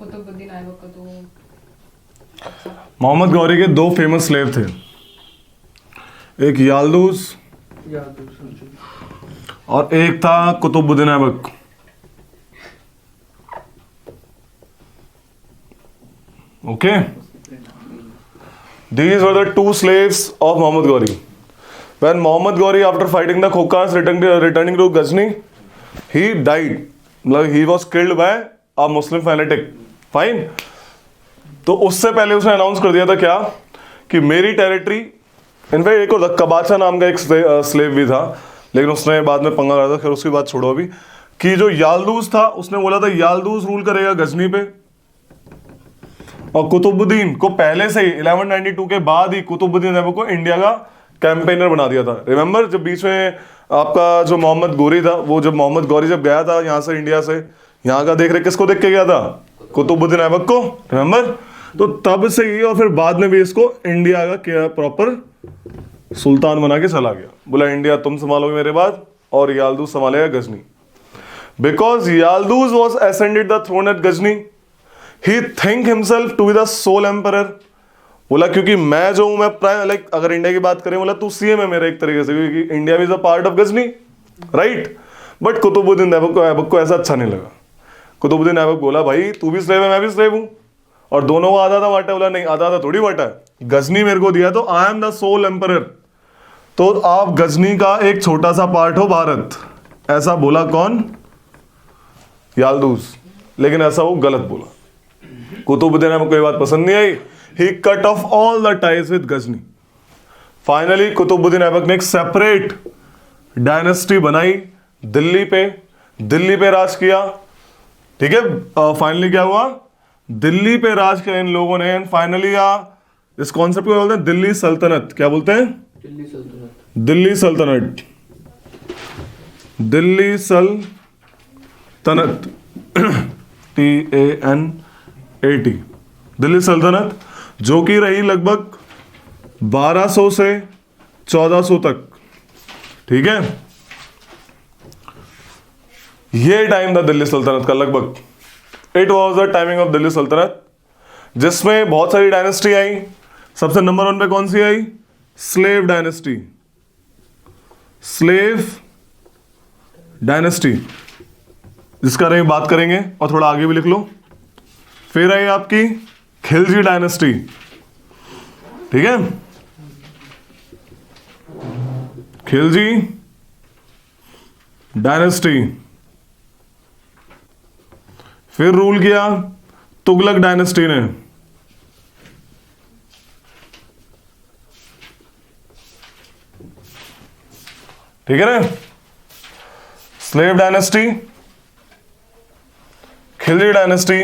कुतुबुद्दीन ऐबक का तो मोहम्मद गौरी के दो फेमस स्लेव थे, एक याल्दूस और एक था Qutbuddin Aibak. Okay, these were the two slaves of Muhammad Ghori. When Muhammad Ghori, after fighting the Khokas, returning to Ghazni, he died. Like he was killed by a Muslim fanatic. Fine. तो उससे पहले उसने announce कर दिया था क्या कि मेरी टेरिटरी, इनफैक्ट एक और कबाचा नाम का एक स्लेव भी था, लेकिन उसने बाद में पंगा करा था, फिर उसकी बात छोड़ो अभी, कि जो याल्दूस था उसने बोला था याल्दूस रूल करेगा गजनी पे, और कुतुबुद्दीन को पहले से ही 1192 के बाद ही कुतुबुद्दीन ऐबक को इंडिया का कैंपेनर बना दिया था। रिमेंबर जब बीच में आपका जो मोहम्मद गौरी था, वो जब मोहम्मद गौरी जब गया था यहाँ से, इंडिया से, यहाँ का देख रहे किसको देख के गया था? कुतुबुद्दीन ऐबक को। रिमेंबर, तो तब से ही और फिर बाद में भी इसको इंडिया का क्या प्रॉपर सुल्तान बना के चला गया, बोला इंडिया तुम संभालोगे मेरे बाद और याल्दूस संभालेगा Ghazni. Because Yildiz was ascended the throne at Ghazni, he think himself to be the sole emperor. बोला क्योंकि मैं जो हूं, मैं प्राइम, लाइक अगर इंडिया की बात करें, बोला तू सीएम है मेरा एक तरीके से, क्योंकि India is a part of Ghazni, right. But Qutbuddin Aibak को ऐसा अच्छा नहीं लगा। कुतुबुद्दीन ऐबक बोला भाई तू भी स्लेव है, मैं भी स्लेव हूं, और दोनों को आधा आधा बांटा। बोला नहीं, आधा आधा थोड़ी बांटा है, गजनी मेरे को दिया तो I am the sole emperor, तो आप गजनी का एक छोटा सा पार्ट हो भारत, ऐसा बोला कौन? याल्दूस। लेकिन ऐसा वो गलत बोला। कुतुबुद्दीन ऐबक को ये बात पसंद नहीं आई, he cut off all the ties with Ghazni. Finally Qutbuddin Aibak ने एक सेपरेट डायनेस्टी बनाई, दिल्ली पे राज किया, ठीक है। फाइनली क्या हुआ? दिल्ली पे राज किया इन लोगों ने, एंड फाइनली इस कॉन्सेप्ट को बोलते हैं दिल्ली सल्तनत। क्या बोलते हैं? दिल्ली सल्तनत। दिल्ली सल्तनत TANAT, दिल्ली सल्तनत, जो कि रही लगभग 1200 से 1400 तक, ठीक है। ये टाइम था दिल्ली सल्तनत का लगभग। It was the timing of Delhi सल्तनत, जिसमें बहुत सारी डायनेस्टी आई। सबसे नंबर 1 पे कौन सी आई? Slave dynasty. स्लेव डायनेस्टी, जिसका बारे में बात करेंगे, और थोड़ा आगे भी लिख लो। फिर आई आपकी खिलजी डायनेस्टी, ठीक है, खिलजी डायनेस्टी। फिर रूल किया तुगलक डायनेस्टी ने, ठीक है ना। Slave dynasty, Khilji dynasty,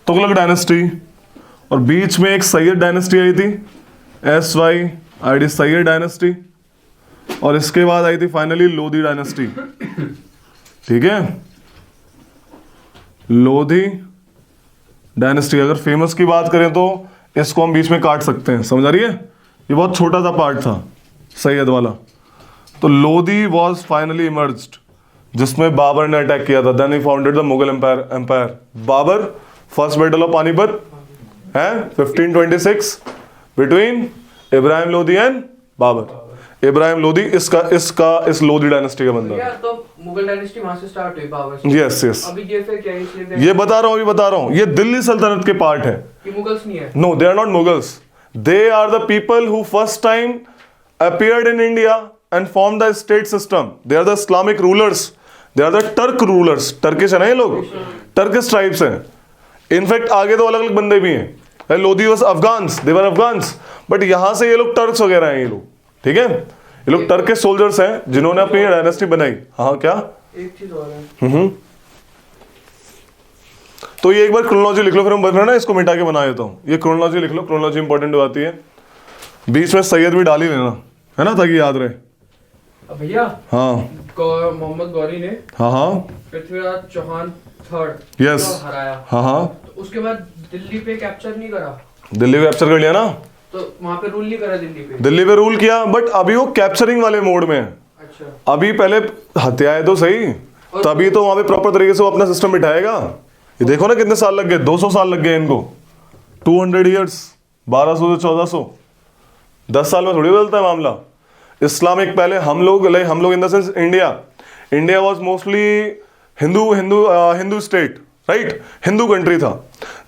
Tughlaq dynasty, और बीच में एक सैयद डायनेस्टी आई थी, SYD सैयद डायनेस्टी, और इसके बाद आई थी फाइनली लोधी डायनेस्टी, ठीक है। लोधी डायनेस्टी, अगर फेमस की बात करें तो इसको हम बीच में काट सकते हैं, समझ आ रही है? ये बहुत छोटा सा पार्ट था सैयद वाला। तो लोधी वॉज फाइनली इमर्ज्ड, जिसमें बाबर ने अटैक किया था। Then he founded the Mughal empire. Babur, first battle of Panipat है 1526 बिटवीन इब्राहिम लोधी एंड बाबर। इब्राहिम लोधी इस लोधी डायनेस्टी का बंदा है। तो मुगल डायनेस्टी वहां से स्टार्ट हुई, बाबर से। यस। अभी ये फिर क्या है? ये बता रहा हूँ, ये दिल्ली सल्तनत के पार्ट है। ये मुगल्स नहीं है? No, they are not Mughals, they are the people who first time appeared in India and formed the state system. They are the Islamic rulers. They are the Turk rulers. Turkish है ना ये लोग, Turkish tribes हैं। In fact आगे तो अलग अलग बंदे भी हैं। Lodhi was Afghans, they were Afghans, but यहाँ से ये लोग टर्क्स वगैरह हैं ये लोग, ठीक है। ये लोग टर्किश सोल्जर्स हैं जिन्होंने अपनी डायनेस्टी बनाई। हाँ क्या? एक चीज और है। तो ये एक बार क्रोनोलॉजी लिख लो, फिर हम बता ना इसको मिटा के बना देता हूँ। ये क्रोनोलॉजी लिख लो, क्रोनोलॉजी इंपॉर्टेंट आती है। बीच में सैयद भी डाल ही लेना, है ना, ताकि याद रहे। भैया, हाँ, मोहम्मद गौरी ने पृथ्वीराज चौहान थर्ड यस हराया। हाँ, तो उसके बाद दिल्ली पे कैप्चर नहीं करा? दिल्ली पे कैप्चर कर लिया ना, तो वहां पे रूल नहीं करा दिल्ली पे रूल किया, बट अभी वो कैप्चरिंग वाले मोड में है। अच्छा। अभी पहले हत्याएं तो सही, तभी तो वहां पे प्रॉपर तरीके से वो अपना सिस्टम बिठाएगा। ये देखो ना कितने साल लग गए, 200 साल लग गए इनको, 200 ईयर्स, 1200 से 1400, 10 साल में थोड़ी बदलता है मामला। इस्लामिक पहले हम लोग in the sense India was mostly Hindu state, right, Hindu country था।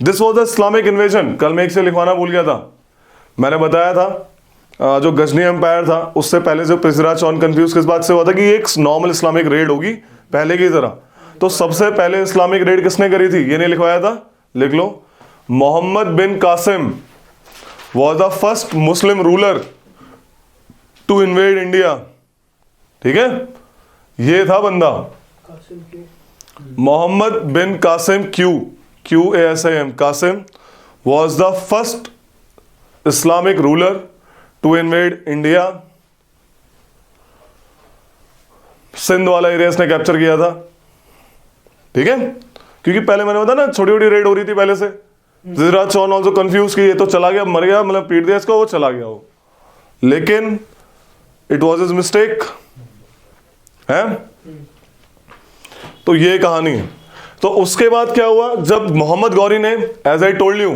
This was the Islamic invasion. कल मैं एक से लिखवाना भूल गया था, मैंने बताया था जो गजनी एम्पायर था उससे पहले जो पृथ्वीराज चौहान कंफ्यूज किस बात से हुआ था कि एक नॉर्मल इस्लामिक रेड होगी पहले की तरह। तो सबसे पहले इस्लामिक रेड किसने करी थी, ये नहीं लिखवाया था, लिख लो, Mohammad bin Qasim was the first Muslim ruler to invade India. ठीक है, ये था बंदा Mohammad bin Qasim, QASIM, Qasim was the first Islamic ruler to invade India. Sindh वाला एरिया इसने कैप्चर किया था। ठीक है, क्योंकि पहले मैंने बताया ना छोटी छोटी रेड हो रही थी पहले से। पृथ्वीराज चौहान ऑल्सो कंफ्यूज की, ये तो चला गया, मर गया, मतलब पीट दिया इसको, वो चला गया वो, लेकिन इट वॉज हिज मिस्टेक है। तो ये कहानी है। तो उसके बाद क्या हुआ, जब मोहम्मद गौरी ने, एज आई टोल्ड यू,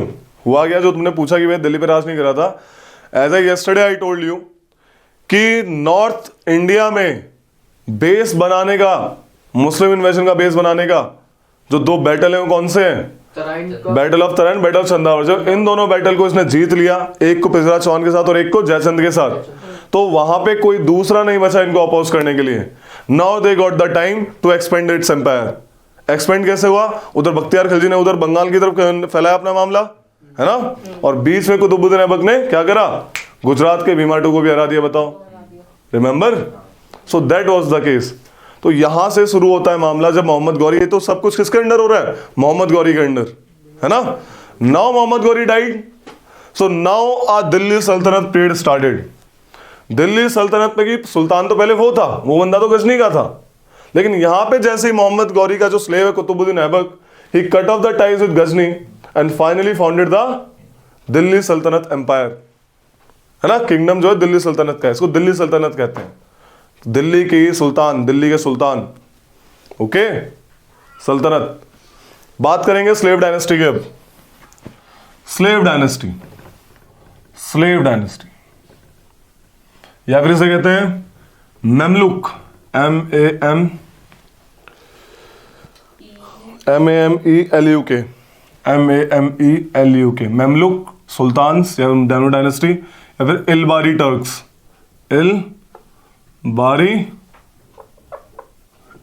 हुआ गया जो तुमने पूछा कि मैं दिल्ली पे राज नहीं करा था, as I yesterday I told you कि नॉर्थ इंडिया में बेस बनाने का, मुस्लिम इन्वेजन का बेस बनाने का जो 2 बैटल है वो कौन से हैं, battle of Tarain, battle of Chandawar. जब इन दोनों बैटल को इसने जीत लिया, एक को पृथ्वीराज चौहान के साथ और एक को जयचंद के साथ, तो वहां पे कोई दूसरा नहीं बचा इनको अपोज करने के लिए। Now they got the time to expand its empire. Expand कैसे हुआ, उधर बख्तियार खिलजी ने उधर बंगाल की तरफ फैलाया अपना मामला, है ना, और बीच में कुतुबुद्दीन ऐबक ने क्या करा, गुजरात के भीमाटू को भी हरा दिया। बताओ, remember, so that was the case. तो यहां से शुरू होता है मामला जब मोहम्मद गौरी, ये तो सब कुछ किसके अंडर हो रहा है, मोहम्मद गौरी के अंडर, है ना। Now Mohammad Ghori died, so now a Delhi Sultanate period started. Delhi सल्तनत में की सुल्तान तो पहले वो था, वो बंदा तो गजनी का था, लेकिन यहां पे जैसे ही मोहम्मद गौरी का जो स्लेव है Qutbuddin Aibak, he cut off the ties with Ghazni and finally founded the Delhi Sultanate empire, है ना। किंगडम जो है दिल्ली सल्तनत का है, इसको दिल्ली सल्तनत कहते हैं। दिल्ली की सुल्तान, दिल्ली के सुल्तान, ओके, सल्तनत। बात करेंगे स्लेव डायनेस्टी की अब। स्लेव डायनेस्टी, स्लेव डायनेस्टी या फिर इसे कहते हैं मेमलुक, MEMELUK, मेमलुक सुल्तान्स या डेनो डायनेस्टी, या फिर Ilbari Turks, Ilbari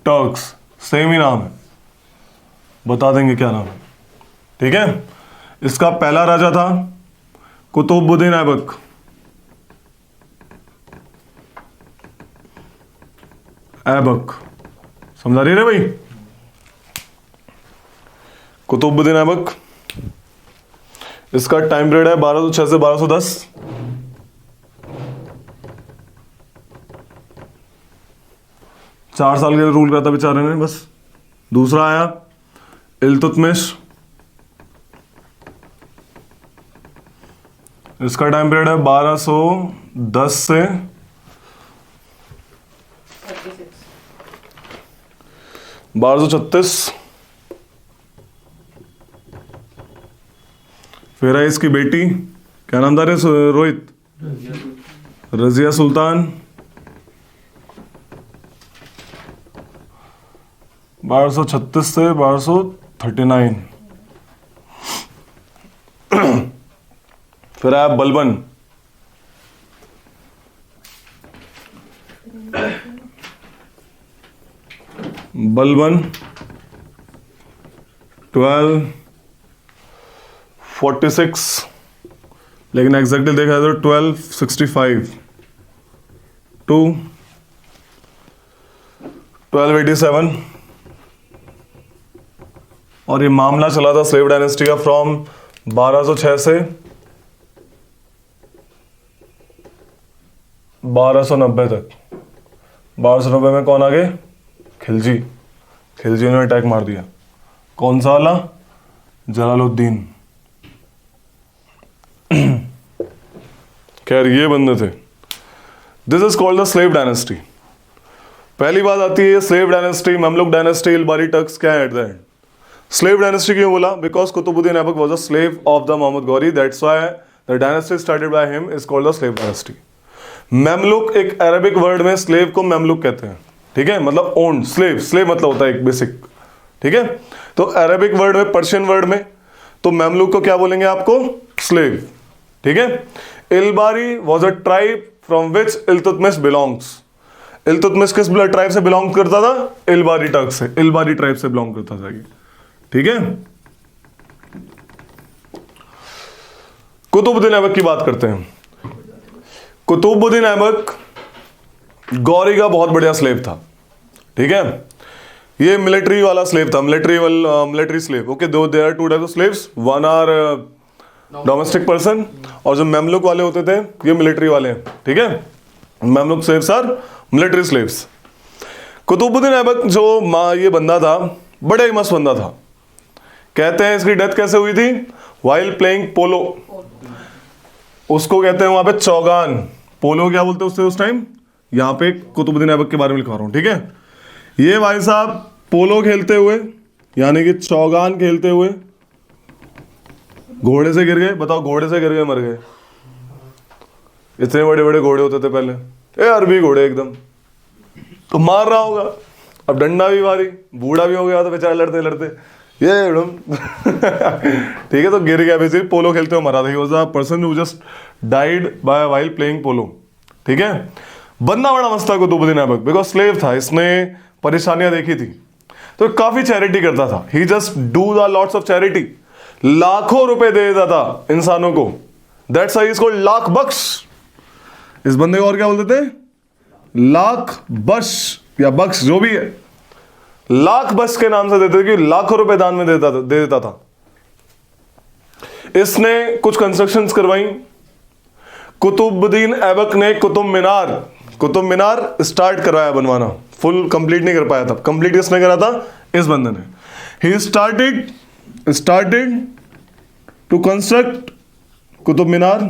Turks, same ही नाम है, बता देंगे क्या नाम है। ठीक है, इसका पहला राजा था कुतुबुद्दीन ऐबक। ऐबक समझा रही है भाई, कुतुबुद्दीन ऐबक। इसका टाइम पीरियड है 1206 से 1210। चार साल के रूल करता बेचारे ने बस। दूसरा आया इल्तुतमिश, इसका टाइम पीरियड है 1210 से 1236। फिर है इसकी बेटी, क्या नाम था रे, रोहित, रजिया सुल्तान, 1236 से 1239। फिर आया बलबन, बलबन 1246, लेकिन एग्जैक्टली देखा जाए तो 1265 टू 1287। और ये मामला चला था स्लेव डायनेस्टी का फ्रॉम 1206 से 1290 तक। 1290 में कौन आ गए, खिलजी। खिलजी ने अटैक मार दिया। कौन सा वाला, जलालुद्दीन। खैर ये बंदे थे। This is called the slave dynasty. पहली बात आती है slave dynasty, Mamluk dynasty, Ilbari Turks क्या है at the end. Slave dynasty क्यों बोला? Because Qutbuddin Aibak was a slave of the Mohammad Ghori, that's why the dynasty started by him is called the slave dynasty. Mamluk, एक Arabic word में slave को मेमलुक कहते हैं, ठीक है, मतलब ओन, स्लेव, स्लेव मतलब होता है एक बेसिक, ठीक है। तो अरेबिक वर्ड में, पर्शियन वर्ड में, तो मेमलुक को क्या बोलेंगे आपको? स्लेव, ठीक है। Ilbari was a tribe from which Iltutmish belongs. Iltutmish किस ट्राइब से बिलोंग करता था? इलबारी टर्क से, इलबारी ट्राइब से बिलोंग करता था ये, ठीक है। कुतुबुद्दीन ऐबक की बात करते हैं। कुतुबुद्दीन ऐबक गौरी का बहुत बढ़िया स्लेव था, ठीक है। ये मिलिट्री वाला स्लेव था, मिलिट्री स्लेव, ओके। दो there are two types of slaves, one are domestic person, और जो मेमलुक वाले होते थे ये मिलिट्री वाले हैं, ठीक है। Mamluk slaves are military slaves. Qutbuddin Aibak जो ये बंदा था, बड़ा ही मस्त बंदा था। कहते हैं इसकी डेथ कैसे हुई थी? वाइल प्लेइंग पोलो। उसको कहते हैं वहां पे चौगान। पोलो क्या बोलते हैं उससे उस टाइम? यहां पे कुतुबुद्दीन ऐबक के बारे में लिखवा रहा हूं, ठीक है। ये भाई साहब पोलो खेलते हुए, यानी कि चौगान खेलते हुए घोड़े से गिर गए। बताओ, घोड़े से गिर गए, मर गए। इतने बड़े बड़े घोड़े होते थे पहले, अरबी घोड़े एकदम, तो मार रहा होगा। अब डंडा भी भारी, बूढ़ा भी हो गया तो बेचारा लड़ते लड़ते ये ठीक है, तो गिर गया, बेसिकली पोलो खेलते हुए मरा था। He was a person who just died by while playing पोलो, ठीक है। बंदा बड़ा मस्त था कुतुबुद्दीन ऐबक, बिकॉज स्लेव था, इसने परेशानियां देखी थी, तो काफी चैरिटी करता था। He just do the lots of charity, लाखों रुपए दे देता था इंसानों को। That's why he is called Lakh Bakhsh. इस बंदे को और क्या बोलते थे? लाख बख्श या बख्श, जो भी है, लाख बख्श के नाम से देते थे कि लाखों रुपए दान में दे देता था। इसने कुछ कंस्ट्रक्शंस करवाई। कुतुबुद्दीन ऐबक ने कुतुब मीनार स्टार्ट करवाया बनवाना, फुल कंप्लीट नहीं कर पाया था। कंप्लीट किसने करा था? इस बंदे ने। He started to construct Qutub Minar,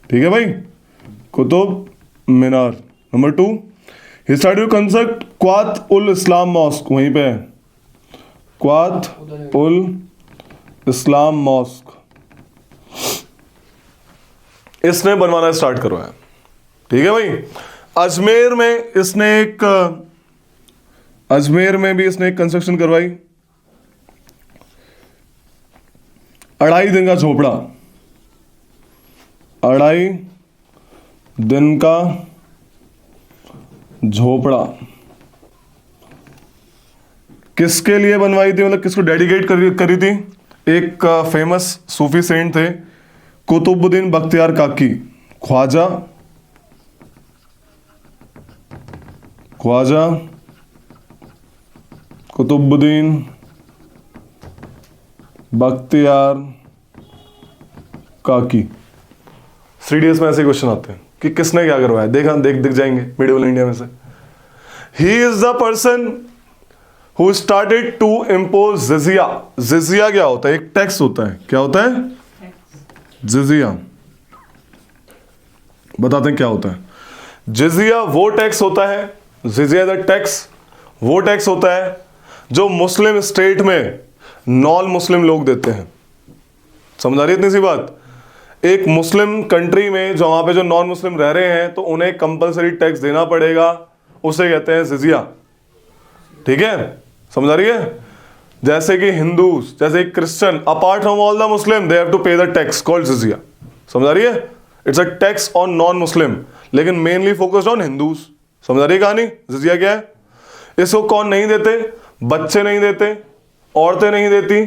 ठीक है भाई, Qutub Minar. Number 2, he started to construct Quwwat ul Islam mosque, वहीं पे है, क्वात उल इस्लाम मॉस्क, इसने बनवाना स्टार्ट करवाया, ठीक है भाई। अजमेर में भी इसने एक कंस्ट्रक्शन करवाई। 2.5 दिन का झोपड़ा, 2.5 दिन का झोपड़ा किसके लिए बनवाई थी, मतलब किसको डेडिकेट करी थी? एक फेमस सूफी सेंट थे, कुतुबुद्दीन बख्तियार काकी, ख्वाजा कुतुबुद्दीन बख्तियार काकी। 3DS में ऐसे क्वेश्चन आते हैं कि किसने क्या करवाया, दिख जाएंगे मिडिवल इंडिया में से। He is the person who started to impose jizya. Jizya क्या होता है? एक टैक्स होता है। क्या होता है? जिजिया। बताते हैं क्या होता है। जिजिया वो टैक्स होता है, जिजिया द टैक्स वो टैक्स होता है जो मुस्लिम स्टेट में नॉन मुस्लिम लोग देते हैं। समझ आ रही है इतनी सी बात? एक मुस्लिम कंट्री में जो वहां पे जो नॉन मुस्लिम रह रहे हैं तो उन्हें कंपलसरी टैक्स देना पड़ेगा, उसे कहते हैं जिजिया, ठीक है। समझ आ रही है? जैसे कि हिंदूज, जैसे Christian, apart from all the Muslim they have to pay the tax called jizya. समझ आ रही है? It's a tax on non Muslim, लेकिन मेनली फोकस्ड ऑन हिंदूज। समझ आ रही है कहानी? जिजिया क्या है? इसको कौन नहीं देते? बच्चे नहीं देते, औरतें नहीं देती,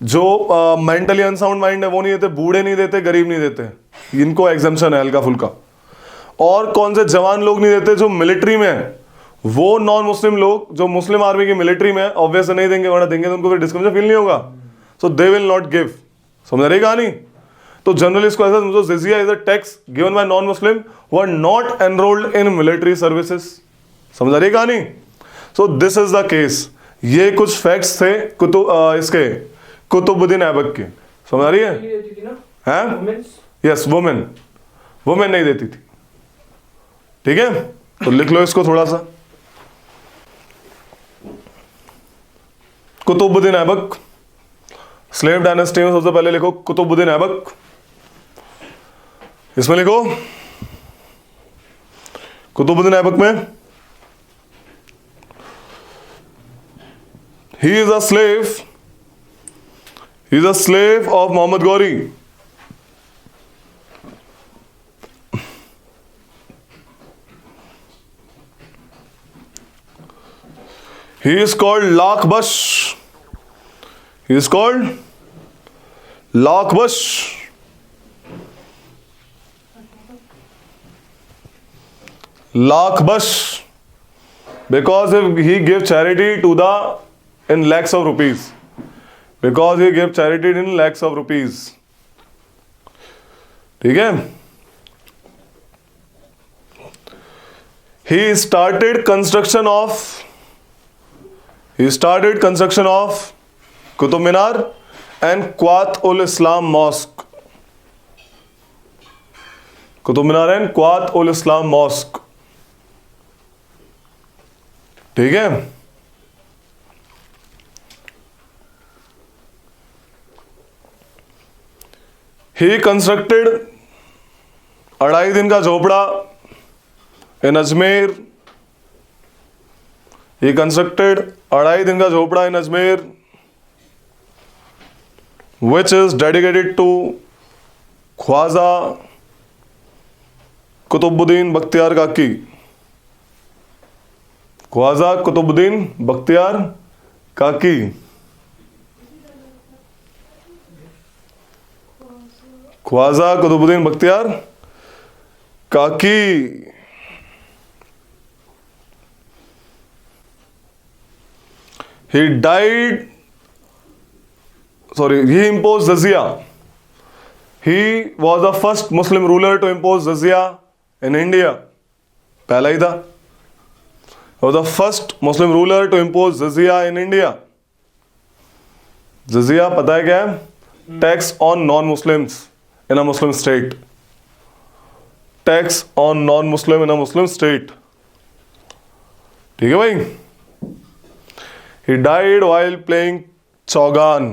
जो मेंटली अनसाउंड माइंड है वो नहीं देते, बूढ़े नहीं देते, गरीब नहीं देते, इनको एग्जम्पशन है हल्का फुल्का। और कौन से जवान लोग नहीं देते? जो मिलिट्री में है, वो नॉन मुस्लिम लोग जो मुस्लिम आर्मी की मिलिट्री में है ऑब्वियसली नहीं देंगे, वरना देंगे तो उनको फिर डिस्क्रिमिनेशन फील नहीं होगा, so they will not give. समझ रही कहानी? तो जनरली इसको ऐसा समझो, jizya is a tax given by non Muslim who are not enrolled in military services. समझ रही कहानी? So this is the case. ये कुछ फैक्ट्स थे इसके कुतुबुद्दीन ऐबक के। समझ आ रही है? यस, वुमेन नहीं देती थी, ठीक है। तो लिख लो इसको थोड़ा सा। कुतुबुद्दीन ऐबक। स्लेव डायनेस्टी में सबसे पहले लिखो कुतुबुद्दीन ऐबक, इसमें लिखो कुतुबुद्दीन ऐबक में he is a slave of Mohammad Ghori. He is called Lakbash. He is called Lakbash. Lakbash. Because he gave charity to the in lakhs of rupees. Because he gave charity in lakhs of rupees. ठीक है? He started construction of Qutub Minar and Quat-ul-Islam Mosque. Qutub Minar and Quat-ul-Islam Mosque. ठीक है? He constructed 2.5 दिन का झोपड़ा in Ajmer. He constructed 2.5 दिन का झोपड़ा in Ajmer, which is dedicated to Khwaja Qutubuddin Bakhtiyar काकी। ख्वाजा कुतुबुद्दीन बख्तियार काकी। ख्वाजा कुतुबुद्दीन बख्तियार काकी। He imposed jizya. He was the first Muslim ruler to impose jizya in India. पहला ही था. He was the first Muslim ruler to impose jizya in India. Jizya पता है क्या है? Tax on non-Muslims in a Muslim state. Tax on non-Muslim in a Muslim state. ठीक है भाई? He died while playing Chaugan.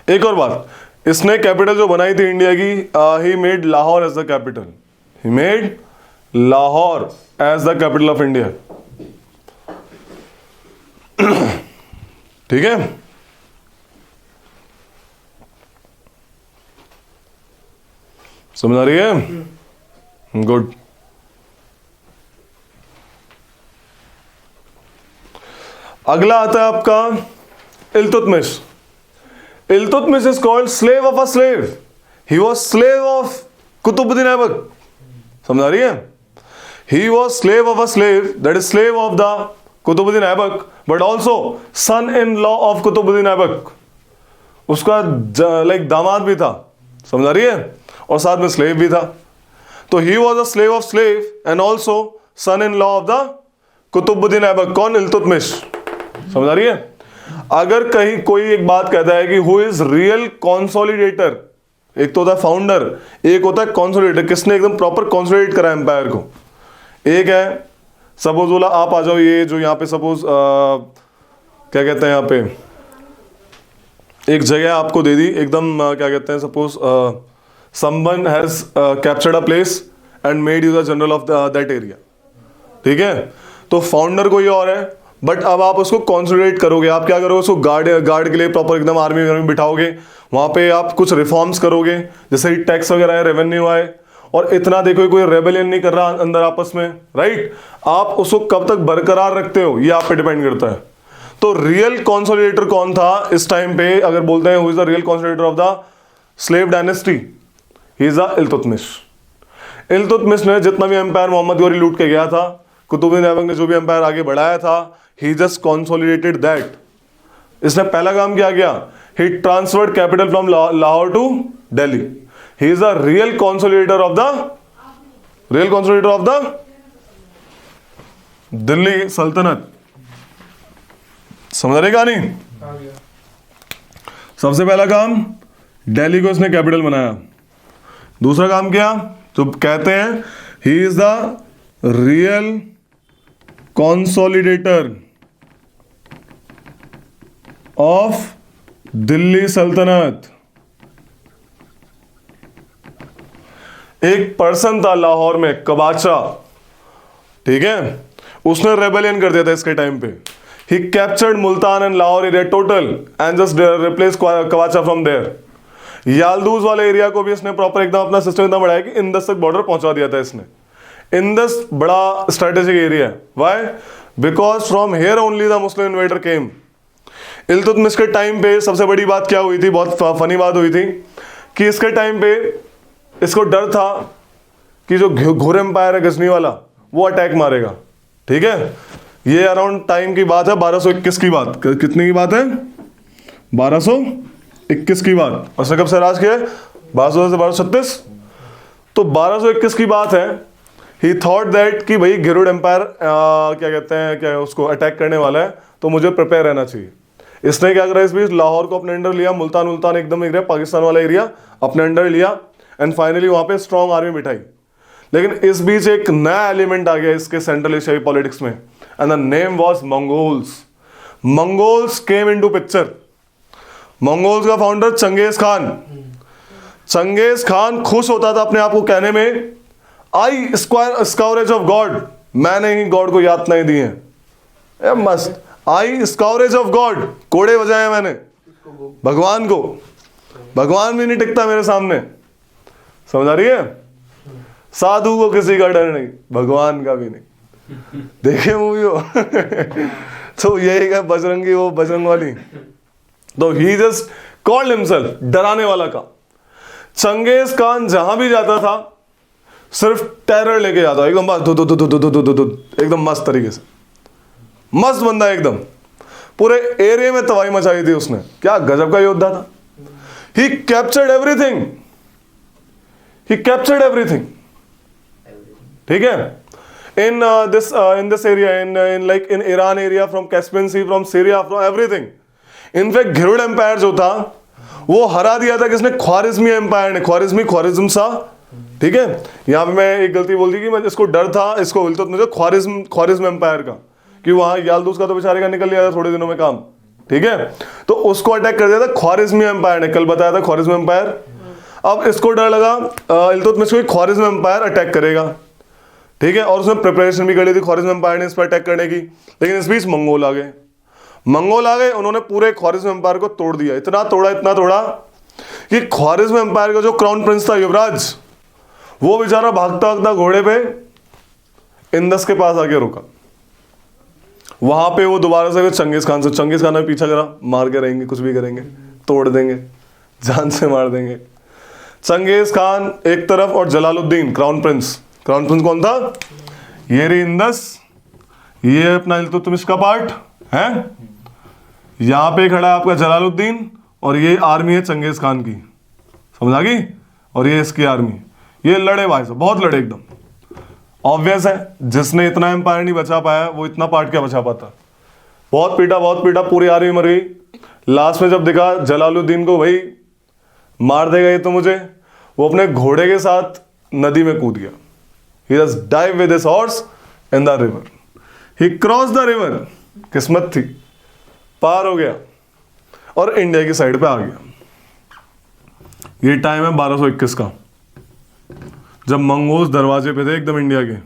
एक और बात, इसने कैपिटल जो बनाई थी इंडिया की, he made Lahore as the capital. He made Lahore as the capital of India. ठीक है? समझ आ रही है? गुड. अगला आता है आपका Iltutmish. Iltutmish is called slave of a slave. He was slave of Qutbuddin Aibak. समझ आ रही है? He was slave of a slave, that is slave of the Qutbuddin Aibak, but also son in law of Qutbuddin Aibak. उसका लाइक दामाद भी था. समझ आ रही है? और साथ में स्लेव भी था. तो he was a slave of slave and also son in law of the Qutbuddin Aibak. कौन? इल्तुतमिश. समझ आ रही है? अगर कहीं कोई एक बात कहता है कि हु इज रियल कॉन्सोलिडेटर, एक तो होता है फाउंडर, एक होता है कॉन्सोलिडेटर. किसने एकदम प्रॉपर कॉन्सोलिडेट करा एम्पायर को? एक है, सपोज बोला आप आ जाओ, ये जो यहाँ पे सपोज क्या कहते हैं, यहाँ पे एक जगह आपको दे दी एकदम, क्या कहते हैं, suppose someone has captured a place and made you the general of that area. ठीक है? तो फाउंडर कोई और है, बट अब आप उसको कॉन्सोलिडेट करोगे. आप क्या करोगे? उसको गार्ड के लिए प्रॉपर एकदम आर्मी में बिठाओगे. वहां पे आप कुछ रिफॉर्म्स करोगे, जैसे टैक्स वगैरह है, रेवेन्यू आए, और इतना देखो कोई रेबेलियन नहीं कर रहा अंदर आपस में, राइट? आप उसको कब तक बरकरार रखते हो, ये आप पे डिपेंड करता है. तो रियल कॉन्सोलिडेटर कौन था इस टाइम पे? अगर बोलते हैं who is the real consolidator of the slave dynasty, he is Iltutmish. Iltutmish ने जितना भी एम्पायर मोहम्मद गौरी लूट के गया था, कुतुबुद्दीन ऐबक ने जो भी एम्पायर आगे बढ़ाया था, ही जस्ट कॉन्सोलिडेटेड दैट. इसने पहला काम क्या किया? He transferred capital from Lahore to Delhi. He is the real consolidator of the Delhi Saltanat. समझ रहे कहानी? सबसे पहला काम, दिल्ली को इसने कैपिटल बनाया. दूसरा काम क्या? तो कहते हैं he is the real consolidator of Delhi Saltanat. एक पर्सन था लाहौर में, कबाचा, ठीक है, उसने रेबेलियन कर दिया था इसके टाइम पे। He captured Multan and Lahore area total and just replace Qabacha from there. Yalduz वाले एरिया को भी इसने प्रॉपर एकदम अपना सिस्टम इतना बढ़ाया कि इंदस तक बॉर्डर पहुंचा दिया था इसने। इंदस बड़ा स्ट्रेटेजिक एरिया है। Why? Because from here only the Muslim invader came. इल्तुतमिश के टाइम पे सबसे बड़ी बात क्या हुई थी, बहुत फनी बात हुई थी कि इसके टाइम पे इसको डर था कि जो घुर एम्पायर है गजनी वाला, वो अटैक मारेगा, ठीक है। ये अराउंड टाइम की बात है 1221 की बात। कितने की बात है? 1221 की बात। उसने कब से राज किया है? 1200 से 1236। तो 1221 की बात है। ही थॉट दैट कि भाई गिरुड एम्पायर क्या कहते हैं, क्या उसको अटैक करने वाला है, तो मुझे प्रिपेयर रहना चाहिए। इसने क्या करा, इस बीच लाहौर को अपने अंडर लिया, मुल्तान एकदम एरिया, पाकिस्तान वाला एरिया अपने अंडर लिया एंड फाइनली वहां पे स्ट्रॉन्ग आर्मी बिठाई। लेकिन इस बीच एक नया एलिमेंट आ गया इसके सेंट्रल एशियाई पॉलिटिक्स में and the name was Mongols. Mongols came into picture. Mongols का founder Genghis Khan. Genghis Khan खुश होता था अपने आप को कहने में, आई स्काउरेज ऑफ गॉड, मैंने ही गॉड को यातनाएं दी हैं। मस्त, आई स्काउरेज ऑफ गॉड, कोड़े बजाए मैंने भगवान को। भगवान भी नहीं टिकता मेरे सामने, समझ आ रही है? साधु को किसी का डर नहीं, भगवान का भी नहीं। देखे मूवी हो तो यही है बजरंगी, वो बजरंग वाली। तो ही जस्ट कॉल्ड हिमसेल्फ डराने वाला का। चंगेज खान जहां भी जाता था सिर्फ टेरर लेके जाता, एकदम बस एकदम मस्त तरीके से, मस्त बंदा एकदम। पूरे एरिया में तबाही मचाई थी उसने। क्या गजब का योद्धा था। ही कैप्चर्ड एवरीथिंग, ही कैप्चर्ड एवरीथिंग, ठीक है। in this area, in Iran area, from Caspian Sea, from Syria, from everything. In fact Ghurid empire जो था वो हरा दिया था किसने? ख्वारिज्मी एम्पायर ने। ख्वारिज्म सा, ठीक है। यहाँ पे मैं एक गलती बोल दी कि मैं इसको डर था, इसको बोलते मुझे ख्वारिज्म एम्पायर का, कि वहां यालदूस का तो बेचारे का निकल लिया था थोड़े दिनों में काम, ठीक है। तो उसको अटैक कर दिया था ख्वारिज्मी एम्पायर ने। कल बताया था ख्वारिज्म एम्पायर। अब इसको डर लगा इल्तुतमिश को ख्वारिज्म एम्पायर अटैक करेगा, ठीक है। और उसने प्रिपरेशन भी कर ली थी ख्वारिज्म एम्पायर ने इस पर अटैक करने की। लेकिन इस बीच मंगोल आ गए। उन्होंने पूरे ख्वारिज्म एम्पायर को तोड़ दिया। इतना तोड़ा कि ख्वारिज्म एम्पायर का जो क्राउन प्रिंस था युवराज, वो बेचारा भागता घोड़े पे इंदस के पास आके रुका। वहां पे वो दोबारा से चंगेज खान ने पीछा करा, मार के रहेंगे, कुछ भी करेंगे, तोड़ देंगे, जान से मार देंगे। चंगेज खान एक तरफ और जलालुद्दीन क्राउन प्रिंस कौन था? ये रे इंदस, ये अपना इल्तुतमिश का पार्ट है। यहां पे खड़ा है आपका जलालुद्दीन और ये आर्मी है चंगेज खान की, समझ आ गई? और ये इसकी आर्मी। ये लड़े भाई साहब, बहुत लड़े एकदम। ऑब्वियस है, जिसने इतना एम्पायर नहीं बचा पाया वो इतना पार्ट क्या बचा पाता। बहुत पीटा, पूरी आर्मी मर गई। लास्ट में जब दिखा जलालुद्दीन को, भाई मार देगा ये तो मुझे, वो अपने घोड़े के साथ नदी में कूद गया। He just dived with his horse in the river. He crossed the river. किस्मत थी, पार हो गया और इंडिया की साइड पे आ गया। ये टाइम है 1221 का, जब मंगोल्स दरवाजे पे थे एकदम इंडिया के,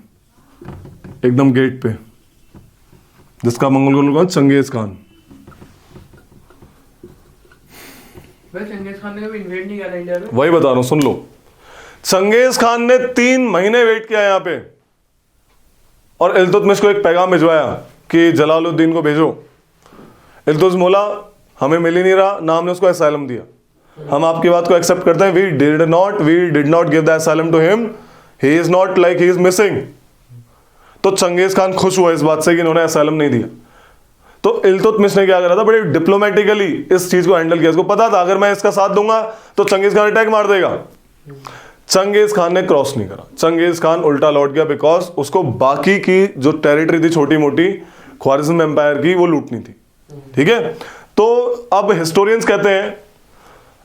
एकदम गेट पे, जिसका मंगोल को चंगेज खान। चंगेज खान ने कभी इन्वेड नहीं किया इंडिया में। वही बता रहा हूं, सुन लो। चंगेज खान ने 3 महीने वेट किया यहां पे और इल्तुतमिश को एक पैगाम भिजवाया कि जलालुद्दीन को भेजो। इल्तुतमिश बोला हमें मिल ही नहीं रहा, ना हमने उसको एसाइलम दिया, हम आपकी बात को एक्सेप्ट करते हैं। We did not give the asylum to him, he is not like he is missing. तो चंगेज खान खुश हुआ इस बात से कि इन्होंने एसाइलम नहीं दिया। तो इल्तुतमिश ने क्या करा था, बड़े डिप्लोमेटिकली इस चीज को हैंडल किया। इसको पता था अगर मैं इसका साथ दूंगा तो चंगेज खान अटैक मार देगा। चंगेज खान ने क्रॉस नहीं करा, चंगेज खान उल्टा लौट गया, बिकॉज उसको बाकी की जो टेरिटरी थी छोटी मोटी ख्वारिज्म एम्पायर की, वो लूटनी थी, ठीक है। तो अब हिस्टोरियंस कहते हैं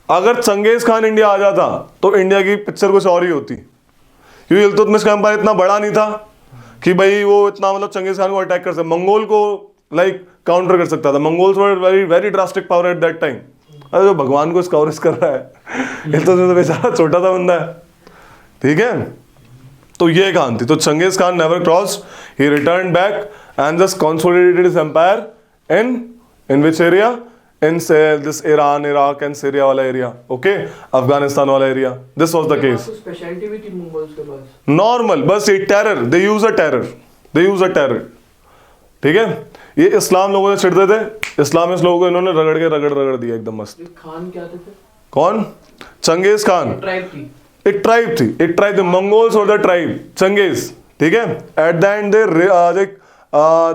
अगर चंगेज खान इंडिया आ जाता तो इंडिया की पिक्चर कुछ और ही होती, क्योंकि इल्तुतमिश का एम्पायर इतना बड़ा नहीं था कि भाई वो इतना मतलब चंगेज खान को अटैक कर सकता, मंगोल को लाइक काउंटर कर सकता था। Mongols were very very drastic power at that time. अरे जो भगवान को स्काउरिस कर रहा है, इल्तुतमिश तो बेचारा छोटा सा बंदा है, ठीक है। तो ये कहानी थी। तो Genghis Khan never crossed, he return back and just consolidated his empire in which area, in this Iran, Iraq and Syria वाला एरिया, ओके, अफगानिस्तान वाला area. This was the case. Speciality भी थी मंगोल्स के पास, नॉर्मल, बस ये terror, they use a terror, ठीक है। ये इस्लाम लोगों से चिढ़ते थे, इस्लामिस्ट लोगों को इन्होंने रगड़ दिया एकदम मस्त। खान क्या थे? कौन? Genghis Khan. एक ट्राइब थी, मंगोल्स और द ट्राइब चंगेज, ठीक है। At the and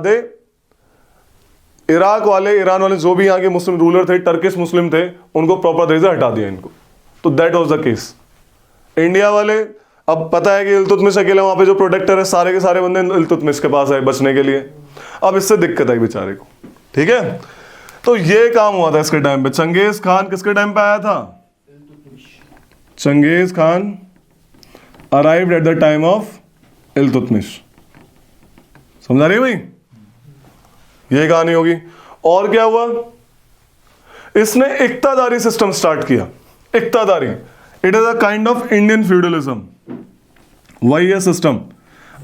they Iraq वाले, ईरान वाले, जो भी यहाँ के मुस्लिम रूलर थे, टर्किश मुस्लिम थे, उनको प्रॉपर तरीके से हटा दिया इनको। तो that was the case. India वाले, अब पता है कि इल्तुतमिश अकेले वहां पे जो प्रोटेक्टर है, सारे के सारे बंदे इल्तुतमिश के पास आए बचने के लिए। अब इससे दिक्कत आई बेचारे को, ठीक है। तो ये काम हुआ था इसके टाइम पे। चंगेज खान किसके टाइम पे आया था? Genghis Khan arrived at the time of Iltutmish. समझा रही है भाई? ये कहानी होगी। और क्या हुआ? इसने इक्तादारी सिस्टम स्टार्ट किया। Iqtadari, it is a kind of Indian feudalism. वही है सिस्टम।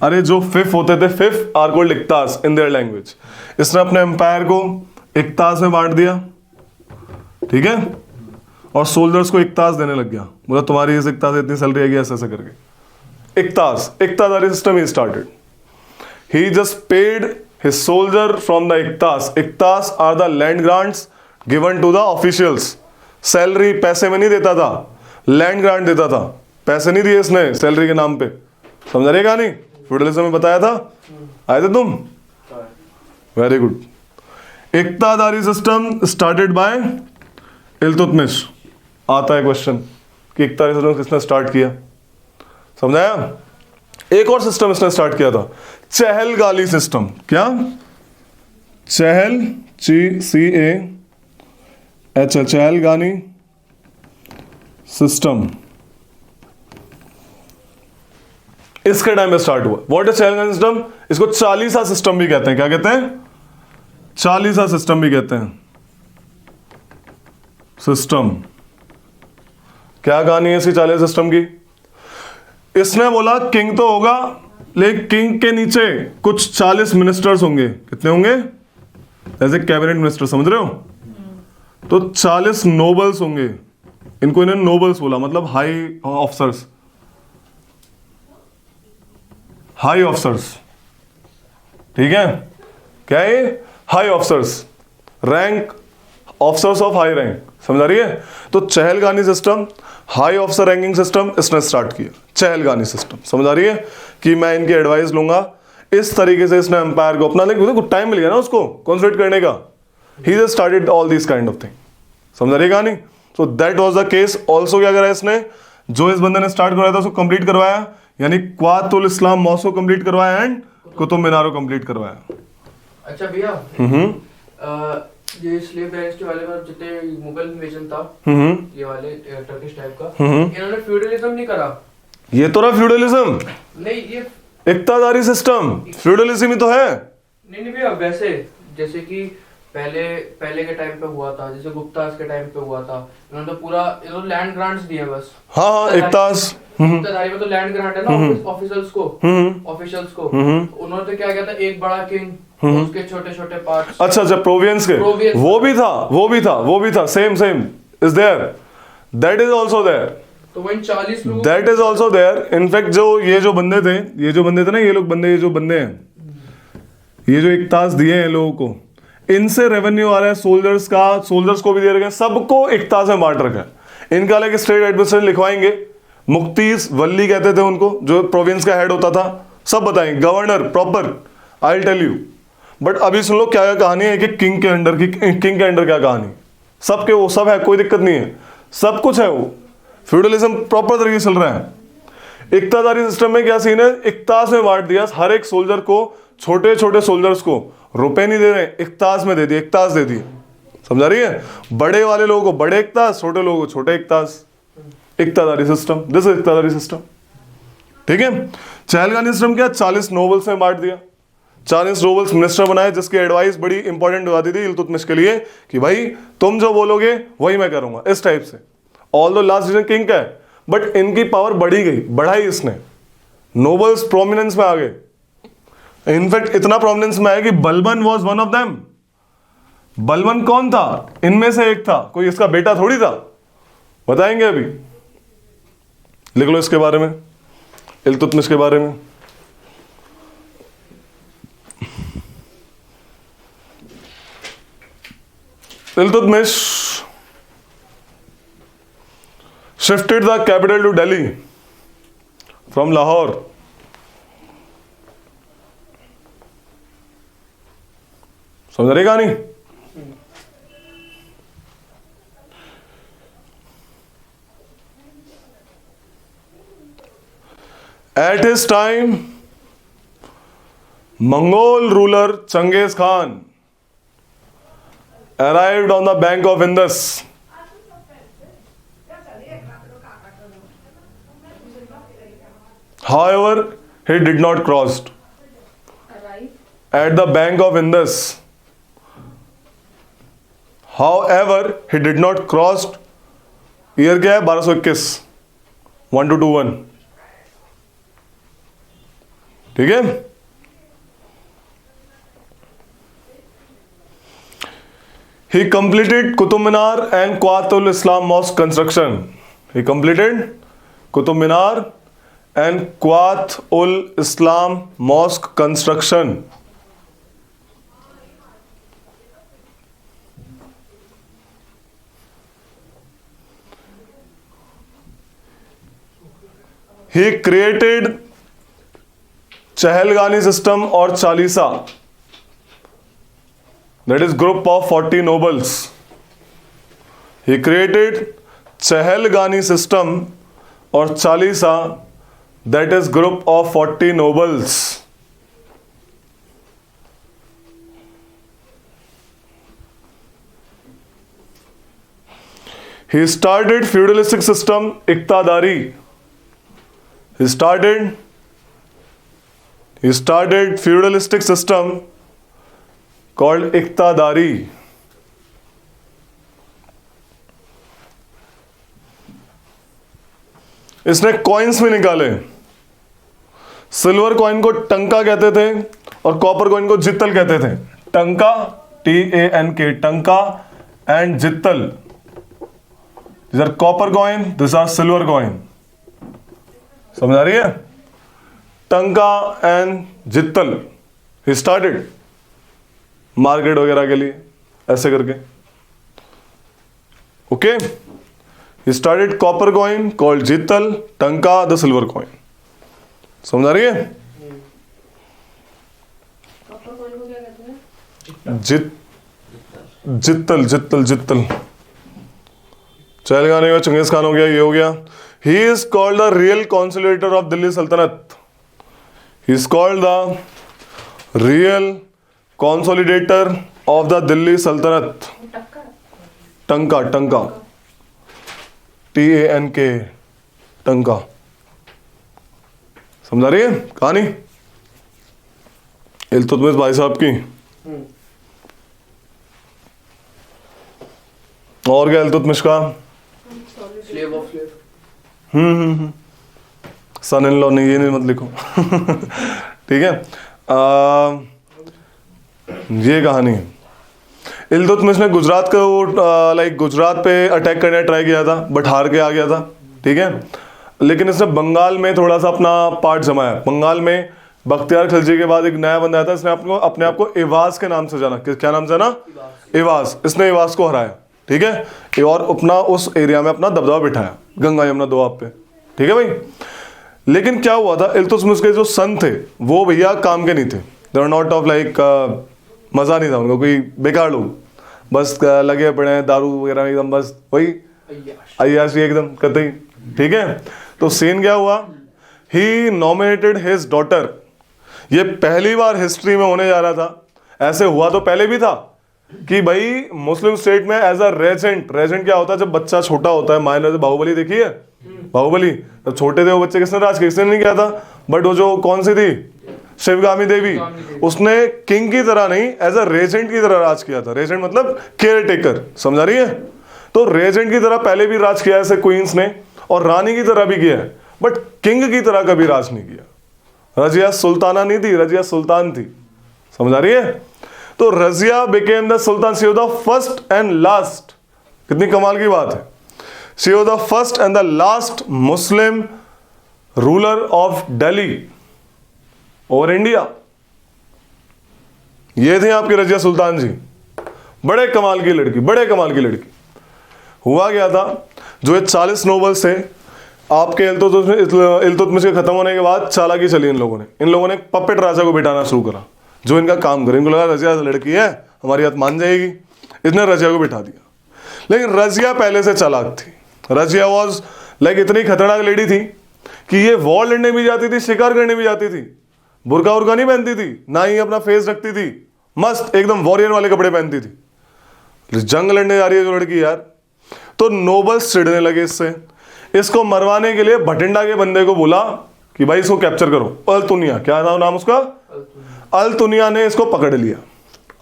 अरे जो फिफ होते थे, fief are called iqtas in their language. इसने अपने एम्पायर को इक्तास में बांट दिया, ठीक है, और सोल्जर्स को इक्तास देने लग गया। बोला तुम्हारी इस इक्तास इतनी सैलरी आएगी, ऐसे ऐसे करके। Iqtas, iqtadari system he started. He just paid his soldier from the iktas. Iktas are the land grants given to the officials. Salary पैसे में नहीं देता था, लैंड ग्रांट देता था। पैसे नहीं दिए इसने सैलरी के नाम पे। समझ रहे कहानी? फ्यूडलिज्म में बताया था, आए थे तुम? Very good. Iqtadari system started by Iltutmish. आता है क्वेश्चन कि इक्तादारी सिस्टम किसने स्टार्ट किया? समझाया? एक और सिस्टम इसने स्टार्ट किया था, चहलगाली सिस्टम। क्या? चहल, CAHL, चहलगानी सिस्टम इसके टाइम में स्टार्ट हुआ। What is Chahalgani system? इसको चालीसा सिस्टम भी कहते हैं। क्या कहते हैं? चालीसा सिस्टम भी कहते हैं। सिस्टम क्या कहानी है इसकी चालीसा सिस्टम की? इसने बोला किंग तो होगा, लेकिन किंग के नीचे कुछ 40 मिनिस्टर्स होंगे। कितने होंगे? जैसे कैबिनेट मिनिस्टर, समझ रहे हो? तो 40 नोबल्स होंगे। इनको इन्होंने नोबल्स बोला, मतलब हाई ऑफिसर्स, हाई ऑफिसर्स, ठीक है। क्या है? High officers, rank, officers of high rank. समझ आ रही है? तो चहलगानी system, high officer ranking system इसने स्टार्ट किया। चहलगानी सिस्टम, समझ आ रही है? कि मैं इनकी एडवाइस लूंगा, इस तरीके से इसने एम्पायर को अपना, लेकिन टाइम मिल गया ना उसको कॉन्सेंट्रेट करने का। He just started all this kind of thing. समझ आ रही है कहानी? So that was the case. Also क्या करा इसने? जो इस बंदे ने स्टार्ट करवाया था उसको कंप्लीट करवाया, यानी क्वातुल इस्लाम मॉस्को कंप्लीट करवाया एंड कुतुब मीनार कंप्लीट करवाया। अच्छा भैया, ये स्लेव डायनेस्टी वाले में जितने मुगल इन्वेजन था, ये वाले टर्किश टाइप का, इन्होंने फ्यूडलिज्म नहीं करा। ये तो रहा फ्यूडलिज्म नहीं, ये इक्तादारी सिस्टम फ्यूडलिज्म ही तो है। नहीं भैया, वैसे जैसे कि पहले के टाइम पे हुआ था, जैसे गुप्तास के टाइम पे हुआ था, इन्होंने तो पूरा लैंड ग्रांट्स दिए बस। हाँ, इक्तास गुप्ताधारी में तो लैंड ग्रांट है ना ऑफिशियल्स को। उन्होंने तो क्या किया था, एक बड़ा किंग, उसके छोटे छोटे पार्ट्स। अच्छा, प्रोविंस के, वो भी था, same is there, that is also there. तो वही 40 लोग, that is also there. In fact ये जो बंदे थे ना, ये जो बंदे हैं, ये जो इक्तास दिए हैं लोगों को, इनसे रेवेन्यू आ रहा है सोल्जर्स का, सोल्जर्स को भी दे रखे हैं, सबको इक्तास में बांट रखा है। इनका अलग स्टेट एडमिनिस्ट्रेशन लिखवाएंगे, मुफ्तीस वली कहते थे उनको, जो प्रोविंस का हेड होता था, सब बताएंगे, governor proper, I tell you. But अभी सुन लो क्या कहानी है कि किंग के अंडर क्या कहानी। सबके वो सब है, कोई दिक्कत नहीं है, सब कुछ है। वो फ्यूडलिज्म प्रॉपर तरीके से चल रहा है। इक्तादारी सिस्टम में क्या सीन है? इक्तास में बांट दिया हर एक सोल्जर को, छोटे छोटे सोल्जर्स को रुपए नहीं दे रहे, इक्तास में दे दिए, इक्तास दे दिए। समझा रही है? बड़े वाले लोगों को बड़े इक्तास, छोटे लोगों को छोटे इक्तास। Iqtadari system, this is इक्तादारी system, ठीक है। चहलगानी सिस्टम क्या, 40 नोबल्स में बांट दिया, 40 नोबल्स मिनिस्टर बनाए, जिसकी एडवाइस बड़ी इंपॉर्टेंट हो जाती थी इल्तुतमिश के लिए कि भाई तुम जो बोलोगे वही मैं करूंगा, इस टाइप से। ऑल दो लास्ट डिसीजन किंग का है, बट इनकी पावर बढ़ी गई, बढ़ाई इसने, नोबल्स प्रोमिनेंस में आ गए। इनफैक्ट इतना प्रोमिनेंस में आया कि Balban was one of them. Balban कौन था, इनमें से एक था, कोई इसका बेटा थोड़ी था, बताएंगे अभी। लिख लो इसके बारे में, इल्तुतमिश के बारे में। Iltutmish shifted the capital to Delhi from Lahore. समझ रही कहानी? At his time, Mongol ruler Genghis Khan arrived on the bank of Indus. However, he did not cross at the bank of Indus. However, he did not cross. Year क्या है, 1221, 1221, ठीक है। He completed Qutub Minar and Quwat-ul Islam mosque construction. He completed Qutub Minar and Quwat-ul Islam mosque construction. He created Chahilgani system or Chalisa, that is group of 40 nobles. He created Chahilgani system or Chalisa, that is group of 40 nobles. He started feudalistic system Iqtadari. He started feudalistic system called Iqtadari. इसने coins भी निकाले। Silver coin को टंका कहते थे और copper coin को जित्तल कहते थे। Tanka, TANK, tanka and jital, this are copper coin, this are silver coin. समझ आ रही है? Tanka and jital he started market वगैरह के लिए, ऐसे करके। Okay, he started copper coin called jital, tanka the silver coin. समझ आ रही है? कॉपर कॉइन को क्या कहते हैं? जित्तल जित्तल जित्तल। चहलगानी का चंगेज खान हो गया, ये हो गया। He is called the real consolidator of Delhi Saltanat. He is called the real consolidator of the Delhi Saltanat. Tanka, टंका, TANK, टंका। समझा रही है कहानी इल्तुतमिश भाई साहब की? और क्या इल्तुतमिश का? Slave of slave. Son in law, नहीं ये नहीं मत लिखो। ठीक है, ये कहानी है। इल्तुतमिश ने गुजरात को गुजरात पे अटैक करने ट्राई किया था, बट हार के आ गया था। ठीक है, लेकिन इसने बंगाल में थोड़ा सा अपना पार्ट जमाया। बंगाल में बख्तियार खिलजी के बाद एक नया बंदा था, इसने अपने आप को एवाज के नाम से जाना। क्या नाम से जाना? एवाज। इसने एवाज को हराया। ठीक है, और अपना उस एरिया में अपना दबदबा बिठाया, गंगा यमुना दोआब पे। ठीक है भाई, लेकिन क्या हुआ था, इल्तुतमिश के जो सन थे वो भैया काम के नहीं थे। दे वर नॉट ऑफ मजा नहीं था उनको, कोई बेकार लोग, बस लगे पड़े हैं दारू वगैरह में, एकदम बस वही अय्याशी एकदम कतई। ठीक है, तो सीन क्या हुआ, ही नॉमिनेटेड हिज डॉटर। ये पहली बार हिस्ट्री में होने जा रहा था। ऐसे हुआ तो पहले भी था, कि भाई मुस्लिम स्टेट में एज अ रेजेंट, रेजेंट क्या होता है जब बच्चा छोटा होता है, माइनर बाहुबली देखी है, बाहुबली जब छोटे थे वो बच्चे किसने राज किया, किसने नहीं किया था, बट वो जो कौन सी थी शिवगामी देवी, उसने किंग की तरह नहीं एज अ रेजेंट की तरह राज किया था। रेजेंट मतलब केयर टेकर, समझा रही है। तो रेजेंट की तरह पहले भी राज किया ऐसे क्वींस ने, और रानी की तरह भी किया है, बट किंग की तरह कभी राज नहीं किया। रजिया सुल्ताना नहीं थी, रजिया सुल्तान थी, समझा रही है। तो Razia became the sultan, she was the first and last, कितनी कमाल की बात है, she was the first and the last Muslim ruler of Delhi over India. ये थी आपकी रजिया सुल्तान जी, बड़े कमाल की लड़की, बड़े कमाल की लड़की। हुआ क्या था, जो ये 40 नोबल्स थे आपके इल्तुतमिश के खत्म होने के बाद, चालाकी चली इन लोगों ने पपेट राजा को बिठाना शुरू करा जो इनका काम करे। इनको लगा रजिया लड़की है, हमारी बात मान जाएगी, इसने रजिया को बिठा दिया। लेकिन रजिया पहले से चालाक थी। रजिया वॉज लाइक इतनी खतरनाक लेडी थी कि ये वॉर लड़ने भी जाती थी, शिकार करने भी जाती थी, बुर्का उर्का नहीं पहनती थी, ना ही अपना फेस रखती थी, मस्त एकदम वॉरियर वाले कपड़े पहनती थी। जंग लड़ने जा रही है जो लड़की यार। तो नोबल्स चिढ़ने लगे इससे, इसको मरवाने के लिए भटिंडा के बंदे को बोला कि भाई इसको कैप्चर करो। अल्तुनिया, क्या नाम उसका, अल्तुनिया ने इसको पकड़ लिया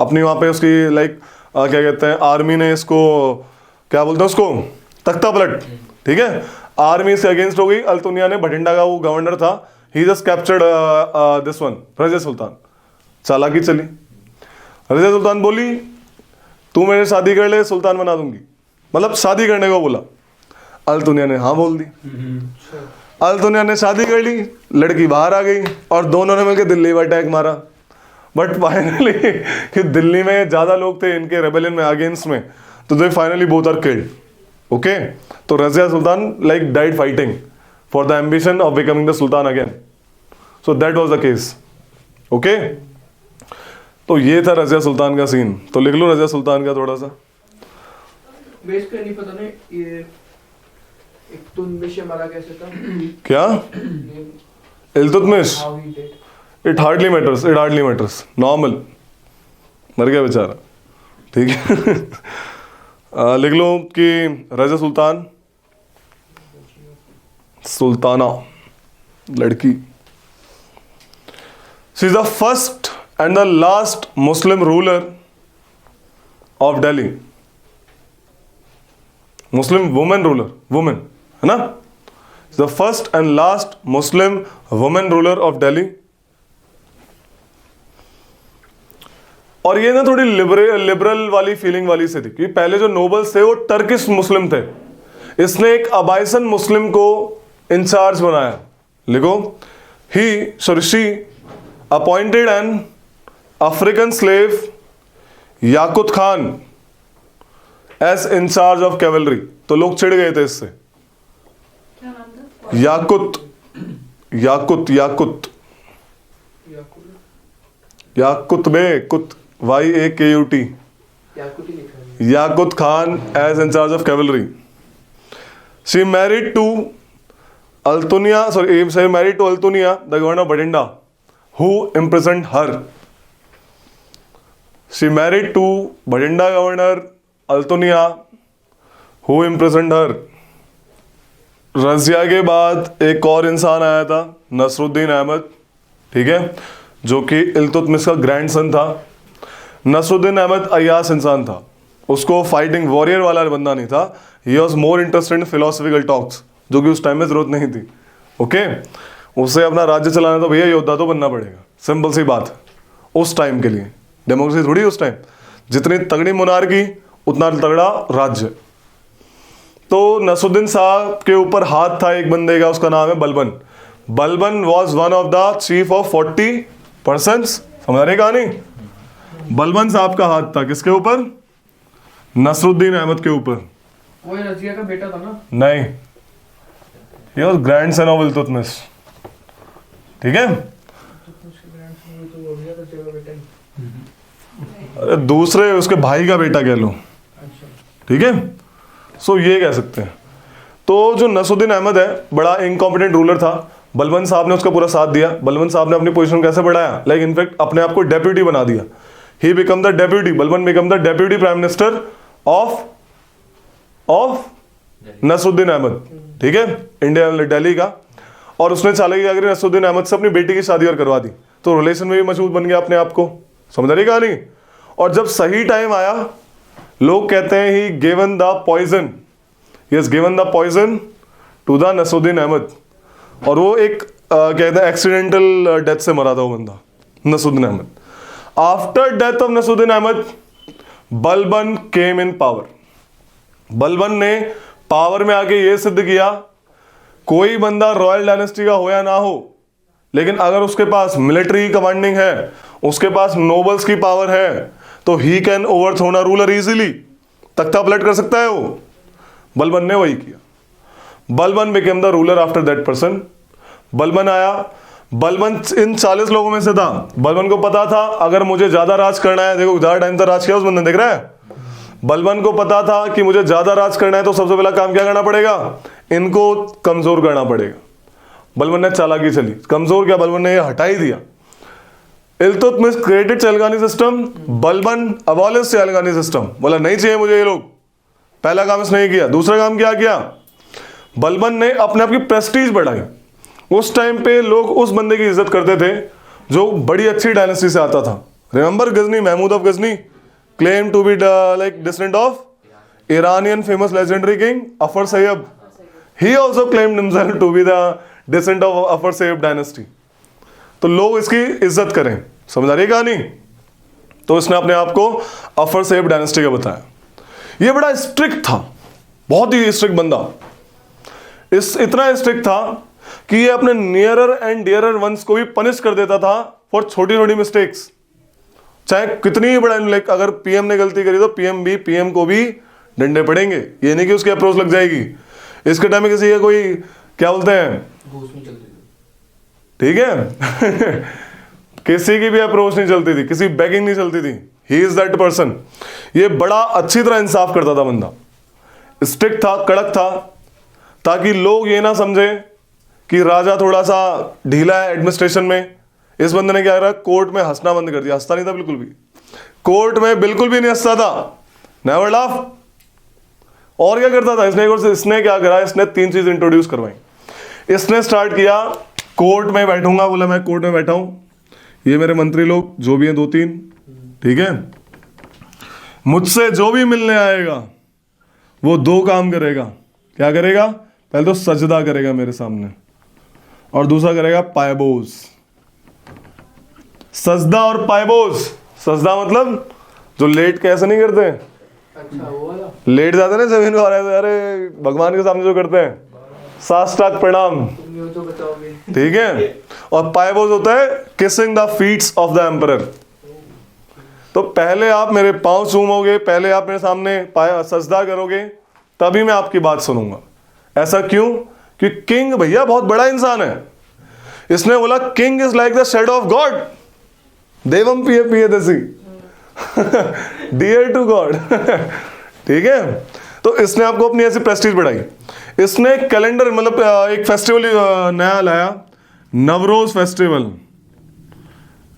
अपनी वहां पे, उसकी लाइक क्या कहते हैं, आर्मी ने इसको क्या बोलते हैं उसको, तख्ता पलट, ठीक है, आर्मी से अगेंस्ट हो गई। अल्तुनिया ने, भटिंडा का वो गवर्नर था, he just captured this one Razia Sultan. चालाकी चली, रजिया सुल्तान बोली तू मेरे शादी कर ले, सुल्तान बना दूंगी, मतलब शादी करने को बोला। अल्तुनिया ने हाँ बोल दी। अल्तुनिया ने शादी कर ली, लड़की बाहर आ गई और दोनों ने मिलकर दिल्ली पर अटैक मारा। बट फाइनली कि दिल्ली में ज्यादा लोग थे इनके रेबेलियन में, अगेंस्ट में, तो they finally both are killed. Okay, तो Razia Sultan like died fighting for the ambition of becoming the sultan again. So that was the case. Okay, तो ये था रजिया सुल्तान का सीन। तो लिख लो रजिया सुल्तान का थोड़ा सा। बेसिकली नहीं पता नहीं ये इल्तुतमिश मारा कैसे था, क्या Iltutmish, how he did. It hardly matters, normal, मर गया बेचारा, ठीक है। लिख लो कि रजिया सुल्तान, सुल्ताना लड़की, she is the first and the last Muslim ruler of Delhi, Muslim women ruler, women है ना, the first and last Muslim women ruler of Delhi. और ये ना थोड़ी लिबरल वाली फीलिंग वाली से थी, क्योंकि पहले जो नोबल्स थे वो टर्किश मुस्लिम थे। इसने एक अबाइसन मुस्लिम को इंचार्ज बनाया। लिखो, she appointed an African slave Yaqut Khan as in charge of cavalry. तो लोग चिढ़ गए थे इससे। क्या नाम था? याकुत, याकुत, याकुत, याकुत में कुत, YAKUT, याकुत ही लिखा है। Yaqut Khan as in charge of cavalry. She married to Altunia, married to Altunia the governor of Bhatinda, who imprisoned her. She married to Bhatinda governor Altunia, who imprisoned her. रजिया के बाद एक और इंसान आया था, नसरुद्दीन अहमद, ठीक है, जो कि इल्तुतमिश का ग्रैंडसन था। नसरुद्दीन अहमद अय्यास इंसान था, उसको फाइटिंग वॉरियर वाला बंदा नहीं था। He was more interested in philosophical talks, जो कि उस टाइम में जरूरत नहीं थी। ओके, उसे अपना राज्य चलाना तो भैया योद्धा तो बनना पड़ेगा, सिंपल सी बात है। उस टाइम के लिए डेमोक्रेसी थोड़ी, उस टाइम जितनी तगड़ी मोनार्की उतना तगड़ा राज्य। तो नसरुद्दीन साहब के ऊपर हाथ था एक बंदे का, उसका नाम है Balban. Balban was one of the chief of 40 persons. समझ रहे कहानी? बलबन साहब का हाथ था किसके ऊपर? नसरुद्दीन अहमद के ऊपर। वो रजिया का बेटा था ना? नहीं, ये वाज ग्रैंडसन ऑफ इल्तुतमिश, ठीक है। अरे दूसरे उसके भाई का बेटा कह लो, ठीक है। सो ये कह सकते हैं। तो जो नसरुद्दीन अहमद है बड़ा इनकॉम्पिटेंट रूलर था। बलबन साहब ने उसका पूरा साथ दिया। बलबन साहब ने अपनी पोजीशन कैसे बढ़ाया, लाइक इनफैक्ट अपने आप को डेप्यूटी बना दिया he become the deputy, Balban become the deputy prime minister of Nasruddin Ahmad, ठीक है, इंडिया दिल्ली का। और उसने चालाकी क्या करी, नसरुद्दीन अहमद से अपनी बेटी की शादी और करवा दी, तो रिलेशन में भी मजबूत बन गया अपने आप को। समझ रही कहानी। और जब सही टाइम आया, लोग कहते हैं he given the poison, yes given the poison to the Nasiruddin Ahmad, और वो एक कहते हैं एक्सीडेंटल डेथ से मरा था वो बंदा, Nasiruddin Ahmad. After death of Nasiruddin Ahmad, Balban came in power. Balban ने पावर में आके ये सिद्ध किया, कोई बंदा रॉयल डायनेस्टी का हो या ना हो, लेकिन अगर उसके पास मिलिट्री कमांडिंग है, उसके पास नोबल्स की पावर है, तो he can overthrown a ruler easily, तख्ता पलट कर सकता है वो। बलबन ने वही किया। Balban became the ruler after that person. Balban आया, बलबन इन 40 लोगों में से था। बलबन को पता था अगर मुझे ज्यादा राज करना है, देखो ज्यादा टाइम तक राज किया उस बंदे ने, देख रहा है। बलबन को पता था कि मुझे ज्यादा राज करना है तो सबसे पहला काम क्या करना पड़ेगा, इनको कमजोर करना पड़ेगा। बलबन ने चालाकी चली, कमजोर क्या, बलबन ने ये हटा ही दिया। इल्तुतमिश क्रिएटेड चहलगानी सिस्टम, बलबन अबॉलिश चहलगानी सिस्टम, बोला नहीं चाहिए मुझे ये लोग। पहला काम इसने ये किया। दूसरा काम क्या किया, बलबन ने अपने आप की प्रेस्टीज बढ़ाई। उस टाइम पे लोग उस बंदे की इज्जत करते थे जो बड़ी अच्छी डायनेस्टी से आता था। Remember Ghazni, Mahmud of Ghazni claim to be like descendant of Iranian famous legendary king Afar Sayyab. He also claimed himself to be the descendant of Afar Sayyab dynasty. तो लोग इसकी इज्जत करें, समझ आ रही है कहानी। तो इसने अपने आप को अफर सैयब डायनेस्टी का बताया। ये बड़ा स्ट्रिक्ट था, बहुत ही स्ट्रिक्ट बंदा। इतना स्ट्रिक्ट था कि ये अपने नियरर एंड डियरर वंस को भी पनिश कर देता था फॉर छोटी छोटी मिस्टेक्स, चाहे कितनी ही बड़ा। लाइक अगर पीएम ने गलती करी तो पीएम को भी डंडे पड़ेंगे। ये नहीं कि उसकी अप्रोच लग जाएगी। इसके टाइम में किसी का कोई क्या बोलते हैं, घूस नहीं चलती थी, ठीक है किसी की भी अप्रोच नहीं चलती थी, किसी बैगिंग नहीं चलती थी। He is that person. ये बड़ा अच्छी तरह इंसाफ करता था बंदा, स्ट्रिक्ट था, कड़क था, ताकि लोग ये ना समझे कि राजा थोड़ा सा ढीला है एडमिनिस्ट्रेशन में। इस बंदे ने क्या करा, कोर्ट में हंसना बंद कर दिया। हंसता नहीं था बिल्कुल भी, कोर्ट में बिल्कुल भी नहीं हंसता था, नेवर लाफ। और क्या करता था इसने क्या करा, इसने 3 चीज इंट्रोड्यूस करवाई। इसने स्टार्ट किया, कोर्ट में बैठूंगा, बोला मैं कोर्ट में बैठा हूं, ये मेरे मंत्री लोग जो भी हैं 2-3, ठीक है, मुझसे जो भी मिलने आएगा वो 2 काम करेगा। क्या करेगा, पहले तो सजदा करेगा मेरे सामने, और दूसरा करेगा पायबोज। सजदा और पायबोज। सजदा मतलब जो लेट के ऐसे नहीं करते, अच्छा वो वाला लेट जाते ना जमीन पर, अरे भगवान के सामने जो करते हैं, साष्टांग प्रणाम, तुम यूं तो बताओगे, ठीक है। और पायबोज होता है kissing the feets of the emperor. तो पहले आप मेरे पांव चूमोगे, पहले आप मेरे सामने सजदा करोगे, तभी मैं आपकी बात सुनूंगा। ऐसा क्यों, कि किंग भैया बहुत बड़ा इंसान है। इसने बोला king is like the shadow of God, देवम पिए पिए दसी डियर टू गॉड ठीक है। तो इसने आपको अपनी ऐसी प्रेस्टीज बढ़ाई। इसने कैलेंडर मतलब एक फेस्टिवल नया लाया, नवरोज फेस्टिवल।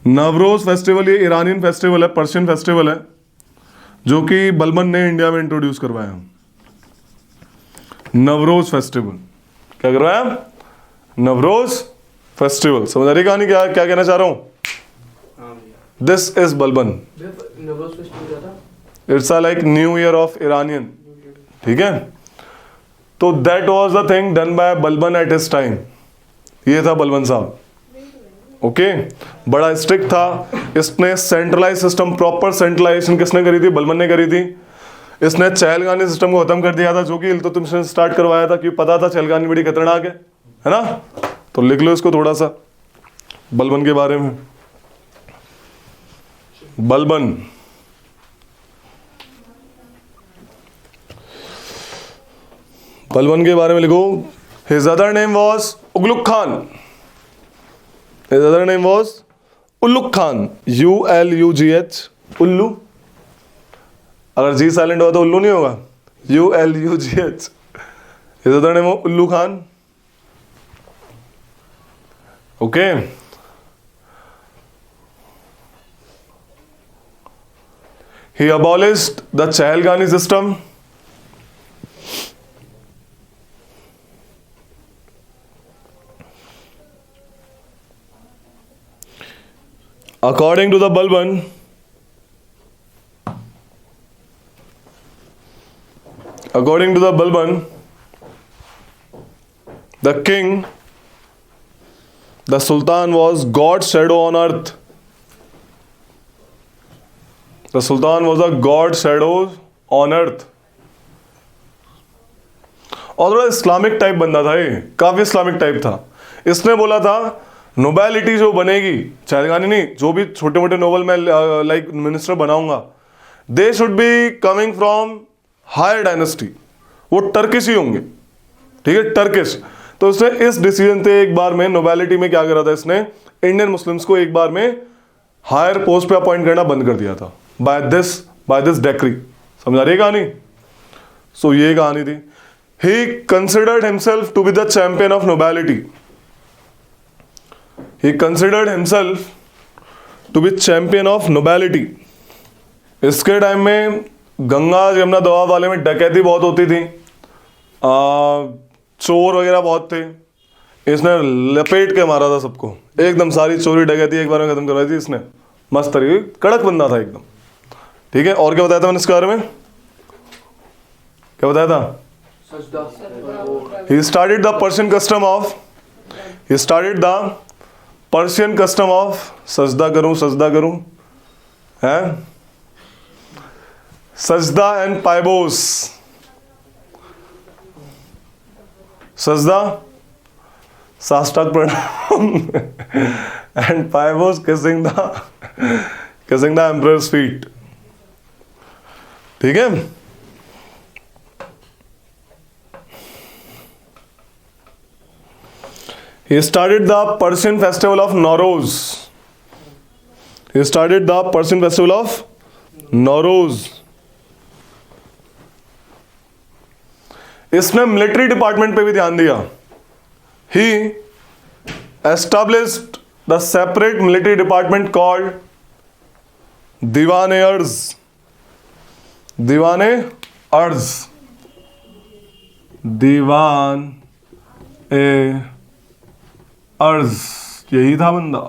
नवरोज फेस्टिवल ये ईरानियन फेस्टिवल है, पर्शियन फेस्टिवल है, जो कि बलबन ने इंडिया में इंट्रोड्यूस करवाया। नवरोज फेस्टिवल क्या करवाया, नवरोज फेस्टिवल। समझ आ रही कहानी, क्या क्या कहना चाह रहा हूं। This is Balban, Navroz festival क्या था, it's a like new year of Iranian, ठीक है। तो that was the thing done by Balban at his time. ये था बलबन साहब, ओके। बड़ा स्ट्रिक्ट था। इसने सेंट्रलाइज सिस्टम, प्रॉपर सेंट्रलाइजेशन किसने करी थी, बलबन ने करी थी। इसने चहलगानी सिस्टम को खत्म कर दिया था, जो कि इल्तुतमिश ने स्टार्ट करवाया था, क्योंकि पता था चहलगानी बड़ी खतरनाक है ना। तो लिख लो इसको थोड़ा सा बलबन के बारे में। बलबन बलबन के बारे में लिखो। हिज अदर नेम वाज उगलुक Khan. His other name was Ulugh Khan, ULUGH, उल्लू। अगर जी साइलेंट हुआ तो उल्लू नहीं होगा, ULUGH। हिज अदर नेम उल्लू Khan, okay. He abolished the Chahilgani system. According to the Balban, the king, the Sultan was God's shadow on earth. The Sultan was a God's shadow on earth. और थोड़ा Islamic type बंदा था ये, काफी Islamic type था. इसने बोला था नोबेलिटी जो बनेगी, चहलगानी नहीं, जो भी छोटे मोटे नोबल मैं लाइक मिनिस्टर बनाऊंगा, they should be coming from higher dynasty. वो टर्किश ही होंगे, ठीक है, टर्किश. तो उसने इस डिसीजन से एक बार में नोबेलिटी में क्या करा था, इसने इंडियन मुस्लिम्स को एक बार में हायर पोस्ट पे अपॉइंट करना बंद कर दिया था बाय दिस डेक्री. समझा रही है कहानी? सो ये कहानी थी. He considered himself to be the champion of nobility. He considered himself to be champion of nobility. इसके टाइम में गंगा यमुना दोआब वाले में डकैती बहुत होती थी, चोर वगैरह बहुत थे. इसने लपेट के मारा था सबको, एकदम सारी चोरी डकैती एक बार में खत्म करवाई थी इसने. मस्त तरीके, कड़क बंदा था एकदम. ठीक है, और क्या बताया था मैंने इसके बारे में? क्या बताया था? He started the Persian custom of सजदा करूं हैं, सजदा एंड पाइबोस. सजदा साष्टांग प्रणाम एंड पाइबोस किसिंग द एम्परर्स फीट. ठीक है. He started the Persian festival of Nowruz. इसने मिलिट्री डिपार्टमेंट पे भी ध्यान दिया. He established the separate military department called Diwan-e-Arz. अर्ज, यही था बंदा,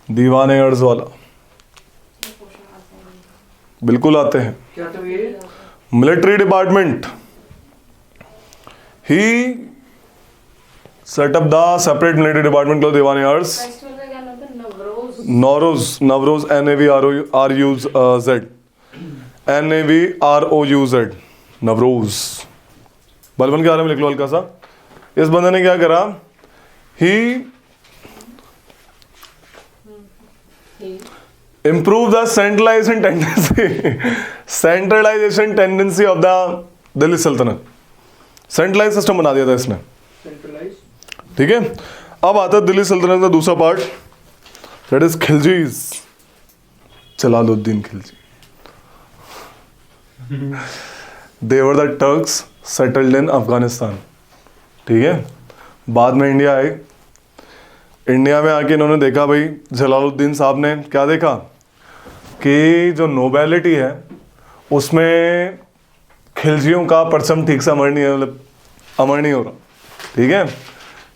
दीवान-ए-अर्ज वाला. बिल्कुल आते हैं. क्या था ये? Military department. He set up the separate military department called Diwan e Arz. Festival का क्या नाम था? नवरोज NAVROUZ नवरोज. बलबन के बारे में लिख लो हल्का सा. इस बंदे ने क्या करा, he improved the centralization tendency of the Delhi Sultanate. Centralize system बना दिया था इसने. ठीक है. अब आता है दिल्ली सल्तनत का दूसरा part, that is Khiljis. Jalaluddin Khilji. They were the Turks settled in Afghanistan. ठीक है. बाद में इंडिया आए. इंडिया में आके इन्होंने देखा, भाई जलालुद्दीन साहब ने क्या देखा कि जो नोबेलिटी है उसमें खिलजियों का परचम ठीक से अमर नहीं हो रहा. ठीक है.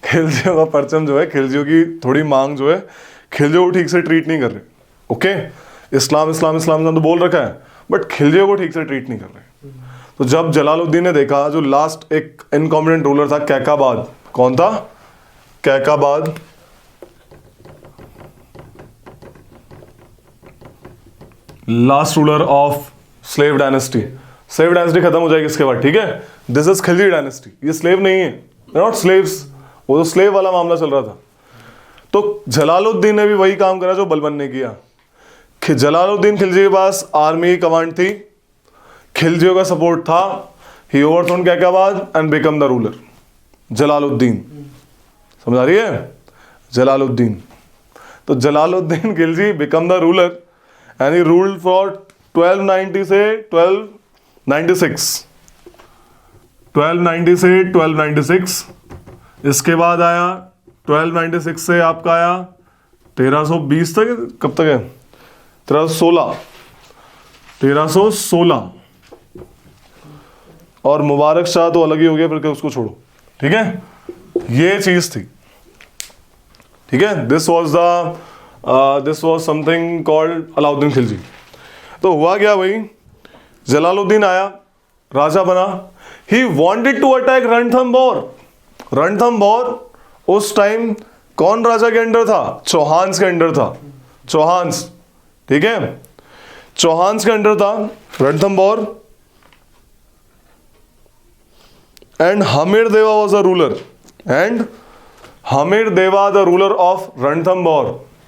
खिलजियों का परचम जो है, खिलजियों की थोड़ी मांग जो है, खिलजियों को ठीक से ट्रीट नहीं कर रहे. ओके. इस्लाम तो बोल रखा है, बट खिलजियों को ठीक से ट्रीट नहीं कर रहे. तो जब जलालुद्दीन ने देखा, जो लास्ट एक इनकॉम्पिटेंट रूलर था कैकाबाद. कौन था? Kaiqubad. Last ruler of slave dynasty. Slave dynasty खत्म हो जाएगी इसके बाद. ठीक है. This is Khilji dynasty. ये स्लेव नहीं है, नॉट स्लेव्स. वो तो स्लेव वाला मामला चल रहा था. तो जलालुद्दीन ने भी वही काम करा जो बलबन ने किया. जलालुद्दीन खिलजी के पास आर्मी कमांड थी, खिलजियों का सपोर्ट था. He overthrown Kaiqubad and become the ruler. Jalaluddin. समझ आ रही है? जलालुद्दीन. तो Jalaluddin Khilji become the ruler and he ruled for 1290 से 1296. इसके बाद आया 1296 से आपका आया 1320 तक. कब तक है? 1316. 1316। और मुबारक शाह तो अलग ही हो गया, फिर उसको छोड़ो, ठीक है। ये चीज थी, ठीक है। This was something called Alauddin Khilji. तो हुआ क्या भाई, जलालुद्दीन आया, राजा बना। He wanted to attack Ranthambore. Ranthambore उस टाइम कौन राजा के अंडर था? चौहान्स के अंडर था, चौहान्स, ठीक है। चौहान्स के अंडर था Ranthambore. And Hammir Deva was a ruler, and Hammir Deva the ruler of Ranthambore.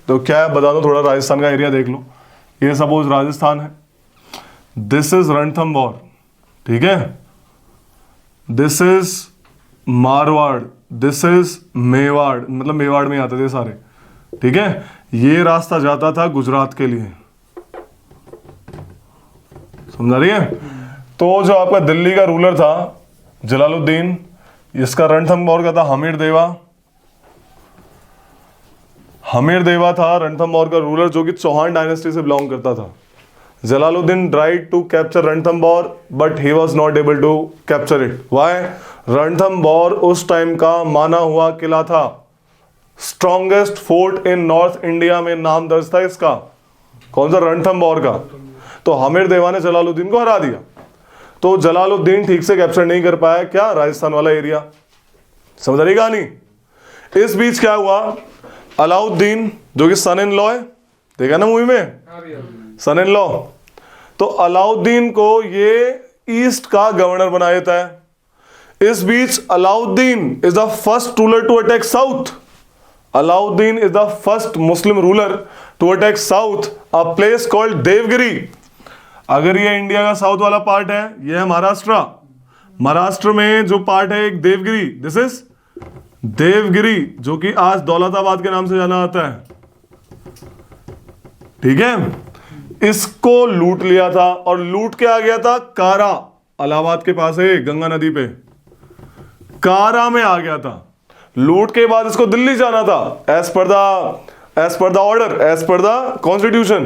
तो क्या है बता दो, थोड़ा राजस्थान का एरिया देख लो। ये सपोज राजस्थान है, दिस इज रणथंबोर, ठीक है। This is Marwar, this is Mewar, मतलब मेवाड़ में आते थे सारे, ठीक है। ये रास्ता जाता था गुजरात के लिए, समझा रही है। तो जो आपका दिल्ली का रूलर था जलालुद्दीन, इसका रणथंबोर का था हमीर देवा। हमीर देवा था रणथंबोर का रूलर, जो कि चौहान डायनेस्टी से बिलोंग करता था। Jalaluddin tried to capture Ranthambore but he was not able to capture it. Why? Ranthambore उस टाइम का माना हुआ किला था, strongest fort in north India में नाम दर्ज था इसका। कौन सा? रणथंबोर का। तो हमीर देवा ने जलालुद्दीन को हरा दिया। तो जलालुद्दीन ठीक से कैप्चर नहीं कर पाया क्या? राजस्थान वाला एरिया। समझ रही कहानी? इस बीच क्या हुआ, अलाउद्दीन जो कि सन इन लॉ है, देखा ना मूवी में, सन इन लॉ। तो अलाउद्दीन को ये ईस्ट का गवर्नर बना देता है। इस बीच Alauddin is the first ruler to attack south. Alauddin is the first Muslim ruler to attack south, a place called Devagiri. अगर ये इंडिया का साउथ वाला पार्ट है, ये है महाराष्ट्र। महाराष्ट्र में जो पार्ट है एक देवगिरी, दिस इज देवगिरी, जो कि आज दौलताबाद के नाम से जाना जाता है, ठीक है। इसको लूट लिया था और लूट के आ गया था कारा, इलाहाबाद के पास है, गंगा नदी पे, कारा में आ गया था। लूट के बाद इसको दिल्ली जाना था, as per the order, as per the constitution,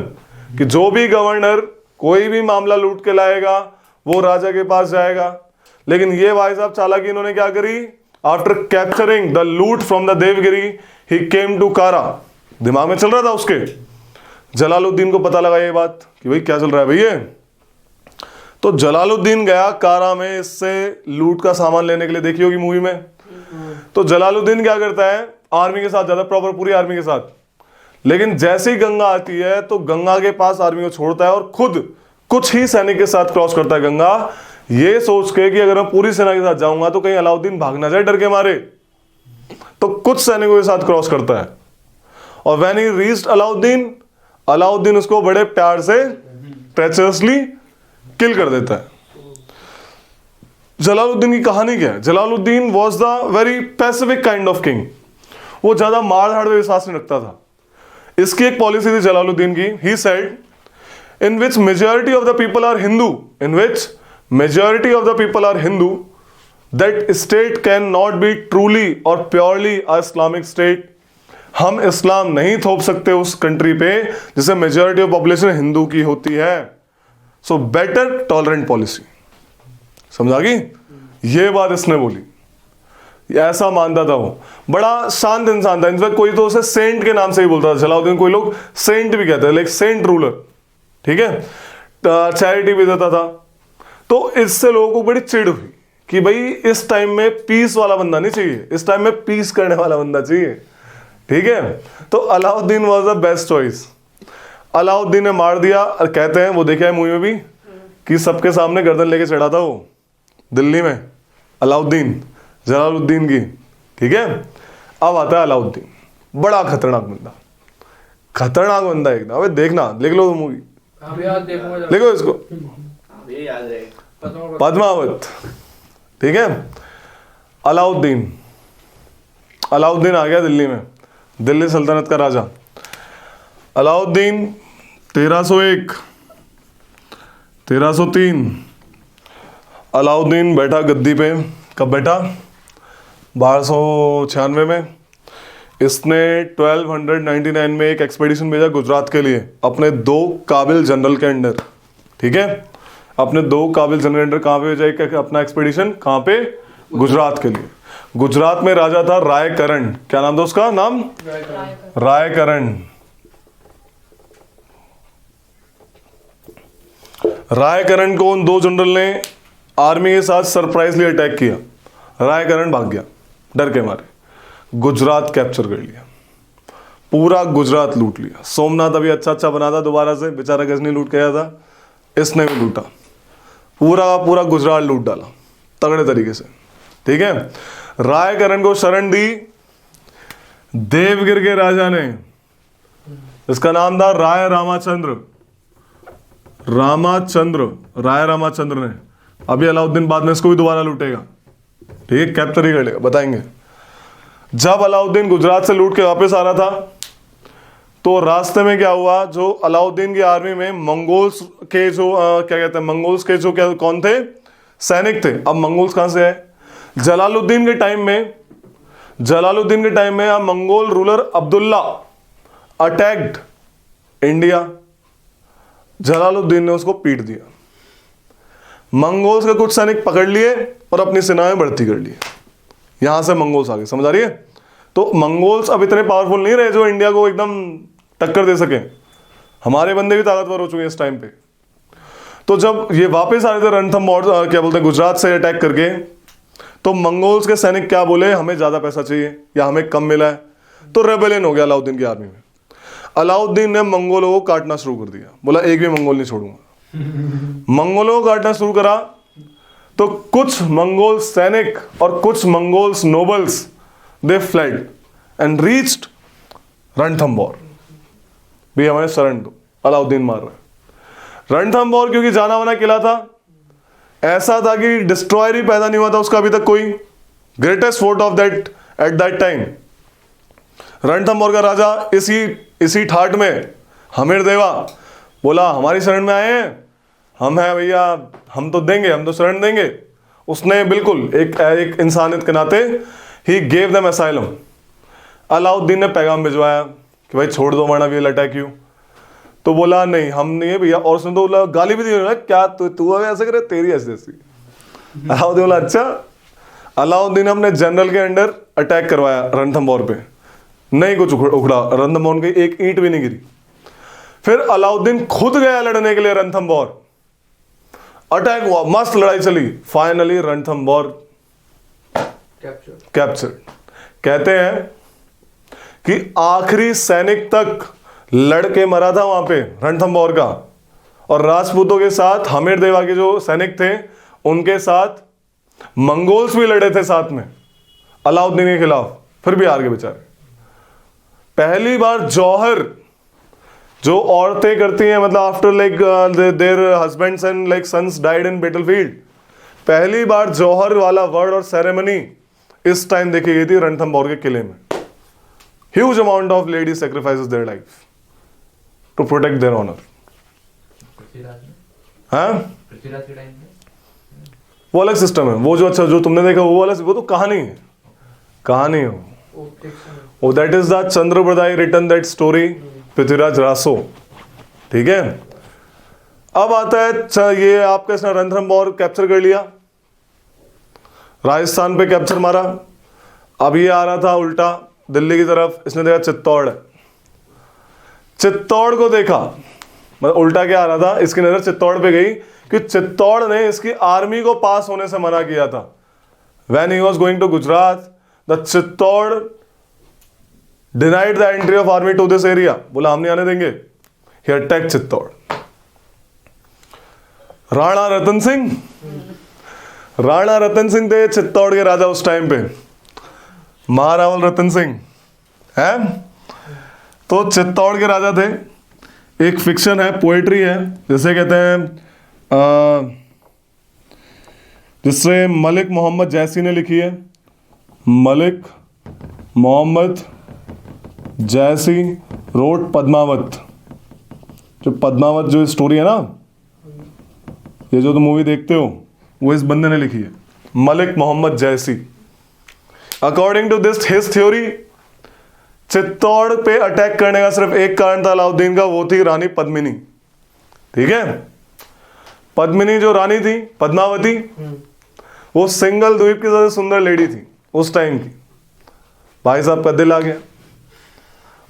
कि जो भी गवर्नर कोई भी मामला लूट के लाएगा वो राजा के पास जाएगा। लेकिन ये भाई साहब चालाकी इन्होंने क्या करी, after capturing the loot from the Devagiri he came to Kara. दिमाग में चल रहा था उसके, जलालुद्दीन को पता लगा ये बात कि भाई क्या चल रहा है भैया। तो जलालुद्दीन गया कारा में इससे लूट का सामान लेने के लिए, देखी होगी मूवी में। तो जलालुद्दीन क्या करता है, आर्मी के साथ जाता है, प्रॉपर पूरी आर्मी के साथ। लेकिन जैसे ही गंगा आती है तो गंगा के पास आर्मी को छोड़ता है और खुद कुछ ही सैनिक के साथ क्रॉस करता है गंगा, ये सोच के कि अगर मैं पूरी सेना के साथ जाऊंगा तो कहीं अलाउद्दीन भाग ना जाए डर के मारे। तो कुछ सैनिकों के साथ क्रॉस करता है और when he reached Alauddin, Alauddin उसको बड़े प्यार से ट्रेचरसली किल कर देता है। जलालुद्दीन की कहानी क्या है? Jalaluddin was the very Pacific kind of king. वो ज्यादा मार धाड़ में विश्वास नहीं रखता था। इसकी एक पॉलिसी थी जलालुद्दीन की, he said in which majority of the people are Hindu, in which majority of the people are Hindu, that state can not be truly और प्योरली अ इस्लामिक स्टेट। हम इस्लाम नहीं थोप सकते उस कंट्री पे जिसे मेजॉरिटी ऑफ पॉपुलेशन हिंदू की होती है। So better tolerant policy. समझा गई? ये बात इसने बोली, ऐसा मानता था वो। बड़ा शांत इंसान था, इनफैक्ट कोई तो उसे सेंट के नाम से ही बोलता था जलालुद्दीन, कोई लोग सेंट भी कहते हैं, लाइक सेंट रूलर, ठीक है। चैरिटी भी देता था। तो इससे लोगों को बड़ी चिढ़ हुई कि भाई इस टाइम में पीस वाला बंदा नहीं चाहिए, इस टाइम में पीस करने वाला बंदा चाहिए, ठीक है। तो Alauddin was the best choice. Alauddin ने मार दिया, और कहते हैं वो देखा है मूवी में भी कि सबके सामने गर्दन लेके चढ़ा था वो दिल्ली में, अलाउद्दीन जलालुद्दीन की, ठीक है। अब आता है अलाउद्दीन, बड़ा खतरनाक बंदा, खतरनाक बंदा एकदम। अबे देखना, देख लो मूवी, देखो इसको, पद्मावत, ठीक है। अलाउद्दीन, अलाउद्दीन आ गया दिल्ली में, दिल्ली सल्तनत का राजा अलाउद्दीन। 1301 1303 अलाउद्दीन बैठा गद्दी पे। कब बैठा? 1296 में। इसने 1299 में एक एक्सपेडिशन भेजा गुजरात के लिए अपने 2 काबिल जनरल के अंडर, ठीक है। अपने 2 काबिल जनरल कहाँ पे जाए अपना एक्सपीडिशन, कहाँ पे, गुजरात के लिए। गुजरात में राजा था रायकरण, क्या नाम था उसका, नाम रायकरण। रायकरण को उन 2 जनरल ने आर्मी के साथ सरप्राइजली अटैक किया। रायकरण भाग गया डर के मारे, गुजरात कैप्चर कर लिया, पूरा गुजरात लूट लिया। सोमनाथ अभी अच्छा बना था दोबारा से, बेचारा गजनी लूट गया था, इसने भी लूटा, पूरा गुजरात लूट डाला तगड़े तरीके से, ठीक है। रायकरण को शरण दी देवगिर के राजा ने, इसका नाम था राय रामाचंद्र। राय रामाचंद्र ने। अभी अलाउद्दीन बाद में इसको भी दोबारा लूटेगा, ठीक है, कैप्चर ही कर लेगा, बताएंगे। जब अलाउद्दीन गुजरात से लूट के वापस आ रहा था तो रास्ते में क्या हुआ, जो अलाउद्दीन की आर्मी में मंगोल्स के जो क्या कहते हैं, मंगोल्स के जो क्या कौन थे, सैनिक थे। अब मंगोल्स कहां से है, जलालुद्दीन के टाइम में Mongol ruler Abdullah attacked India. Jalaluddin ने उसको पीट दिया, मंगोल्स के कुछ सैनिक पकड़ लिए और अपनी सेना में भर्ती कर लिए। यहां से मंगोल्स आ गए, समझ आ रही है। तो मंगोल्स अब इतने पावरफुल नहीं रहे जो इंडिया को एकदम टक्कर दे सके, हमारे बंदे भी ताकतवर हो चुके हैं इस टाइम पे। तो जब ये वापस आ रहे थे रणथंभौर क्या बोलते हैं गुजरात से अटैक करके, तो मंगोल्स के सैनिक क्या बोले, हमें ज्यादा पैसा चाहिए या हमें कम मिला है। तो रेबेलियन हो गया अलाउद्दीन की आर्मी में। अलाउद्दीन ने मंगोलों को काटना शुरू कर दिया, बोला एक भी मंगोल नहीं छोड़ूंगा। मंगोलों को काटना शुरू करा तो कुछ मंगोल सैनिक और कुछ Mongols nobles they fled and reached Ranthambore. भी हमें शरण दो, अलाउद्दीन मार रहा है। रणथंभौर क्योंकि जाना माना किला था, ऐसा था कि डिस्ट्रॉयर ही पैदा नहीं हुआ था उसका अभी तक कोई, greatest fort of that at that time. Ranthambore का राजा इसी ठाट में हमीरदेवा बोला हमारी शरण में आए हैं, हम हैं भैया, हम तो देंगे, हम तो शरण देंगे। उसने बिल्कुल एक इंसानियत के नाते he gave them asylum. Alauddin ने पैगाम भिजवाया कि भाई छोड़ दो वरना वी विल अटैक यू। तो बोला नहीं हम नहीं है भैया, और उसने तो बोला गाली भी दी, क्या तू अभी ऐसे करे, तेरी ऐसी। अलाउद्दीन बोला अच्छा। अलाउद्दीन ने अपने जनरल के अंडर अटैक करवाया रणथंभौर पे, नहीं कुछ उखड़ा, रणथंभौर की एक ईंट भी नहीं गिरी। फिर अलाउद्दीन खुद गया लड़ने के लिए रणथंभौर, अटैक हुआ, मस्त लड़ाई चली, फाइनली रणथंभौर कैप्चर। कहते हैं कि आखिरी सैनिक तक लड़के मरा था वहां पे रणथंभौर का, और राजपूतों के साथ हमीरदेवा के जो सैनिक थे उनके साथ मंगोल्स भी लड़े थे साथ में अलाउद्दीन के खिलाफ, फिर भी हार गए बेचारे। पहली बार जौहर जो औरतें करती हैं, मतलब after like their husbands and like sons died in battlefield, पहली बार जौहर वाला वर्ड और सेरेमनी इस टाइम देखी गई थी रणथंभौर के किले में। Huge amount of ladies sacrifices their life to protect their honour. हाँ, वो अलग सिस्टम है, वो जो अच्छा जो तुमने देखा वो वाला, वो तो कहानी है, कहानी हो वो। That is the Chandbardai written that story, Prithviraj Raso, ठीक है। अब आता है ये आपका इसने रणथंभौर कैप्चर कर लिया, राजस्थान पे कैप्चर मारा। अब ये आ रहा था उल्टा दिल्ली की तरफ, इसने देखा चित्तौड़, चित्तौड़ को देखा, मतलब उल्टा क्या आ रहा था, इसकी नजर चित्तौड़ पे गई कि चित्तौड़ ने इसकी आर्मी को पास होने से मना किया था। When he was going to Gujarat, the Chittor denied the entry of army to this area, बोला हम नहीं आने देंगे। He attacked Chittor. राणा रतन सिंह, राणा रतन सिंह थे चित्तौड़ के राजा उस टाइम पे, महारावल रतन सिंह है, तो चित्तौड़ के राजा थे। एक फिक्शन है, पोएट्री है, जिसे कहते हैं जिससे मलिक मोहम्मद जैसी ने लिखी है। मलिक मोहम्मद जैसी रोट पद्मावत। जो पद्मावत जो स्टोरी है ना, ये जो तुम मूवी देखते हो, वो इस बंदे ने लिखी है, मलिक मोहम्मद जैसी। According to this his theory, Chittor पे अटैक करने का सिर्फ एक कारण था अलाउद्दीन का, वो थी रानी पद्मिनी, ठीक है। पद्मिनी जो रानी थी, पद्मावती, वो सिंगल द्वीप की सबसे सुंदर लेडी थी उस टाइम की। भाई साहब का दिल आ गया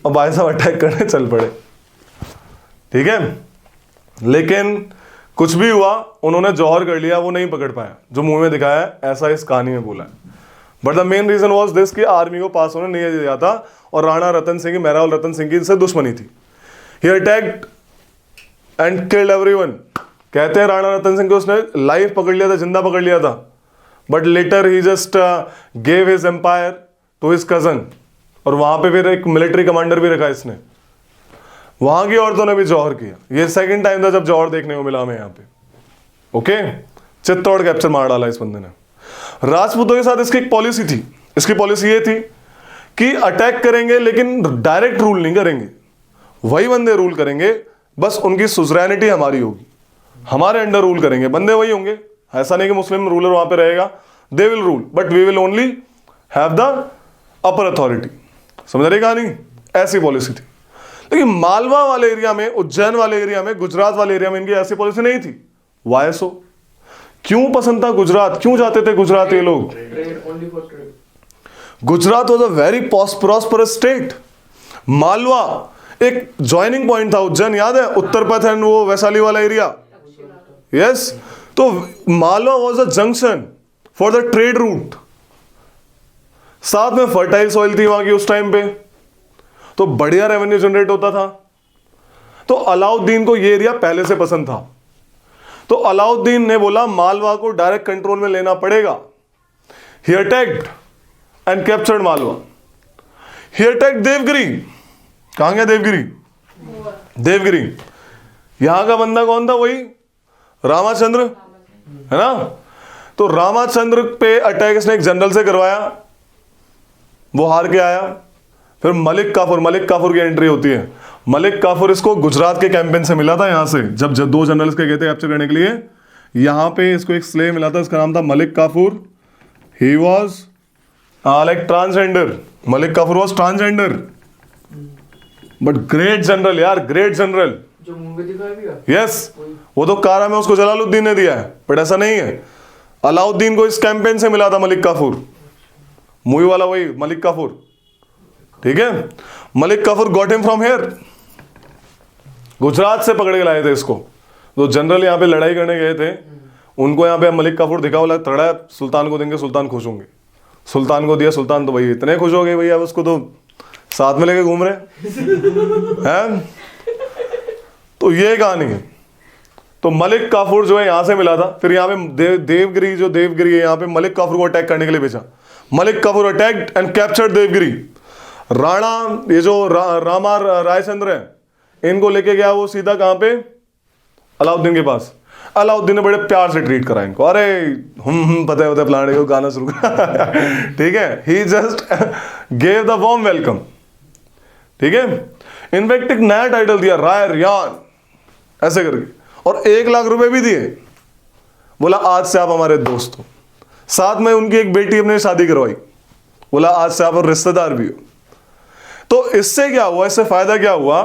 और भाई साहब अटैक करने चल पड़े, ठीक है। लेकिन कुछ भी हुआ, उन्होंने जौहर कर लिया, वो नहीं पकड़ पाया जो मुंह में दिखाया है, ऐसा इस कहानी में बोला है। But the main reason was this कि आर्मी को पास होने नहीं दिया था और राणा रतन सिंह, मेहराल रतन सिंह की से दुश्मनी थी। ही अटैक्ड एंड किल्ड एवरीवन। कहते हैं राणा रतन सिंह को उसने लाइव पकड़ लिया था, जिंदा पकड़ लिया था, but later he just gave his empire to his cousin. और वहां पे फिर एक मिलिट्री कमांडर भी रखा इसने। वहां की औरतों ने भी जौहर किया। ये सेकंड टाइम था जब जौहर देखने को मिला हमें यहाँ पे। ओके, चित्तौड़ कैप्चर मार डाला इस बंदे ने। राजपूतों के साथ इसकी एक पॉलिसी थी। इसकी पॉलिसी ये थी कि अटैक करेंगे लेकिन डायरेक्ट रूल नहीं करेंगे, वही बंदे रूल करेंगे, बस उनकी सुजरैनिटी हमारी होगी, हमारे अंडर रूल करेंगे, बंदे वही होंगे। ऐसा नहीं कि मुस्लिम रूलर वहां पे रहेगा, they will rule but we will only have the upper authority. समझ रही कहानी? ऐसी पॉलिसी थी। लेकिन मालवा वाले एरिया में, उज्जैन वाले एरिया में, गुजरात वाले एरिया में इनकी ऐसी पॉलिसी नहीं थी। वाई सो? क्यों पसंद था गुजरात? क्यों जाते थे गुजरात ये लोग? Gujarat was a very prosperous state. Malwa एक ज्वाइनिंग पॉइंट था। उज्जैन याद है? उत्तर पथ एंड वो वैशाली वाला एरिया। यस, तो Malwa was a junction for the trade route. साथ में फर्टाइल सॉइल थी वहां की उस टाइम पे, तो बढ़िया रेवेन्यू जनरेट होता था। तो अलाउद्दीन को ये एरिया पहले से पसंद था। तो अलाउद्दीन ने बोला मालवा को डायरेक्ट कंट्रोल में लेना पड़ेगा। He attacked and captured Malwa. He attacked Devagiri. कहां गया देवगिरी? देवगिरी। यहां का बंदा कौन था? वही रामाचंद्र, है ना? तो रामाचंद्र पे अटैक इसने एक जनरल से करवाया, वो हार के आया। फिर मलिक काफुर की एंट्री होती है। मलिक काफुर इसको गुजरात के कैंपेन से मिला था। यहां से जब दो जनरल्स के गए थे कैप्चर करने के लिए, यहां पे इसको एक स्लेव मिला था, इसका नाम था Malik Kafur. He was like transgender. Malik Kafur was transgender but great general यार, ग्रेट जनरल। जो मूवी दिखाया भी है। यस, वो तो कारा में उसको जलालुद्दीन ने दिया है, बट ऐसा नहीं है। अलाउद्दीन को इस कैंपेन से मिला था मलिक काफुर। मूवी वाला वही मलिक काफुर, ठीक है। Malik Kafur got him from here. Gujarat से पकड़ के लाए थे इसको। जो जनरल यहाँ पे लड़ाई करने गए थे उनको यहाँ पे मलिक काफुर दिखा, बोला तगड़ा है, सुल्तान को देंगे, सुल्तान खुश होंगे। सुल्तान को दिया, सुल्तान तो भाई इतने खुश हो गए भैया, उसको तो साथ में लेके घूम रहे हैं। तो ये कहानी है। तो मलिक काफुर जो है यहां से मिला था। फिर यहाँ पे देवगिरी है, यहाँ पे मलिक काफुर को अटैक करने के लिए भेजा। Malik Kafur attacked and captured Devagiri. Rana, ये जो रामा रायचंद्र है, इनको लेके गया वो सीधा कहां पे? अलाउद्दीन के पास। अलाउद्दीन ने बड़े प्यार से ट्रीट करा इनको। अरे पता है प्लान को गाना शुरू करा ठीक है। He just gave the warm welcome, ठीक है। इनफैक्ट एक नया टाइटल दिया, राय रियान ऐसे करके, और 1 लाख रुपए भी दिए। बोला आज से आप हमारे दोस्त हो। साथ में उनकी एक बेटी अपने शादी करवाई। बोला आज से आप रिश्तेदार भी हो। तो इससे क्या हुआ? इससे फायदा क्या हुआ?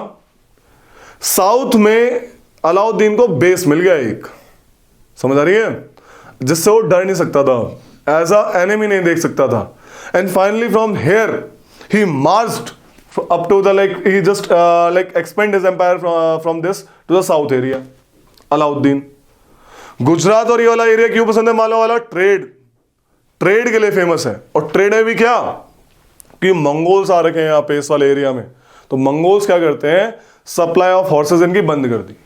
साउथ में अलाउद्दीन को बेस मिल गया एक, समझ आ रही है, जिससे वो डर नहीं सकता था, एज अ एनिमी नहीं देख सकता था। And finally from here he marched up to the he just expand his empire from this to the south area. Alauddin Gujarat और ये वाला एरिया क्यों पसंद है मालवा वाला? ट्रेड के लिए फेमस है। और ट्रेड में भी क्या कि मंगोल्स आ रखे हैं यहाँ पे इस वाले एरिया में। तो मंगोल्स क्या करते हैं? सप्लाई ऑफ हॉर्सेस इनकी बंद कर दी।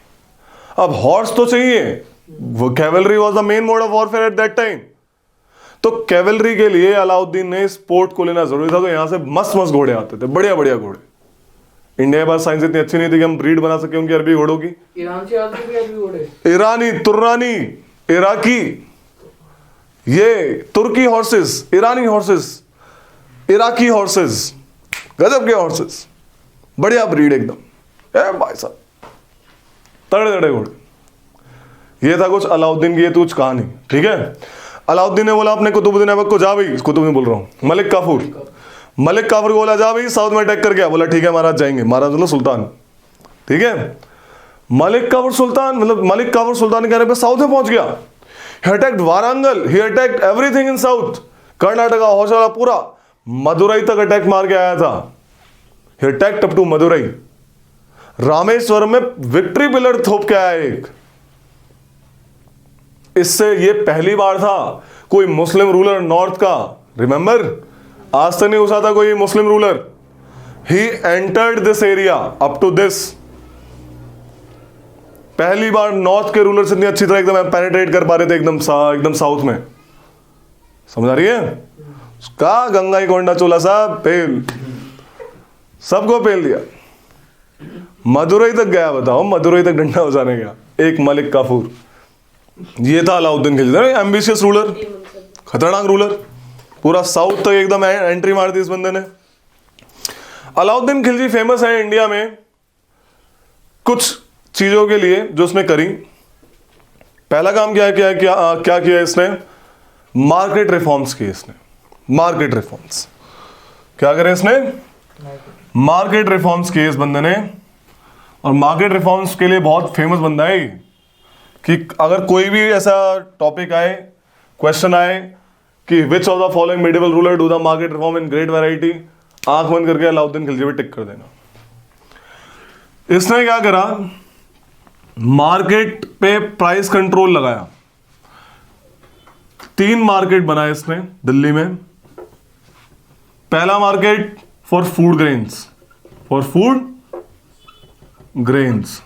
अब हॉर्स तो चाहिए, वो cavalry was the main mode of warfare at that time. तो कैवलरी के लिए अलाउद्दीन ने स्पोर्ट को लेना जरूरी था। तो यहां से मस्त घोड़े आते थे, बढ़िया बढ़िया घोड़े। इंडिया के पास साइंस इतनी अच्छी नहीं थी कि हम ब्रीड बना सके उनकी अरबी घोड़ों की। ईरान से आते थे अरबी घोड़े, ईरानी, तुर्रानी, इराकी, ये तुर्की हॉर्सेस, ईरानी हॉर्सेस, इराकी हॉर्सेस, गजब के हॉर्सेस, बढ़िया ब्रीड एकदम। भाई साहब तगड़े तगड़े घोड़े। ये था कुछ अलाउद्दीन की ये कुछ कहानी, ठीक है। अलाउद्दीन ने बोला अपने कुतुबुद्दीन ऐबक को, जा भाई, कुतुबुद्दीन बोल रहा हूं, मलिक काफुर को बोला जा भाई साउथ में अटैक कर गया। बोला ठीक है महाराज जाएंगे। महाराज बोला सुल्तान, ठीक है। मलिक काफूर सुल्तान, मतलब मलिक काफूर सुल्तान के कहने पे साउथ में पहुंच गया. He attacked Warangal, he attacked everything in south. Karnataka, होशला, पूरा मदुरई तक अटैक मार के आया था. He attacked up to Madurai. Rameswaram में विक्ट्री पिलर थोप के आया एक. इससे ये पहली बार था कोई मुस्लिम रूलर नॉर्थ का, रिमेंबर, आज तक नहीं घुसा था कोई Muslim ruler. He entered this area up to this. पहली बार नॉर्थ के रूलर से इतनी अच्छी तरह एकदम पेनिट्रेट कर पा रहे थे एकदम साउथ में. समझ आ रही है? का गंगाई कोंडा चोला साहब पेल, सबको पेल दिया. मदुरई तक गया, बताओ, मदुरई तक डंडा बजाने गया एक मलिक काफूर. ये था अलाउद्दीन खिलजी, एम्बिशियस रूलर, खतरनाक रूलर. पूरा साउथ तक एकदम एंट्री मार दी इस बंदे ने. अलाउद्दीन खिलजी फेमस है इंडिया में कुछ चीजों के लिए जो उसने करी. पहला काम क्या किया इसने? मार्केट रिफॉर्म्स किए इसने. मार्केट रिफॉर्म्स क्या करे इसने? मार्केट रिफॉर्म्स किए इस बंदे ने. और मार्केट रिफॉर्म्स के लिए बहुत फेमस बंदा है कि अगर कोई भी ऐसा टॉपिक आए, क्वेश्चन आए कि which of the following medieval ruler do the market reform in great variety, आंख बंद करके अलाउद्दीन खिलजी पे टिक कर देना. इसने क्या करा? मार्केट पे प्राइस कंट्रोल लगाया. 3 मार्केट बनाए इसने दिल्ली में. पहला market for food grains, for food grains.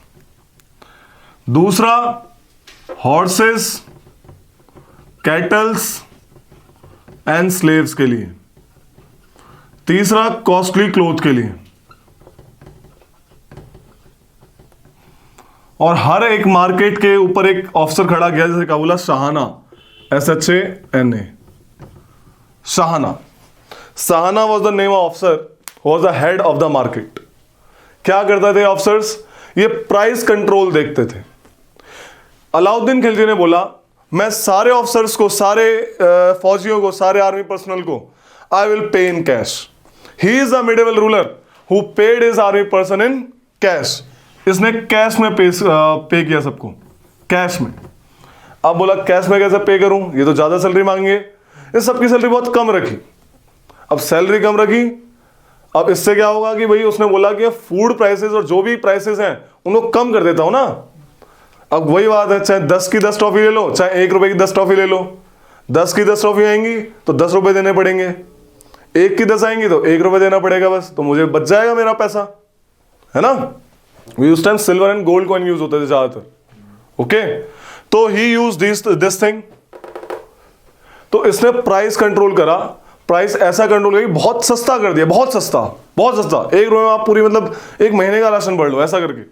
दूसरा हॉर्सेस, कैटल्स एंड स्लेव्स के लिए. तीसरा कॉस्टली क्लोथ के लिए. और हर एक मार्केट के ऊपर एक ऑफिसर खड़ा किया, जैसे क्या बोला, Shahana, SHANA. Shahana. Shahana was the name of officer, was the head of the market. क्या करते थे ऑफिसर्स? ये प्राइस कंट्रोल देखते थे. अलाउद्दीन खिलजी ने बोला, मैं सारे ऑफिसर्स को, सारे फौजियों को, सारे आर्मी पर्सनल को I will pay in cash. He is the medieval ruler who paid his army person in cash. इसने कैश में पे किया सबको, कैश में. अब बोला कैश में कैसे पे करूं, ये तो ज्यादा सैलरी मांगेंगे. इस सबकी सैलरी बहुत कम रखी. अब सैलरी कम रखी, अब इससे क्या होगा कि भाई उसने बोला कि फूड प्राइसेस और जो भी प्राइसेस हैं उनको कम कर देता हूं ना. अब वही बात है, चाहे 10 की 10 टॉफी ले लो, चाहे 1 रुपए की 10 टॉफी ले लो. 10 की 10 टॉफी आएंगी तो 10 रुपए देने पड़ेंगे. 1 की 10 आएंगी तो 1 रुपए देना पड़ेगा बस. तो मुझे बच जाएगा मेरा पैसा, है ना. उस time silver and gold coin use होते थे ज्यादातर. ओके, तो ही यूज दिस थिंग. तो इसने प्राइस कंट्रोल करा. प्राइस ऐसा कंट्रोल किया, बहुत सस्ता कर दिया, बहुत सस्ता, बहुत सस्ता. 1 रुपए में आप पूरी, मतलब 1 महीने का राशन भर लो, ऐसा करके.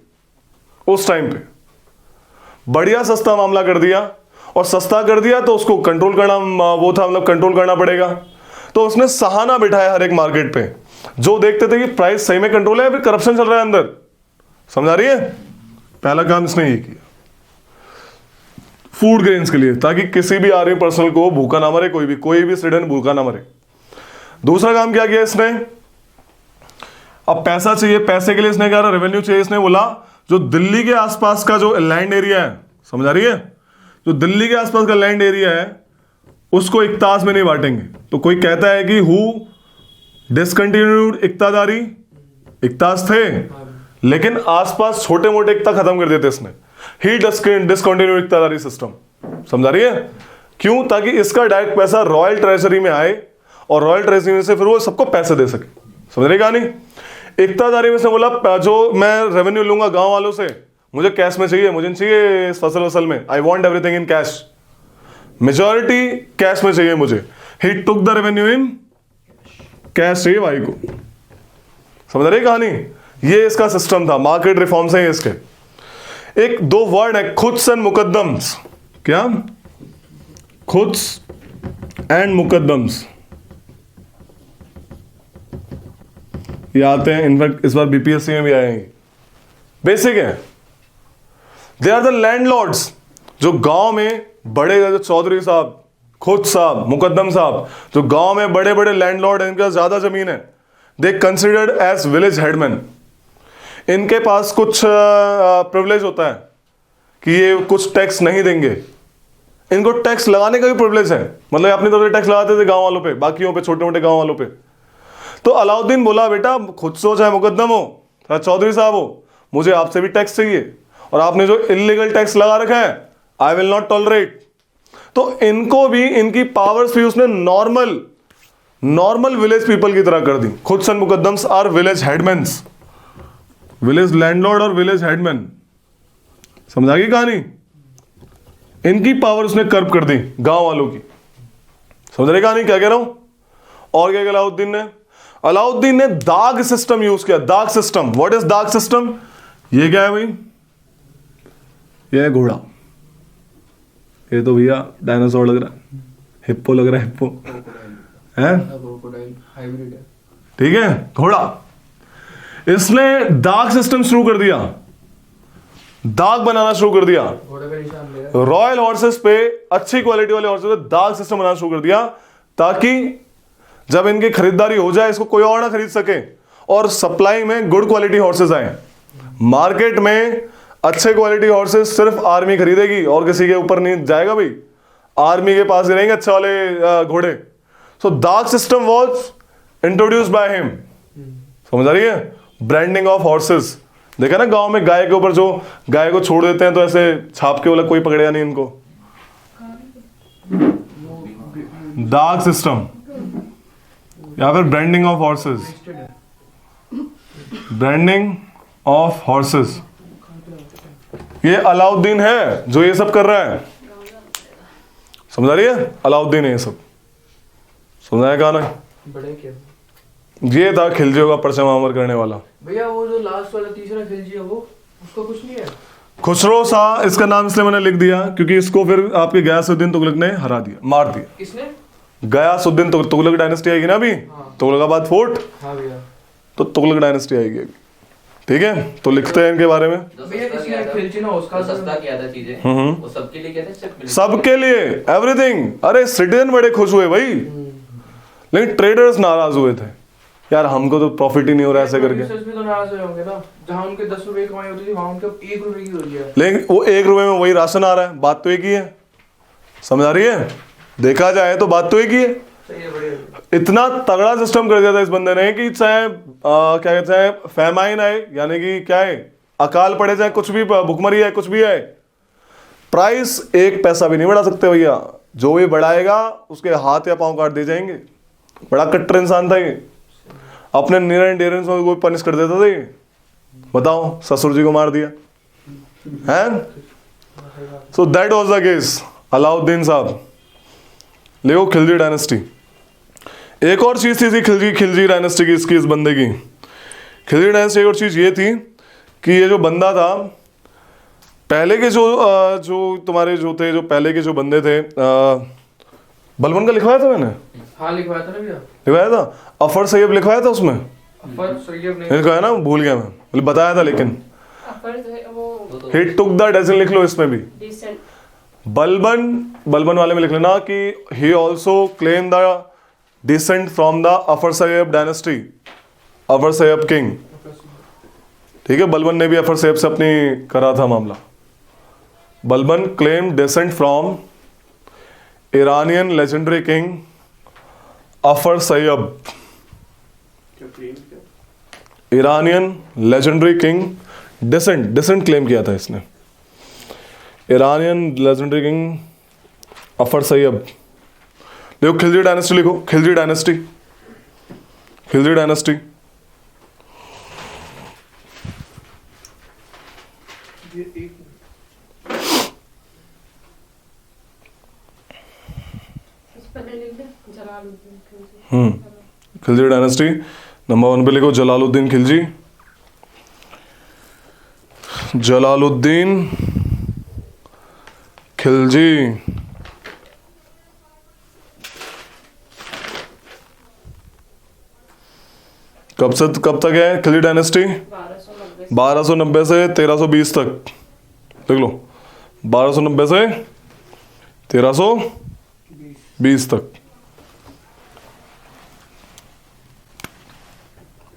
उस टाइम पे बढ़िया सस्ता मामला कर दिया. और सस्ता कर दिया तो उसको कंट्रोल करना, वो था, मतलब कंट्रोल करना पड़ेगा. तो उसने सहाना बिठाया हर एक मार्केट पे, जो देखते थे कि प्राइस सही में कंट्रोल है या फिर करप्शन चल रहा है अंदर. समझ आ रही है? पहला काम इसने ये किया फूड ग्रेन्स के लिए, ताकि किसी भी आर्मी पर्सनल को भूखा ना मरे, कोई भी सिटीजन भूखा ना मरे. दूसरा काम क्या किया इसने? अब पैसा चाहिए, पैसे के लिए इसने क्या, रेवेन्यू चाहिए. इसने बोला जो दिल्ली के आसपास का जो लैंड एरिया है, समझ आ रही है, जो दिल्ली के आसपास का लैंड एरिया है उसको इक्तास में नहीं बांटेंगे. तो कोई कहता है कि हु डिसकंटिन्यूड इक्तादारी, इक्तास थे लेकिन आसपास छोटे मोटे इक्ता खत्म कर देते इसने. ही डिसकंटिन्यूड इक्तादारी सिस्टम. समझ आ रही है? क्यों? ताकि इसका डायरेक्ट पैसा रॉयल ट्रेजरी में आए और रॉयल ट्रेजरी में से फिर वो सबको पैसे दे सके. समझ रही कहानी? इक्तादारी में से बोला जो मैं रेवेन्यू लूंगा गांव वालों से, मुझे कैश में चाहिए, मुझे चाहिए इस फसल में. I want everything in cash. Majority cash में चाहिए मुझे. He took the revenue in cash चाहिए भाई को. समझ रही कहानी? ये इसका सिस्टम था. मार्केट रिफॉर्म्स हैं इसके. एक 2 वर्ड है, खुद्स एंड मुकद्दम्स. क्या? खुद्स एंड मुकद्दम्स. ये आते हैं, इनफैक्ट इस बार बीपीएससी में भी आएंगे. बेसिक है. They are the landlords. जो गांव में बड़े, जो चौधरी साहब, खुद साहब, मुकद्दम साहब, जो गांव में बड़े बड़े लैंडलॉर्ड हैं, इनके पास ज्यादा जमीन है, they considered as village headman. इनके पास कुछ प्रिविलेज होता है कि ये कुछ टैक्स नहीं देंगे। इनको टैक्स लगाने का भी प्रिविलेज है, मतलब अपनी तरफ से टैक्स लगाते थे गांव वालों पे, बाकियों पे, छोटे मोटे गांव वालों पे। तो अलाउद्दीन बोला बेटा खुद से हो चाहे मुकद्दम हो चाहे चौधरी साहब हो, मुझे आपसे भी टैक्स चाहिए, और आपने जो इलीगल टैक्स लगा रखा है आई विल नॉट टॉलरेट। तो इनको भी, इनकी पावर्स भी उसने नॉर्मल विलेज पीपल की तरह कर दी। खुद सन मुकद्दम्स आर विलेज हेडमैन्स, विलेज लैंडलॉर्ड और विलेज हेडमैन। समझा गई कहानी? इनकी पावर उसने कर्ब कर दी गांव वालों की। समझ रहे कहानी क्या कह रहा हूं? और क्या किया अलाउद्दीन ने दाग सिस्टम यूज किया। दाग सिस्टम, व्हाट इज दाग सिस्टम? ये क्या है भाई? ये है घोड़ा। ये तो भैया डायनासोर लग रहा है, हिप्पो लग रहा है, हिप्पो है, हाइब्रिड है। ठीक है, घोड़ा। इसने दाग सिस्टम शुरू कर दिया, दाग बनाना शुरू कर दिया। घोड़े पे निशान ले रहा है। रॉयल हॉर्सेस पे, अच्छी क्वालिटी वाले हॉर्सेस पे दाग सिस्टम बनाना शुरू कर दिया, ताकि जब इनकी खरीदारी हो जाए इसको कोई और ना खरीद सके, और सप्लाई में गुड क्वालिटी हॉर्सेस आए। मार्केट में अच्छे क्वालिटी हॉर्सेस सिर्फ आर्मी खरीदेगी और किसी के ऊपर नहीं जाएगा भाई, आर्मी के पास ही रहेंगे अच्छे वाले घोड़े। सो दाग system was introduced by him. समझ आ रही है? Branding of horses. देखा ना गांव में गाय के ऊपर जो गाय को छोड़ देते हैं तो ऐसे छाप के, बोला कोई पकड़ेगा नहीं इनको। दाग सिस्टम या फिर branding of horses, branding of horses. ये अलाउद्दीन है जो ये सब कर रहा है। समझ आ रही है? अलाउद्दीन है ये सब। समझाया कहा ना? बड़े क्या ये था खिलजी का परचम अमर करने वाला। भैया? वो जो लास्ट वाला तीसरा खिलजी है वो, उसका कुछ नहीं है? खुसरो शाह इसका नाम इसलिए मैंने लिख दिया क्योंकि इसको फिर आपके गयासुद्दीन तुगलक ने हरा दिया, मार दिया। किसने? गयासुद्दीन तुगलक डायनेस्टी आएगी ना अभी, तुगलकाबाद फोर्ट, हाँ भैया। तो तुगलक डायनेस्टी आएगी अभी। ठीक है, तो लिखते हैं इनके बारे में। भैया किसने खिलजी ना उसका सस्ता किया था चीजें, वो सबके लिए किया था, सिर्फ मिलिट्री? सबके लिए, एवरीथिंग। अरे सिटीजन बड़े खुश हुए भाई, लेकिन ट्रेडर्स नाराज हुए थे, यार हमको तो प्रॉफिट ही नहीं हो रहा ऐसे करके। भी तो नाराज हुए होंगे ना, जहाँ उनके 10 रुपए कमाई होती थी वहाँ उनके 1 रुपए की हो रही है। लेकिन वो 1 रुपए में वही राशन आ रहा है, बात तो एक ही है। समझ आ रही है? देखा जाए तो बात तो एक ही है। सही है, बढ़िया। इतना तगड़ा सिस्टम कर दिया था इस बंदे ने कि चाहे क्या कहते हैं फैमाइन आए, यानी कि क्या है, अकाल पड़े, चाहे कुछ भी भुखमरी आए, कुछ भी आए, प्राइस 1 पैसा भी नहीं बढ़ा सकते भैया। जो भी बढ़ाएगा उसके हाथ या पांव काट दिए जाएंगे। बड़ा कट्टर इंसान था ये, अपने नियर एंड डियरेंस को पनिश कर देता था ये। बताओ, ससुर जी को मार दिया है। सो that was the case. Alauddin साहब, देखो खिलजी डायनेस्टी। एक और चीज थी खिलजी डायनेस्टी की, इसकी, इस बंदे की, खिलजी डायनेस्टी एक और चीज ये थी कि ये जो बंदा था, पहले के जो तुम्हारे जो थे, जो पहले के जो बंदे थे, बलबन का लिखवाया था मैंने? हाँ लिखवाया था ना भैया। लिखवाया था। अफर सैयब लिखवाया था उसमें? अफर सैयब नहीं लिखवाया ना, भूल गया मैं, बताया था लेकिन। अपर जो है वो ही टुक द डजन, लिख लो इसमें भी। डिसेंट बलबन वाले में लिख लेना कि he also claim the descent from the Afrasiyab dynasty, Afrasiyab king. ठीक है, बलबन ने भी अफर सैयब से अपनी करा था मामला। Balban claim descent from Iranian legendary king Afrasiyab. Iranian legendary king descent claim किया था इसने। Iranian legendary king Afrasiyab. देखो खिलजी डायनेस्टी लिखो, खिलजी डायनेस्टी, खिलजी डायनेस्टी। पहले लिख दे जलालुद्दीन खिलजी। खिलजी डायनेस्टी नंबर 1 पे लिखो जलालुद्दीन खिलजी। जलालुद्दीन खिलजी। कब से कब तक है खिलजी डायनेस्टी? 1290 से 1320 तक। देख लो, 1290 से 1320 तक।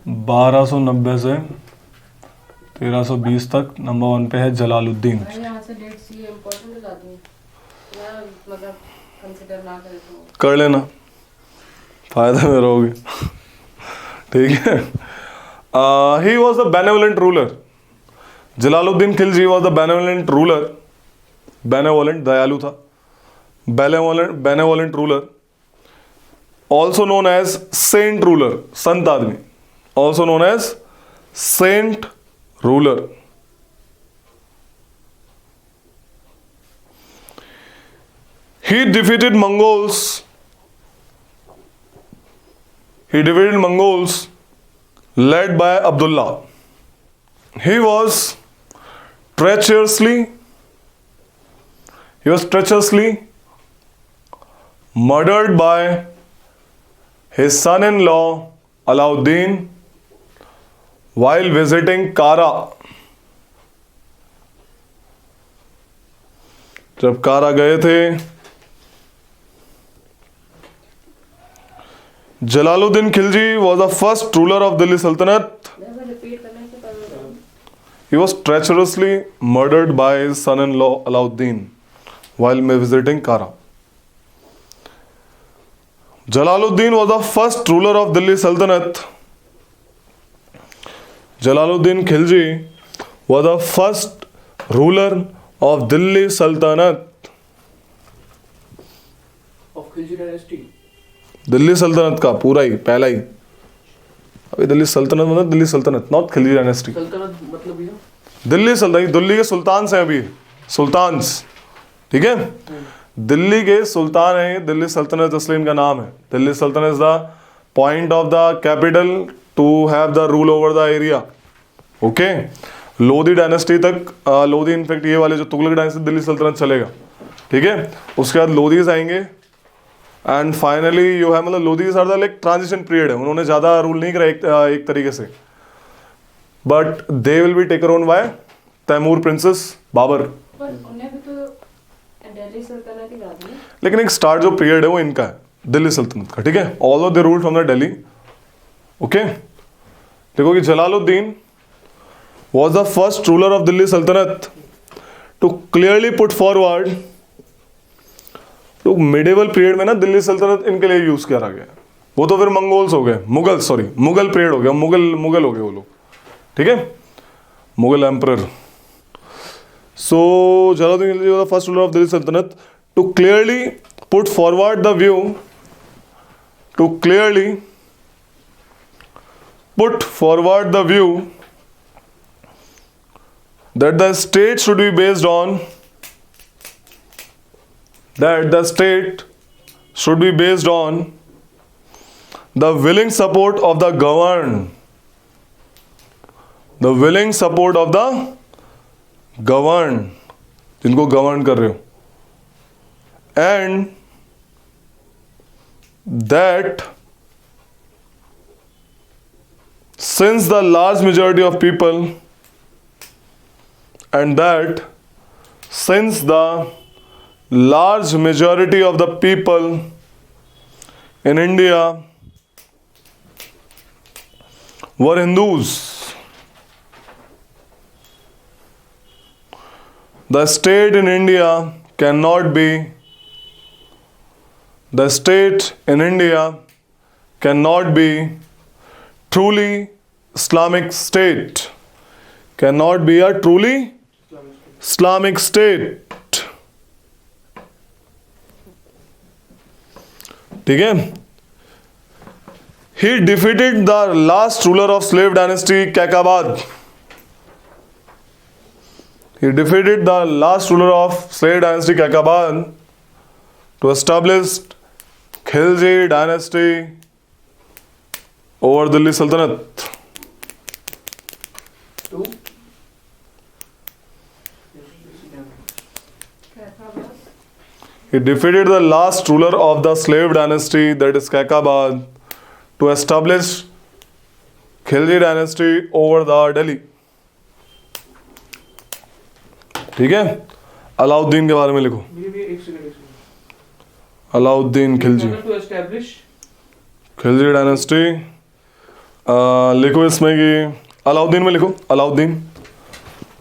1290 से 1320 तक। नंबर 1 पे है जलालुद्दीन। भाई यहाँ से डेट्स ये इम्पोर्टेंट हो जाती हैं यार, मतलब कंसिडर ना करें तो। कर लेना, फायदा में रहोगे। ठीक है। He was the benevolent ruler. Jalaluddin Khilji was the benevolent ruler. Benevolent दयालु था, benevolent ruler, also known as saint ruler, संत आदमी, also known as saint ruler. He defeated Mongols. He defeated Mongols led by Abdullah. He was treacherously murdered by his son-in-law Alauddin while visiting Kara. जब कारा गए थे, Jalaluddin Khilji was the first ruler of Delhi Sultanate. Repeat करने से पहले He was treacherously murdered by his son-in-law Alauddin while visiting Kara. Jalaluddin was the first ruler of Delhi Sultanate. Jalaluddin Khilji was the first ruler of Delhi Sultanate. Of Khilji dynasty. Delhi Saltanat का पूरा ही पहला ही। अभी दिल्ली सल्तनत मतलब दिल्ली सल्तनत, not Khilji dynasty. सल्तनत मतलब भैया दिल्ली सल्तनत, दिल्ली के सुल्तान हैं अभी, सुल्तान्स। ठीक है, दिल्ली के सुल्तान है, दिल्ली सल्तनत असली इनका नाम है। Delhi Sultanate is the point of the capital to have the rule over the area. Okay, Lodhi dynasty तक, लोधी इनफेक्ट ये वाले जो तुगलक डायनेस्टी, दिल्ली सल्तनत चलेगा। ठीक है, उसके बाद लोधीज आएंगे एंड फाइनली यू है, मतलब Lodhis are the like transition period है। उन्होंने ज्यादा रूल नहीं करा एक तरीके से, but they will be taken on by Timur princes Babur. पर उन्हें भी तो दिल्ली सल्तनत ही कहा था। लेकिन एक स्टार्ट जो पीरियड है वो इनका है, दिल्ली सल्तनत का। ठीक है, although they ruled from the Delhi. Okay, देखो कि Jalaluddin was the first ruler of Delhi Sultanate to clearly put forward, तो medieval period में ना दिल्ली सल्तनत इनके लिए यूज किया गया। वो तो फिर मंगोल्स हो गए, मुगल पीरियड हो गया, मुगल हो गए वो लोग। ठीक है, Mughal emperor. So Jalaluddin Khilji was the first ruler of Delhi Sultanate to clearly put forward the view, that the state should be based on, the willing support of the governed, जिनको गवर्न कर रहे हो, and that since the large majority of people in India were Hindus, the state in India cannot be truly Islamic state, cannot be a truly Islamic state. ठीक है, he defeated the last ruler of slave dynasty Kaikabad. To establish Khilji dynasty over Delhi Sultanate. He defeated the last ruler of the slave dynasty, that is Kaikabad, to establish Khilji dynasty over the Delhi. ठीक है, अलाउद्दीन के बारे में लिखो। एक second Alauddin Khilji, to establish Khilji dynasty. लिखो इसमें कि अलाउद्दीन में लिखो, अलाउद्दीन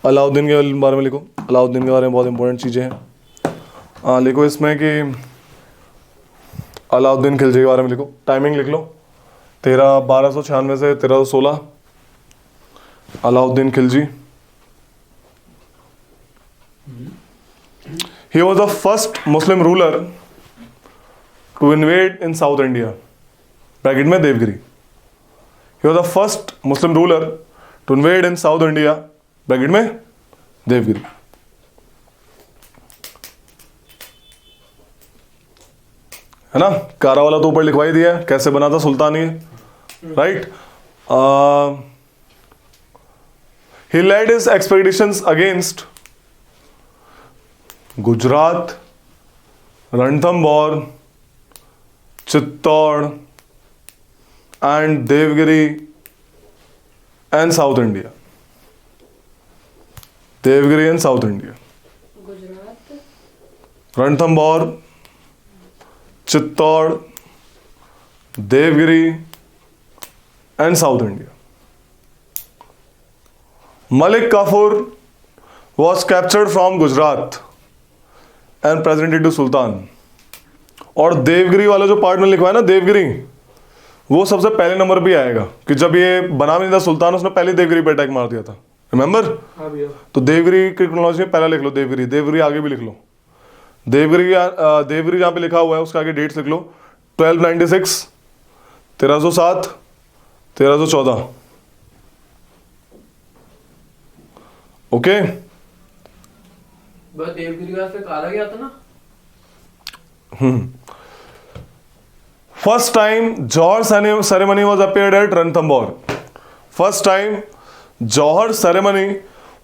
अलाउद्दीन के बारे में लिखो, अलाउद्दीन के बारे में बहुत इंपॉर्टेंट चीज़ें हैं। लिखो इसमें कि अलाउद्दीन खिलजी के बारे में लिखो, टाइमिंग लिख लो 1296 से 1316, Alauddin Khilji. He was the first Muslim ruler to invade in South India. Bracket में Devgiri. He was the first Muslim ruler to invade in South India. Bracket में देवगिरी। है ना, कारा वाला तो ऊपर लिखवाई दिया है, कैसे बना था सुल्तानी, right. He led his expeditions against Gujarat, Ranthambore, Chittor and Devagiri and south India. Devagiri and south India, Gujarat, Ranthambore, Chittor, Devagiri and south India. Malik Kafur was captured from Gujarat and presented to sultan. और देवगिरी वाला जो पार्ट में लिखवा है ना, देवगिरी, वो सबसे पहले नंबर पे आएगा कि जब ये बना भी नहीं था सुल्तान, उसने पहले देवगिरी पे अटैक मार दिया था, रिमेंबर। हाँ भैया। तो देवगिरी की क्रोनोलॉजी में पहला लिख लो देवगिरी, देवगिरी आगे भी लिख लो। देवगिरी जहाँ पे लिखा हुआ है उसका आगे डेट्स लिख लो, 1296, 1307, 1314। ओके, बस देवगिरी का से कारा गया था ना। First time Johor ceremony was appeared at Ranthambore. First time Johor ceremony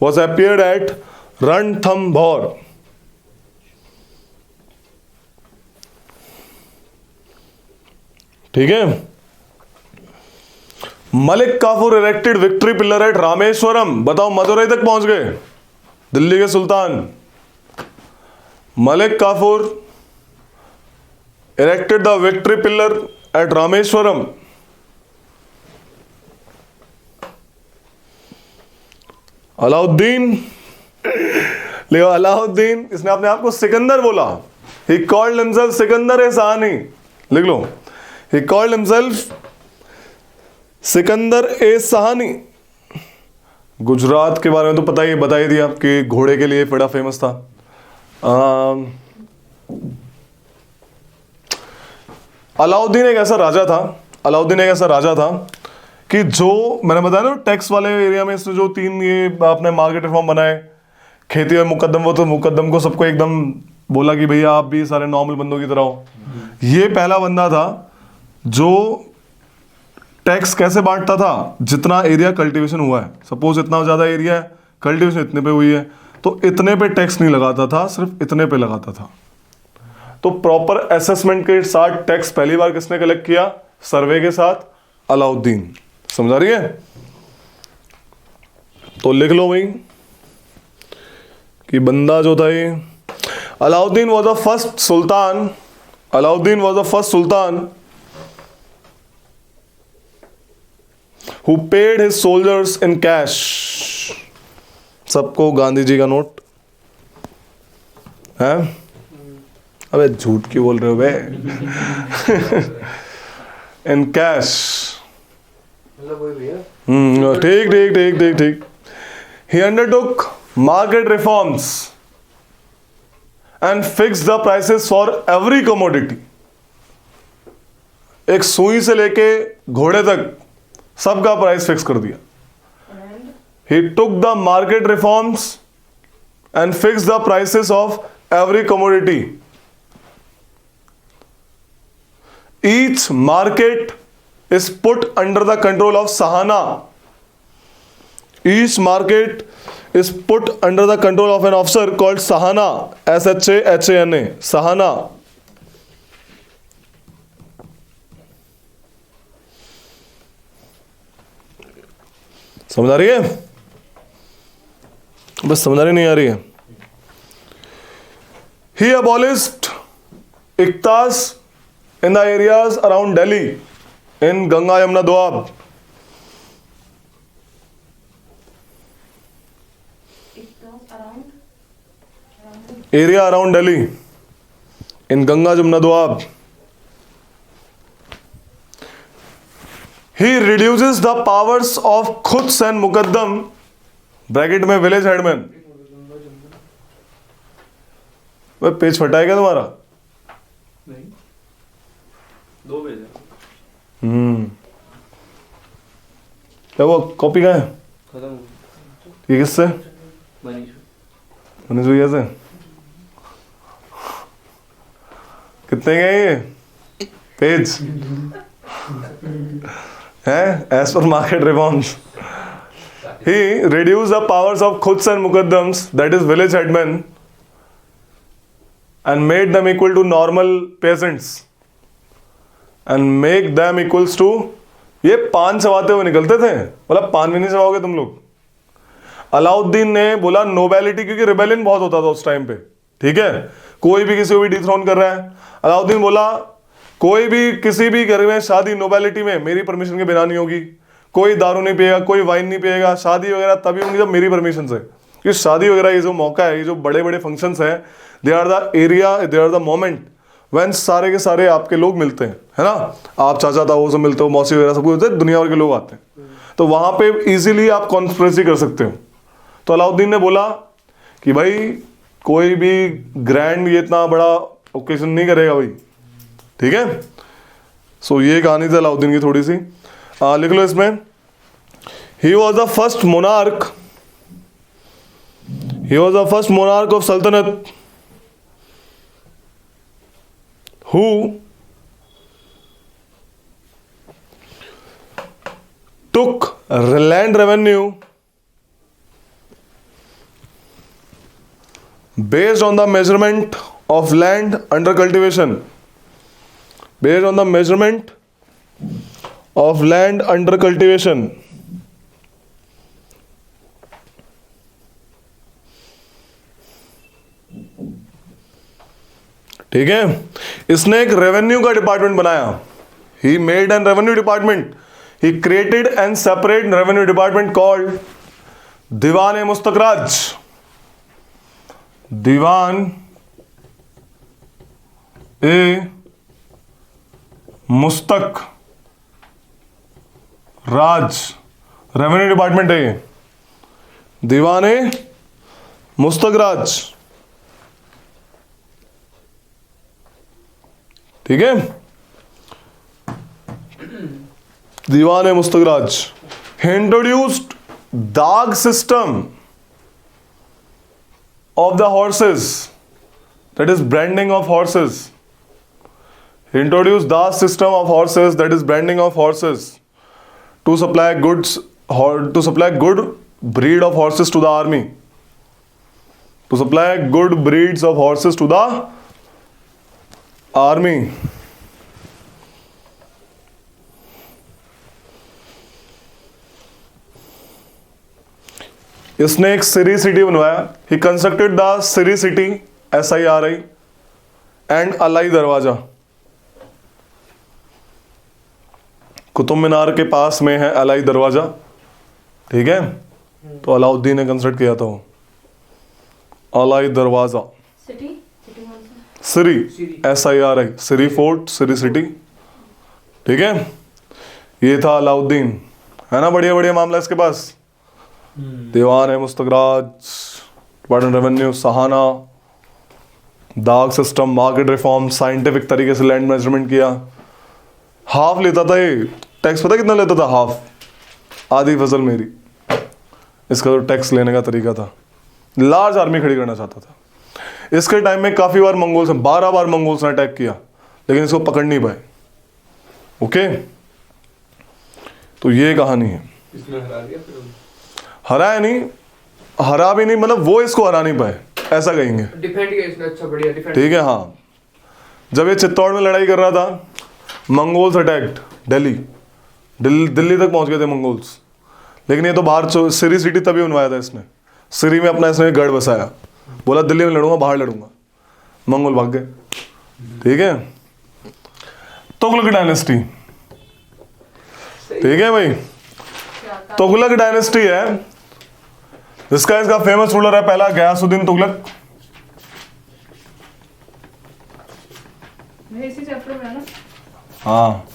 was appeared at Ranthambore. ठीक है। Malik Kafur erected victory pillar at Rameswaram. बताओ, मदुरई तक पहुंच गए दिल्ली के सुल्तान। Malik Kafur erected the victory pillar at Rameshwaram. Alauddin, लिखो अलाउद्दीन, इसने अपने आप को सिकंदर बोला। He called himself सिकंदर ए सहानी, लिख लो, He called himself सिकंदर ए सहानी। गुजरात के बारे में तो पता ही बता ही दिया कि घोड़े के लिए बड़ा फेमस था। अलाउद्दीन एक ऐसा राजा था, अलाउद्दीन एक ऐसा राजा था कि जो मैंने बताया ना टैक्स वाले एरिया में इसने जो 3 ये अपने मार्केट रिफॉर्म बनाए, खेती और मुकद्दम, वो तो मुकद्दम को सबको एकदम बोला कि भैया आप भी सारे नॉर्मल बंदों की तरह हो। ये पहला बंदा था जो टैक्स कैसे बांटता था, जितना एरिया कल्टीवेशन हुआ है, सपोज इतना ज़्यादा एरिया है, कल्टीवेशन इतने पे हुई है, तो इतने पे टैक्स नहीं लगाता था, सिर्फ इतने पे लगाता था। तो प्रॉपर असेसमेंट के साथ टैक्स पहली बार किसने कलेक्ट किया? सर्वे के साथ अलाउद्दीन। समझा रही है? तो लिख लो भाई कि बंदा जो था ये Alauddin was the first sultan, Alauddin was the first sultan who paid his soldiers in cash. सबको गांधी जी का नोट है? अबे झूठ क्यों बोल रहे हो बे? In cash. मतलब वही भैया। ठीक ठीक ठीक ठीक ठीक। He undertook market reforms and fixed the prices for every commodity. एक सुई से लेके घोड़े तक सबका प्राइस फिक्स कर दिया। He took the market reforms and fixed the prices of every commodity. Each market is put under the control of Sahana. Each market is put under the control of an officer called Sahana. Shahana. Sahana. समझ आ रही है? बस समझ नहीं आ रही है। He abolished इक्तास in the areas around Delhi in Ganga Yamuna Doab. area around Delhi in Ganga Jamuna Doab. He reduces the powers of Quds and Muqaddam, bracket में विलेज हेडमैन. वह पेज फटा है क्या तुम्हारा? नहीं, 2 पेज है. क्या वो कॉपी का है? खत्म हो गया. ये किससे? मनीष भैया से. कितने गए ये पेज हैं? As per market reforms, he reduced the powers of Quds and Muqaddams, that is village headmen, and made them equal to normal peasants and make them equals to. ये पान चबाते हुए निकलते थे, बोला पान भी नहीं चबाओगे तुम लोग. अलाउद्दीन ने बोला नोबेलिटी, क्योंकि रिबेलियन बहुत होता था उस टाइम पे, ठीक है, कोई भी किसी को भी डिथ्रोन कर रहा है. अलाउद्दीन बोला कोई भी किसी भी घर में शादी नोबेलिटी में मेरी परमिशन के बिना नहीं होगी. कोई दारू नहीं पिएगा, कोई वाइन नहीं पिएगा, शादी वगैरह तभी होंगी जब मेरी परमिशन से. ये शादी वगैरह ये जो मौका है, ये जो बड़े बड़े फंक्शंस हैं, they are the area, they are the moment when सारे के सारे आपके लोग मिलते हैं, है ना. आप चाचा ताऊ से मिलते हो, मौसी वगैरह सब कुछ होते हैं, दुनिया भर के लोग आते हैं, तो वहां पे इजीली आप कॉन्स्पिरेसी कर सकते हो. तो अलाउद्दीन ने बोला कि भाई कोई भी ग्रैंड ये इतना बड़ा ओकेजन नहीं करेगा भाई, ठीक है. सो ये कहानी थी अलाउद्दीन की थोड़ी सी. लिख लो इसमें. He was the first monarch. He was the first monarch of Sultanate who took land revenue based on the measurement of land under cultivation. Based on the measurement of land under cultivation. ठीक है. इसने एक revenue का department बनाया. He made an revenue department. He created and separate revenue department called Diwan e Mustakhraj. Diwan e Mustakhraj revenue department है ये. दीवान ए मुस्तक राज, ठीक है. दीवान ए मुस्तक राज. He introduced दाग system of the horses, that is branding of horses. He introduced the system of horses, that is branding of horses, to supply goods, to supply good breed of horses to the army. To supply good breeds of horses to the army. इसने एक Siri city बनवाया. He constructed the Siri city, SIRI, and Alai Darwaza. Qutub मीनार के पास में है अलाई दरवाजा, ठीक है. तो अलाउद्दीन ने कंस्ट्रक्ट किया था वो अलाई दरवाजा. सिटी सिरी, SIRI, सिरी फोर्ट, सिरी सिटी, ठीक है. ये था अलाउद्दीन, है ना. बढ़िया बढ़िया मामला इसके पास. दीवान है मुस्तकराज, डिपार्टमेंट रेवेन्यू, सहाना, दाग सिस्टम, मार्केट रिफॉर्म, साइंटिफिक तरीके से लैंड मेजरमेंट किया. हाफ लेता था ये टैक्स, पता कितना लेता था? हाफ, आधी फसल मेरी. इसका तो टैक्स लेने का तरीका था. लार्ज आर्मी खड़ी करना चाहता था. इसके टाइम में काफी बार मंगोल्स ने 12 बार मंगोल्स ने अटैक किया, लेकिन इसको पकड़ नहीं पाए. ओके, तो ये कहानी है. इसमें हरा दिया फिर. हराया नहीं, हरा भी नहीं, मतलब वो इसको हरा नहीं पाए, ऐसा कहेंगे. डिफेंड किया इसने. अच्छा, बढ़िया डिफेंड. ठीक है. हाँ, जब ये चित्तौड़ में लड़ाई कर रहा था, मंगोल्स अटैक्ड दिल्ली तक पहुंच गए थे मंगोल्स. लेकिन ये तो बाहर सिरी सिटी तभी बनवाया था इसने. सिरी में अपना इसने गढ़ बसाया. बोला दिल्ली में लड़ूंगा, बाहर लड़ूंगा. मंगोल भाग गए. ठीक है. तुगलक डायनेस्टी, ठीक है भाई. तुगलक डायनेस्टी है जिसका इसका फेमस रूलर है पहला गयासुद्दीन तुगलक. ये इसी चैप्टर में है ना? हाँ।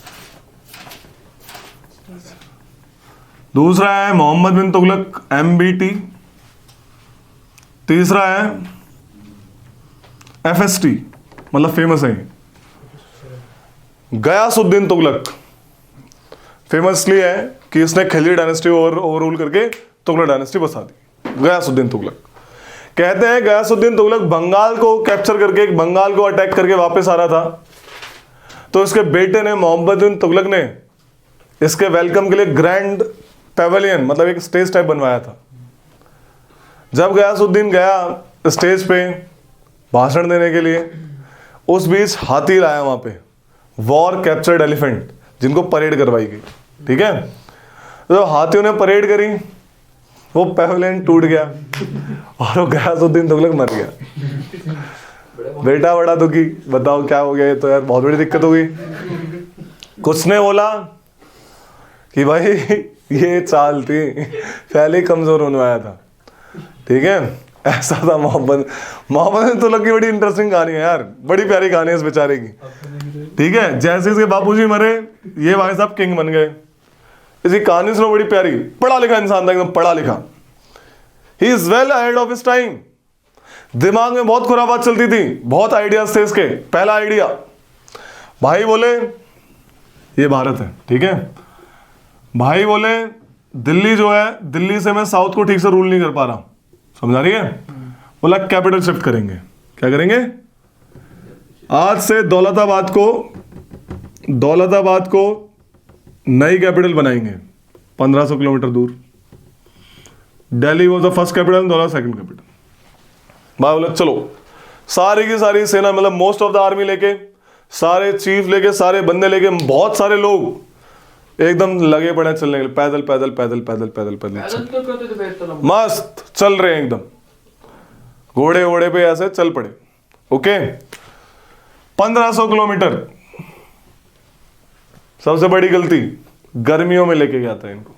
दूसरा है मोहम्मद बिन तुगलक MBT। तीसरा है FST, मतलब फेमस है गयासुद्दीन तुगलक। फेमस इसलिए है कि इसने खिलजी डायनेस्टी ओवररूल करके तुगलक डायनेस्टी बसा दी। गयासुद्दीन तुगलक कहते हैं गयासुद्दीन तुगलक बंगाल को कैप्चर करके, बंगाल को अटैक करके वापस आ रहा था, तो इसके बेटे ने मोहम्मद बिन तुगलक ने इसके वेलकम के लिए ग्रैंड पेवेलियन, मतलब एक स्टेज टाइप बनवाया था। जब गयासुद्दीन गया स्टेज पे भाषण देने के लिए, उस बीच हाथी लाया वहां पे, वॉर कैप्चर्ड एलिफेंट, जिनको परेड करवाई गई। ठीक है, तो हाथियों ने परेड करी, वो पेवेलियन टूट गया और वो गयासुद्दीन तुगलक मर गया। बेटा बड़ा दुखी, बताओ क्या हो गया, ये तो यार बहुत बड़ी दिक्कत हो गई। कुछ ने बोला कि भाई ये चाल थी, पहले ही कमजोर होने आया था। ठीक है, ऐसा था मोहम्मद बिन तुगलक की। बड़ी इंटरेस्टिंग कहानी है यार, बड़ी प्यारी कहानी है इस बेचारे की। ठीक है, जैसे इसके बापूजी मरे, ये भाई साहब किंग बन गए। इसकी कहानी सुनो, बड़ी प्यारी। पढ़ा लिखा इंसान था, एकदम पढ़ा लिखा। He is well ahead of his time. दिमाग में बहुत खुराबात चलती थी, बहुत आइडियाज थे इसके। पहला आइडिया, भाई बोले ये भारत है, ठीक है, भाई बोले दिल्ली जो है, दिल्ली से मैं साउथ को ठीक से रूल नहीं कर पा रहा, समझा रही है। बोला कैपिटल शिफ्ट करेंगे। क्या करेंगे? आज से दौलताबाद को नई कैपिटल बनाएंगे 1500 किलोमीटर दूर। Delhi was the first capital, दौलत सेकंड कैपिटल। भाई बोले चलो, सारी की सारी सेना, मतलब मोस्ट ऑफ द आर्मी लेके, सारे चीफ लेके, सारे बंदे लेके, बहुत सारे लोग एकदम लगे पड़े चलने के लिए, पैदल पैदल पैदल पैदल पैदल पैदल मस्त चल रहे हैं एकदम, घोड़े वोड़े पे ऐसे चल पड़े। Okay, 1500 kilometre. सबसे बड़ी गलती, गर्मियों में लेके गया था इनको।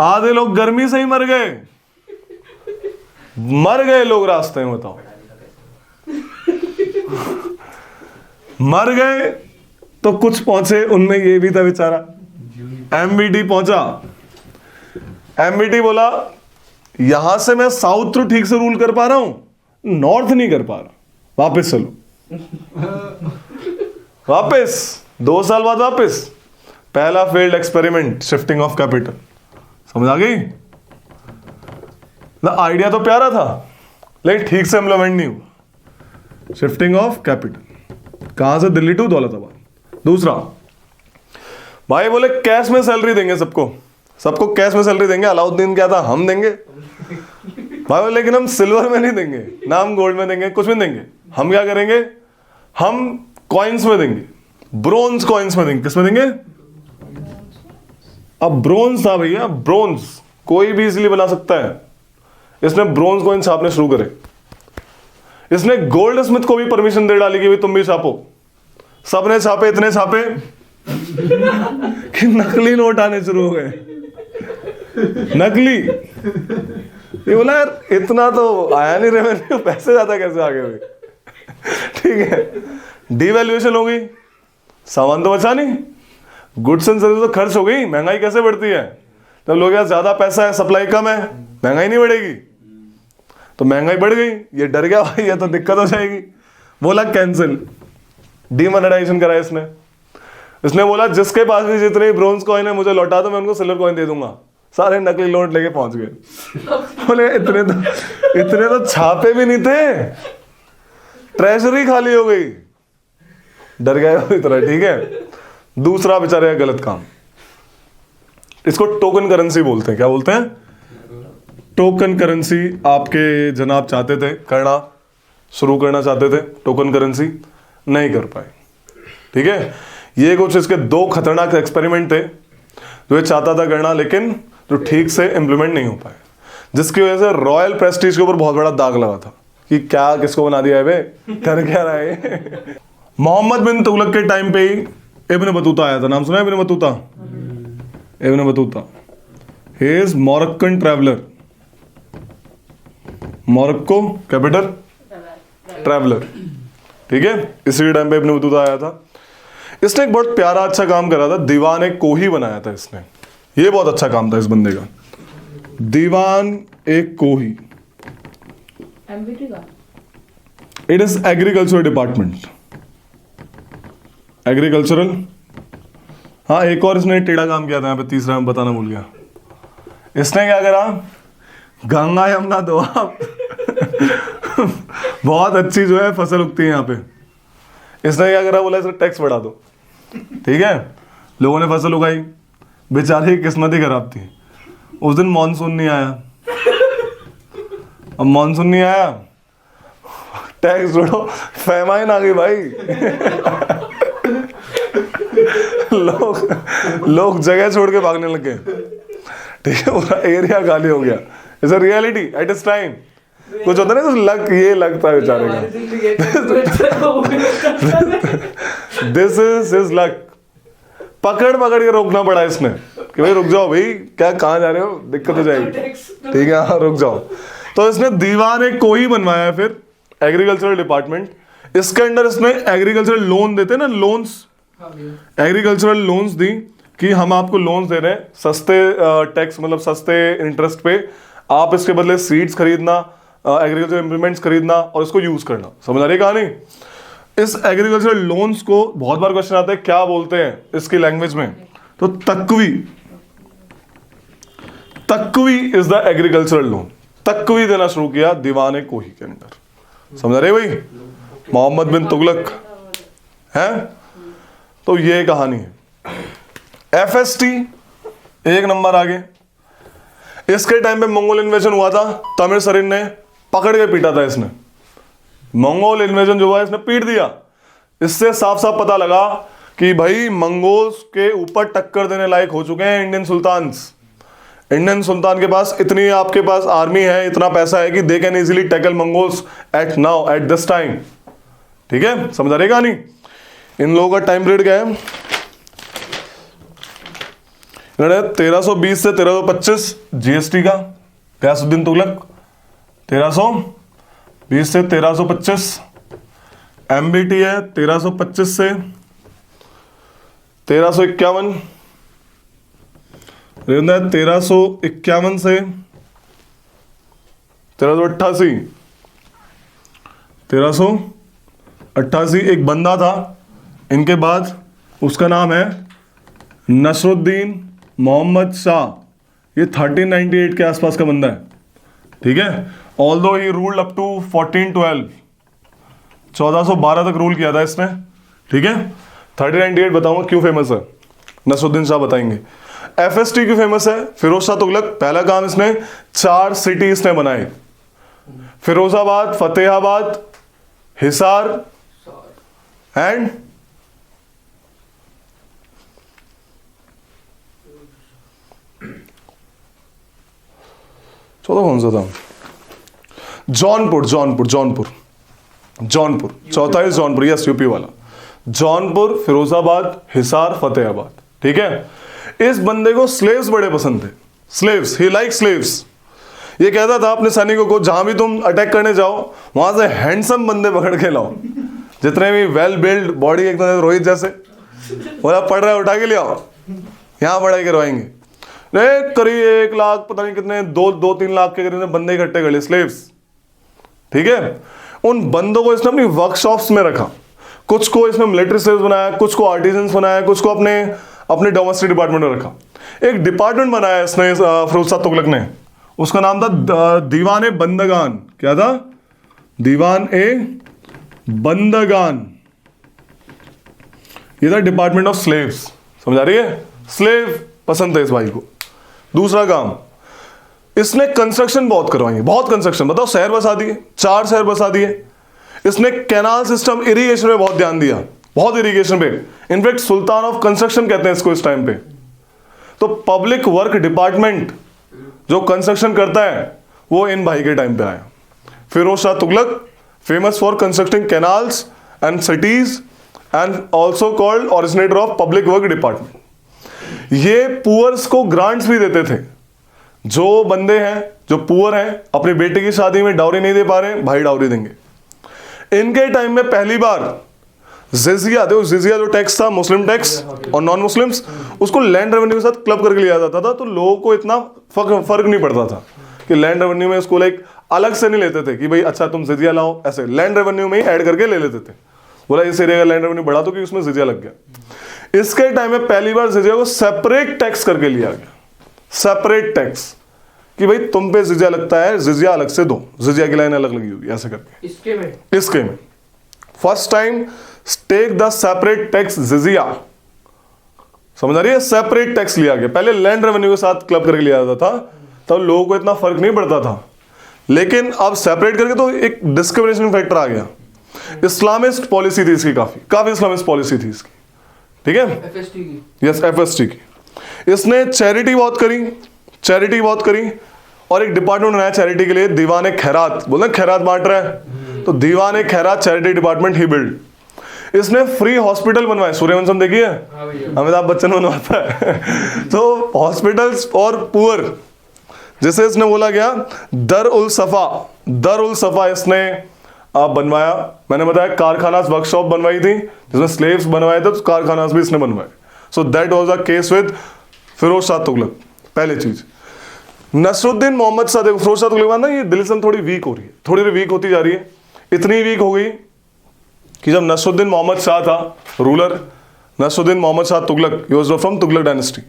आधे लोग गर्मी से ही मर गए लोग रास्ते में, बताओ। मर गए तो कुछ पहुंचे, उनमें ये भी था बेचारा। MBT पहुंचा। MBT बोला यहां से मैं साउथ तो ठीक से रूल कर पा रहा हूं, नॉर्थ नहीं कर पा रहा, वापस चलो। वापस 2 साल बाद वापस। पहला failed experiment, shifting of capital. समझ आ गई ना? आइडिया तो प्यारा था, लेकिन ठीक से इम्प्लीमेंट नहीं हुआ। शिफ्टिंग ऑफ कैपिटल कहां से? दिल्ली टू दौलताबाद। दूसरा, भाई बोले कैश में सैलरी देंगे सबको कैश में सैलरी देंगे। अलाउद्दीन क्या था, हम देंगे। भाई बोले लेकिन हम सिल्वर में नहीं देंगे, ना हम गोल्ड में देंगे, कुछ में देंगे। हम क्या करेंगे? हम कॉइन्स में देंगे, ब्रोंज कॉइन्स में देंगे। किस में देंगे? अब ब्रोंज था भैया, ब्रोंज कोई भी इजीली बना सकता है। इसने ब्रोंज कॉइन छापने शुरू करे। इसने गोल्ड स्मिथ को भी परमिशन दे डाली कि भाई तुम भी छापो। सबने छापे, इतने छापे कि नकली नोट आने शुरू हो गए। नकली। ये बोला यार इतना तो आया नहीं रेवेन्यू, पैसे ज्यादा कैसे आ गए भाई? ठीक है, डिवैल्यूएशन हो गई, सामान तो बचा नहीं, गुड्स एंड सर्विस तो खर्च हो गई। महंगाई कैसे बढ़ती है? जब लोग यार ज्यादा पैसा है, सप्लाई कम है, महंगाई नहीं बढ़ेगी। तो महंगाई बढ़ गई, ये डर गया भाई ये तो दिक्कत हो जाएगी। बोला कैंसिल, डीमोनेटाइजेशन करा इसने बोला जिसके पास भी जितने ब्रोंज कॉइन है मुझे लौटा दो, मैं उनको सिल्वर कॉइन दे दूंगा। सारे नकली नोट लेके पहुंच गए। बोले इतने तो छापे भी नहीं थे, ट्रेजरी खाली हो गई। डर गए इतना। ठीक है, दूसरा बेचारे का गलत काम, इसको टोकन करेंसी बोलते हैं। क्या बोलते हैं? Token currency. आपके जनाब चाहते थे शुरू करना चाहते थे टोकन करेंसी, नहीं कर पाए। ठीक है, ये कुछ इसके 2 खतरनाक एक्सपेरिमेंट थे जो ये चाहता था करना, लेकिन जो ठीक से इंप्लीमेंट नहीं हो पाए, जिसकी वजह से रॉयल प्रेस्टीज के ऊपर बहुत बड़ा दाग लगा था कि क्या किसको बना दिया है बे, कर क्या रहा है। मोहम्मद बिन तुगलक के टाइम पे ही इब्न बतूता आया था। नाम सुना है Ibn Battuta? Ibn Battuta, he is Moroccan traveller. Morocco capital traveller. ठीक है, इसी टाइम पे इब्न बतूता आया था। इसने एक बहुत प्यारा अच्छा काम करा था, दीवान एक कोही बनाया था इसने। ये बहुत अच्छा काम था इस बंदे का, दीवान एक कोही। एमबीटी का it is agriculture department, agricultural. हाँ, एक और इसने टेढ़ा काम किया था यहाँ पे, तीसरा मैं बताना भूल गया। इसने क्या करा, गंगा यमुना दोआब बहुत अच्छी जो है फसल उगती है यहाँ पे। इसने क्या करा, बोला इसका टैक्स बढ़ा दो। ठीक है, लोगों ने फसल उगाई, बेचारे की किस्मत ही खराब थी। उस दिन मॉनसून नहीं आया, अब मॉनसून नहीं आया, टैक्स जोड़ो, फैमाइन आ गई भाई। लोग जगह छोड़ के भागने लग गए। ठीक है, पूरा एरिया खाली हो गया। It's a reality at this time. कुछ होता है ना, लक, ये लगता है बेचारे का। This is his luck. पकड़ के रोकना पड़ा इसने कि भाई रुक जाओ भाई, क्या कहाँ जा रहे हो, दिक्कत हो जाएगी। ठीक है, हाँ रुक जाओ। तो इसने दीवान एक कोई बनवाया है, फिर एग्रीकल्चरल डिपार्टमेंट। इसके अंदर इसने एग्रीकल्चरल लोन देते ना, लोन्स, एग्रीकल्चरल लोन्स दी कि हम आपको लोन्स दे रहे हैं सस्ते टैक्स, मतलब सस्ते इंटरेस्ट पे, आप इसके बदले सीड्स खरीदना, एग्रीकल्चर इंप्लीमेंट्स खरीदना और इसको यूज करना। समझ आ रही कहानी? इस एग्रीकल्चरल लोन्स को बहुत बार क्वेश्चन आता है क्या बोलते हैं इसकी लैंग्वेज में, तो तकवी। तकवी इज द एग्रीकल्चरल लोन। तकवी देना शुरू किया दीवाने कोही के अंदर। समझ रहे भाई? मोहम्मद बिन तुगलक है। तो ये कहानी है। FST एक नंबर आगे। इसके टाइम पे मंगोल इन्वेजन हुआ था, तमिल सरीन ने पकड़ के पीटा था इसने। मंगोल इन्वेजन जो हुआ इसने पीट दिया। इससे साफ साफ पता लगा कि भाई मंगोल्स के ऊपर टक्कर देने लायक हो चुके हैं इंडियन सुल्तान्स। इंडियन सुल्तान के पास इतनी आपके पास आर्मी है, इतना पैसा है कि they can easily tackle Mongols at now, at this time. ठीक है, समझ आ रही कहानी? इन लोगों का टाइम पीरियड क्या है? 1320 से 1325 जीएसटी का, गयासुद्दीन तुगलक। 1320 से 1325 एमबीटी है 1325 से 1351, 1351 से 1388, 1388 एक बंदा था इनके बाद, उसका नाम है नसरुद्दीन मोहम्मद शाह। ये 1398 के आसपास का बंदा है। ठीक है, although he ruled up to 1412, 1412 तक रूल किया था इसने। ठीक है, 1398 बताऊंगा क्यों फेमस है, नसरुद्दीन शाह बताएंगे। FST क्यों फेमस है? फिरोज शाह तुगलक, पहला काम इसने 4 सिटी इसने बनाए, फिरोजाबाद, फतेहाबाद, हिसार एंड चौथा कौन सा था? जौनपुर। चौथा है जौनपुर, यस, यूपी वाला। जौनपुर, फिरोजाबाद, हिसार, फतेहाबाद। ठीक है, इस बंदे को स्लेव्स बड़े पसंद थे। स्लेव्स, ही लाइक स्लेव्स। ये कहता था अपने सैनिकों को, जहां भी तुम अटैक करने जाओ वहां से हैंडसम बंदे पकड़ के लाओ, जितने भी वेल बिल्ड बॉडी, एकदम रोहित जैसे, बोला पढ़ रहा है उठा के ले आओ, यहां पढ़ाई करवाएंगे। करीब 1 लाख, पता नहीं कितने, 2-3 लाख के करीब बंदे इकट्ठे कर लिए, स्लेव्स। ठीक है, उन बंदों को इसने अपनी वर्कशॉप्स में रखा। कुछ को इसने मिलिट्री स्लेव्स बनाया, कुछ को आर्टिजन्स बनाया, कुछ को अपने डोमेस्टिक डिपार्टमेंट में रखा। एक डिपार्टमेंट बनाया इसने फिरोज शाह तुगलक ने, उसका नाम था दीवान ए बंदगान। क्या था? दीवान ए बंदगान। ये था डिपार्टमेंट ऑफ स्लेव्स। समझ आ रही है? स्लेव पसंद है इस भाई को। दूसरा काम, इसने कंस्ट्रक्शन बहुत करवाई है, बहुत कंस्ट्रक्शन। बताओ, शहर बसा दिए, 4 शहर बसा दिए। इसने कैनाल सिस्टम, इरिगेशन में बहुत ध्यान दिया, बहुत इरिगेशन पे। इनफैक्ट सुल्तान ऑफ कंस्ट्रक्शन कहते हैं इसको इस टाइम पे। तो पब्लिक वर्क डिपार्टमेंट जो कंस्ट्रक्शन करता है वो इन भाई के टाइम पे आया। Firoz Shah Tughlaq, famous for constructing canals and cities and also called originator of public work department. ये पुअर्स को ग्रांट्स भी देते थे। जो बंदे हैं जो पुअर हैं, अपनी बेटे की शादी में डाउरी नहीं दे पा रहे, भाई डाउरी देंगे। इनके टाइम में पहली बार जिजिया, देखो जिजिया जो टैक्स था, मुस्लिम टैक्स और नॉन मुस्लिम्स, उसको लैंड रेवेन्यू के साथ क्लब करके लिया जाता था। तो लोगों को इतना फर्क नहीं पड़ता था कि लैंड रेवेन्यू में इसको लाइक अलग से नहीं लेते थे कि भाई अच्छा तुम जिजिया लाओ, ऐसे लैंड रेवेन्यू में ही ऐड करके ले लेते थे। बोला इस एरिया का लैंड रेवेन्यू बढ़ा तो कि उसमें जिजिया लग गया। इसके टाइम में पहली बार जिजिया को सेपरेट टैक्स करके लिया गया, सेपरेट टैक्स, कि भाई तुम पे जिजिया लगता है, जिजिया अलग से दो, जिजिया की लाइन अलग लगी हुई ऐसे करके। इसके में first time take the separate tax jizya, समझ आ रही है? सेपरेट टैक्स लिया गया। पहले लैंड रेवेन्यू के साथ क्लब करके लिया जाता था, तब तो लोगों को इतना फर्क नहीं पड़ता था, लेकिन अब सेपरेट करके तो एक डिस्क्रिमिनेशन फैक्टर आ गया। इस्लामिस्ट पॉलिसी थी इसकी, काफी इस्लामिस्ट पॉलिसी थी इसकी, ठीक है? FST की। यस, FST की। इसने चैरिटी बहुत करी और एक डिपार्टमेंट बनाया चैरिटी के लिए, दीवाने खैरात, बोलते हैं खैरात बांट रहा है, तो दीवाने खैरात चैरिटी डिपार्टमेंट ही बिल्ड। इसने फ्री हॉस्पिटल बनवाए, सूर्यवंशम देखिए, अमिताभ बच्चन बनवाता है तो हॉस्पिटल्स और पुअर, जैसे इसने बोला गया दर उल सफा इसने बनवाया। मैंने बताया कारखानास वर्कशॉप बनवाई थी जिसमें स्लेव्स बनवाए थे, तो कारखानास भी इसने बनवाए। So that was a case with Firoz Shah Tughlaq. पहली चीज, नसरुद्दीन मोहम्मद शाह, देखो फिरोज शाह तुगलक ना, ये दिल्ली से थोड़ी वीक हो रही है, थोड़ी वीक होती जा रही है। इतनी वीक हो गई कि जब नसरुद्दीन मोहम्मद शाह था ruler, Nasiruddin Mohammad Shah Tughlaq, he was from Tughlaq dynasty.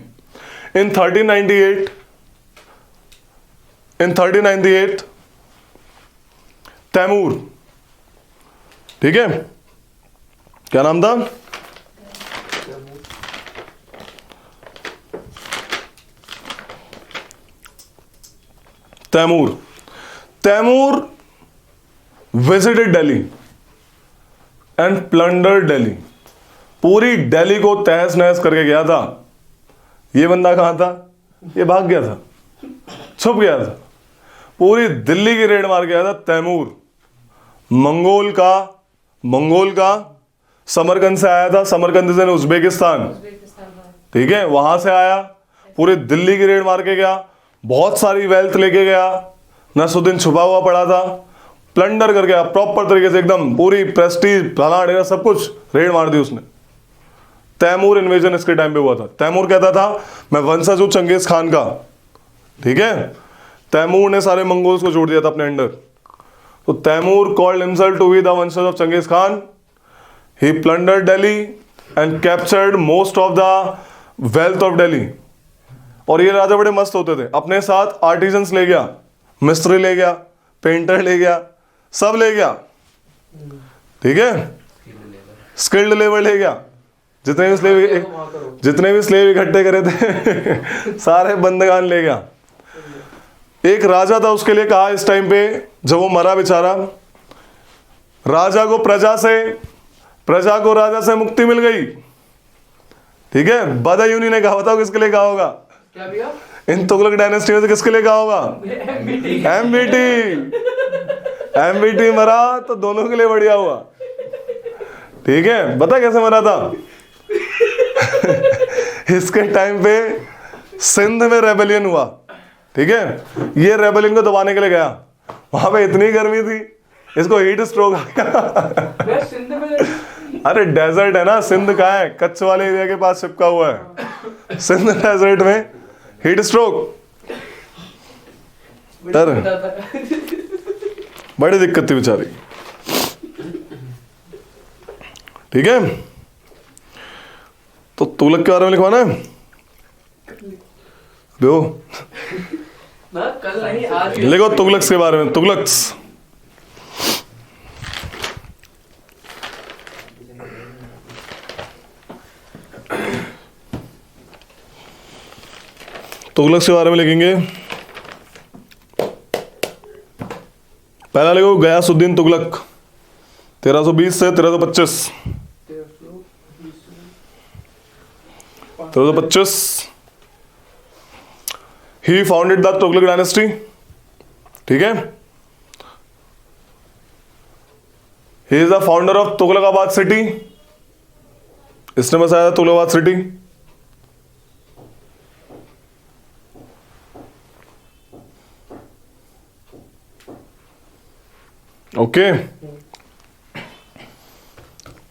In 1398 Timur, ठीक है, क्या नाम था? Timur visited Delhi and plunder Delhi, पूरी दिल्ली को तहस नहस करके गया था। ये बंदा कहां था? ये भाग गया था, छुप गया था, पूरी दिल्ली की रेड मार गया था तैमूर। मंगोल का समरकंद से आया था, समरकंद से उज्बेकिस्तान, ठीक है, वहां से आया, पूरी दिल्ली की रेड मार के गया, बहुत सारी वेल्थ लेके गया। नसरुद्दीन छुपा हुआ पड़ा था, प्लंडर कर गया प्रॉपर तरीके से, एकदम पूरी प्रेस्टीज फलाना ढेरा सब कुछ रेड मार दी उसने। तैमूर इन्वेजन इसके टाइम पे हुआ था। तैमूर कहता था मैं वंशज हूं चंगेज खान का, ठीक है। तैमूर ने सारे मंगोल्स को जोड़ दिया था अपने अंडर। तो Timur called himself to be the वंशज of Genghis Khan. He plundered Delhi and captured most of the wealth of Delhi. और ये राजा बड़े मस्त होते थे, अपने साथ आर्टिजन्स ले गया, मिस्त्री ले गया, पेंटर ले गया, सब ले गया, ठीक है, स्किल्ड लेबर ले गया, जितने भी स्लेव इकट्ठे करे थे सारे बंदगान ले गया। एक राजा था, उसके लिए कहा इस टाइम पे जब वो मरा बेचारा, राजा को प्रजा को राजा से मुक्ति मिल गई, ठीक है। बदायूनी ने कहा, बताओ किसके लिए कहा होगा? क्या भैया? इन तुगलक डायनेस्टी में से किसके लिए कहा होगा? एमबीटी मरा तो दोनों के लिए बढ़िया हुआ, ठीक है। बता कैसे मरा था? इसके टाइम पे सिंध में रेबेलियन हुआ, ठीक है। ये रेबेलियन को दबाने के लिए गया, वहां पे इतनी गर्मी थी इसको हीट स्ट्रोक आ गया। सिंध में अरे डेजर्ट है ना, सिंध कहाँ है? कच्छ वाले एरिया के पास चिपका हुआ है। सिंध डेजर्ट में हीट स्ट्रोक, बड़ी दिक्कत थी बेचारी, ठीक है। तो तुगलक के बारे में लिखवाना है दो, कल नहीं आज लिखो तुगलक के बारे में। तुगलक्स, तुगलक के बारे में लिखेंगे। पहला लिखो गयासुद्दीन तुगलक, 1320 से 1325। 1325 he founded the Tughlaq dynasty, ठीक है। He is the founder of Tughlaqabad city, इसने बसाया था तुगलकाबाद सिटी। ओके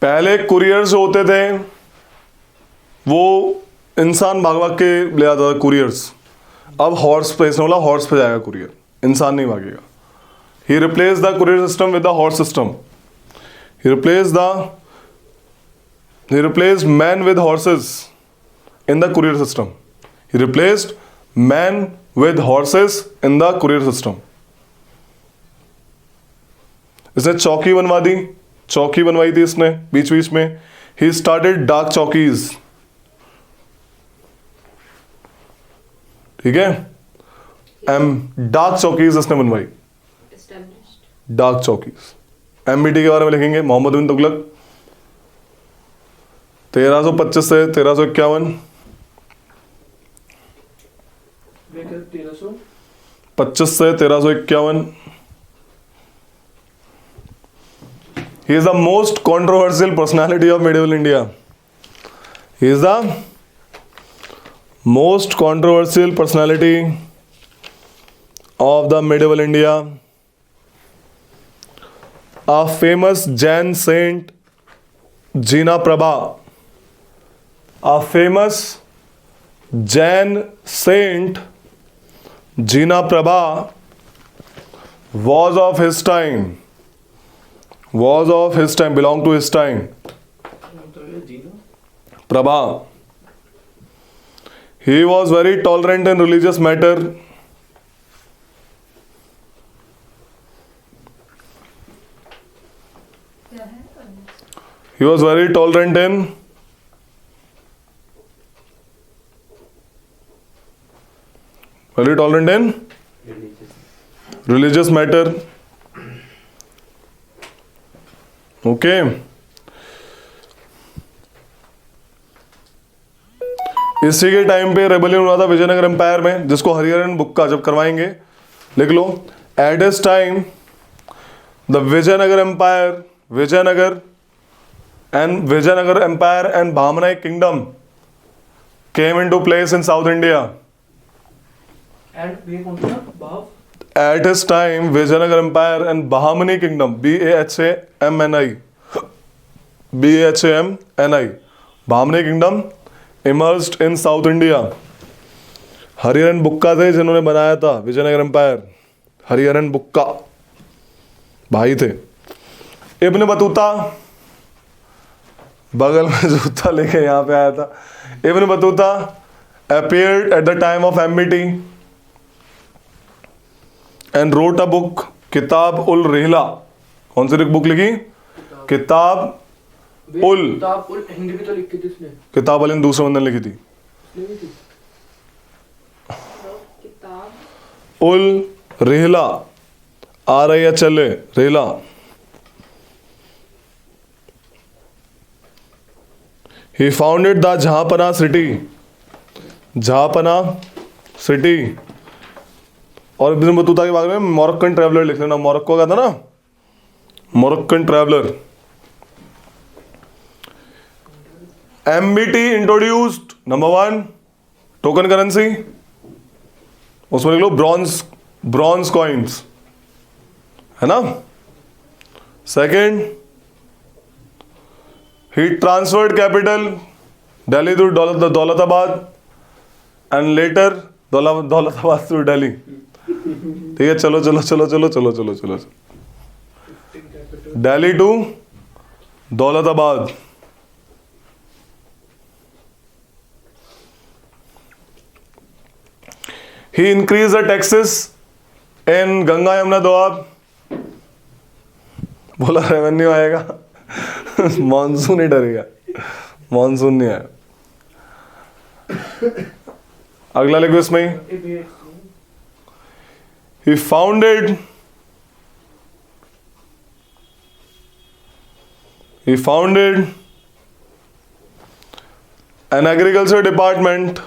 पहले कुरियर जो होते थे वो इंसान भाग भाग के ले आता था कुरियर्स, अब हॉर्स पे, इसने बोला हॉर्स पे जाएगा कुरियर, इंसान नहीं भागेगा। He replace the courier system with the horse system. He replaced man with horses in the courier system. He replaced man with horses in the courier system. इसने चौकी बनवा दी, चौकी बनवाई थी इसने बीच बीच में। ही स्टार्टेड डार्क चौकीज, ठीक है, डार्क चौकीज इसने बनवाई, Established. डार्क चौकीज। एमबीटी के बारे में लिखेंगे, मोहम्मद बिन तुगलक 1325 से 1351, 1300 25 से 1351। He is the most controversial personality of medieval India. He is the most controversial personality of the medieval India. A famous Jain saint, Jina Prabha. A famous Jain saint, Jina Prabha, was of his time. Belonged to his time. तो ये जीना Prabha. He was very tolerant in religious matter. क्या है? He was very tolerant in religious matter. Okay, इसी के time पे rebellion हुआ था Vijayanagar empire में, जिसको हरिहरन बुक्का जब करवाएंगे लिख लो। At this time the Vijayanagara empire and Bahmani kingdom came into place in south India. And ये कौन सा भाव? At his time, Vijayanagara Empire and Bahmani Kingdom, Bhamni, Bahmani Kingdom emerged in South India. Hariharan बुक्का थे जिन्होंने बनाया था विजयनगर एम्पायर। हरिहरन बुक्का भाई थे। इब्न बतूता बगल में जूता लेके यहाँ पे आया था। Ibn Battuta appeared at the time of MBT and wrote a book, किताब उल रिहला। कौन सी बुक लिखी? किताब उल हिंदी भी तो लिखी थी इसने। किताब अल दूसरे बंदे ने लिखी थी। किताब उल रिहला, आ रही है चले Rihla. He founded the Jahanpanah city. और इब्न बतूता के बारे में मोरक्कन ट्रैवलर लिख लेना, मोरक्को का था ना, Moroccan traveller. MBT introduced number 1 token currency, उसमें लिख लो ब्रॉन्ज कॉइन्स, है ना। Second, he transferred capital Delhi to Daulatabad and later Daulatabad to Delhi. ठीक है, चलो Delhi to Daulatabad. He increased the taxes in Ganga Yamuna Doab. बोला रेवेन्यू आएगा, मॉनसून ही डरेगा, मॉनसून नहीं आया। अगला लिखो इसमें ही। He founded an agriculture department.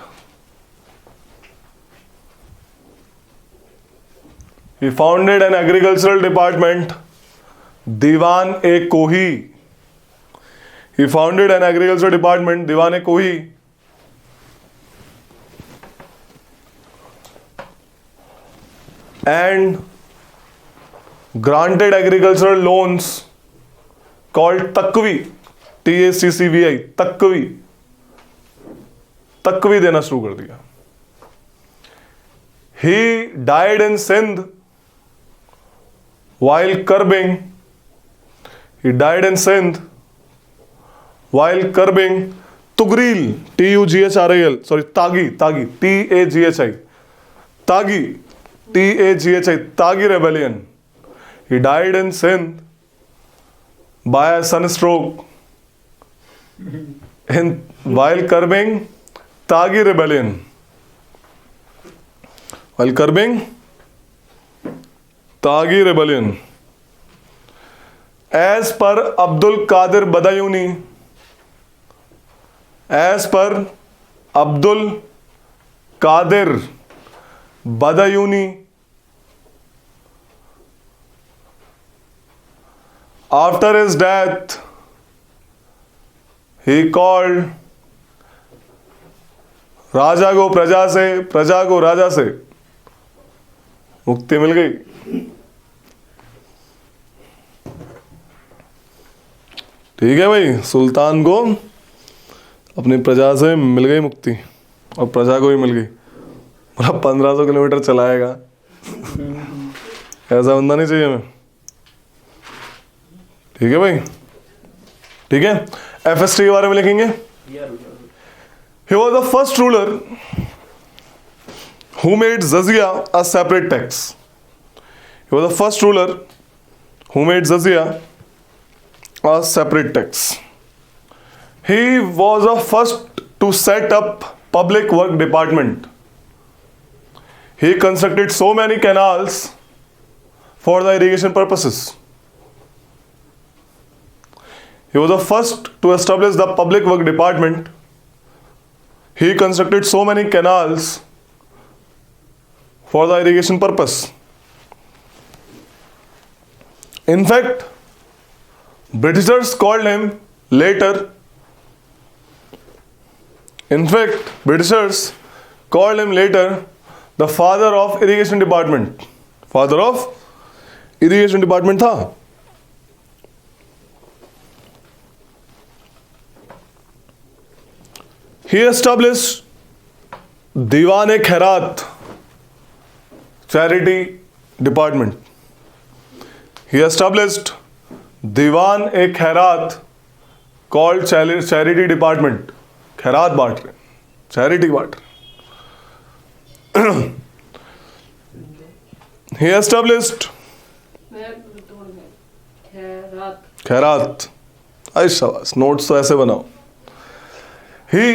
He founded an agricultural department, Diwan-e-Kohi. He founded an agricultural department, Diwan-e-Kohi. And granted agricultural loans called Takvi. TACCVI, तकवी देना शुरू कर दिया. He died in Sindh while curbing Tughril, TUGHRIL, sorry, Taghi, TAGHI, Taghi rebellion. He died in Sindh by a sunstroke while curbing Taghi rebellion. As per Abdul Qadir Badayuni, after his death, he called राजा को प्रजा से, प्रजा को राजा से. मुक्ति मिल गई. ठीक है भाई, सुल्तान को अपनी प्रजा से मिल गई मुक्ति और प्रजा को भी मिल गई. मतलब 1500 किलोमीटर चलाएगा. ऐसा बंदा नहीं चाहिए हमें. ठीक है भाई, ठीक है. FST के बारे में लिखेंगे. He was the first ruler who made jizya a separate tax. He was the first ruler who made jizya a separate tax. He was the first to set up public work department. He constructed so many canals for the irrigation purposes. He was the first to establish the public work department. He constructed so many canals for the irrigation purpose. In fact, Britishers called him later the father of irrigation department. Father of irrigation department था. He established Diwan-e-Khairat charity department. He established Diwan-e-Khairat called charity department. खैरात बांट रहे, charity बांट रहे. He established खैरात. आई शाबाश, notes तो ऐसे बनाओ. He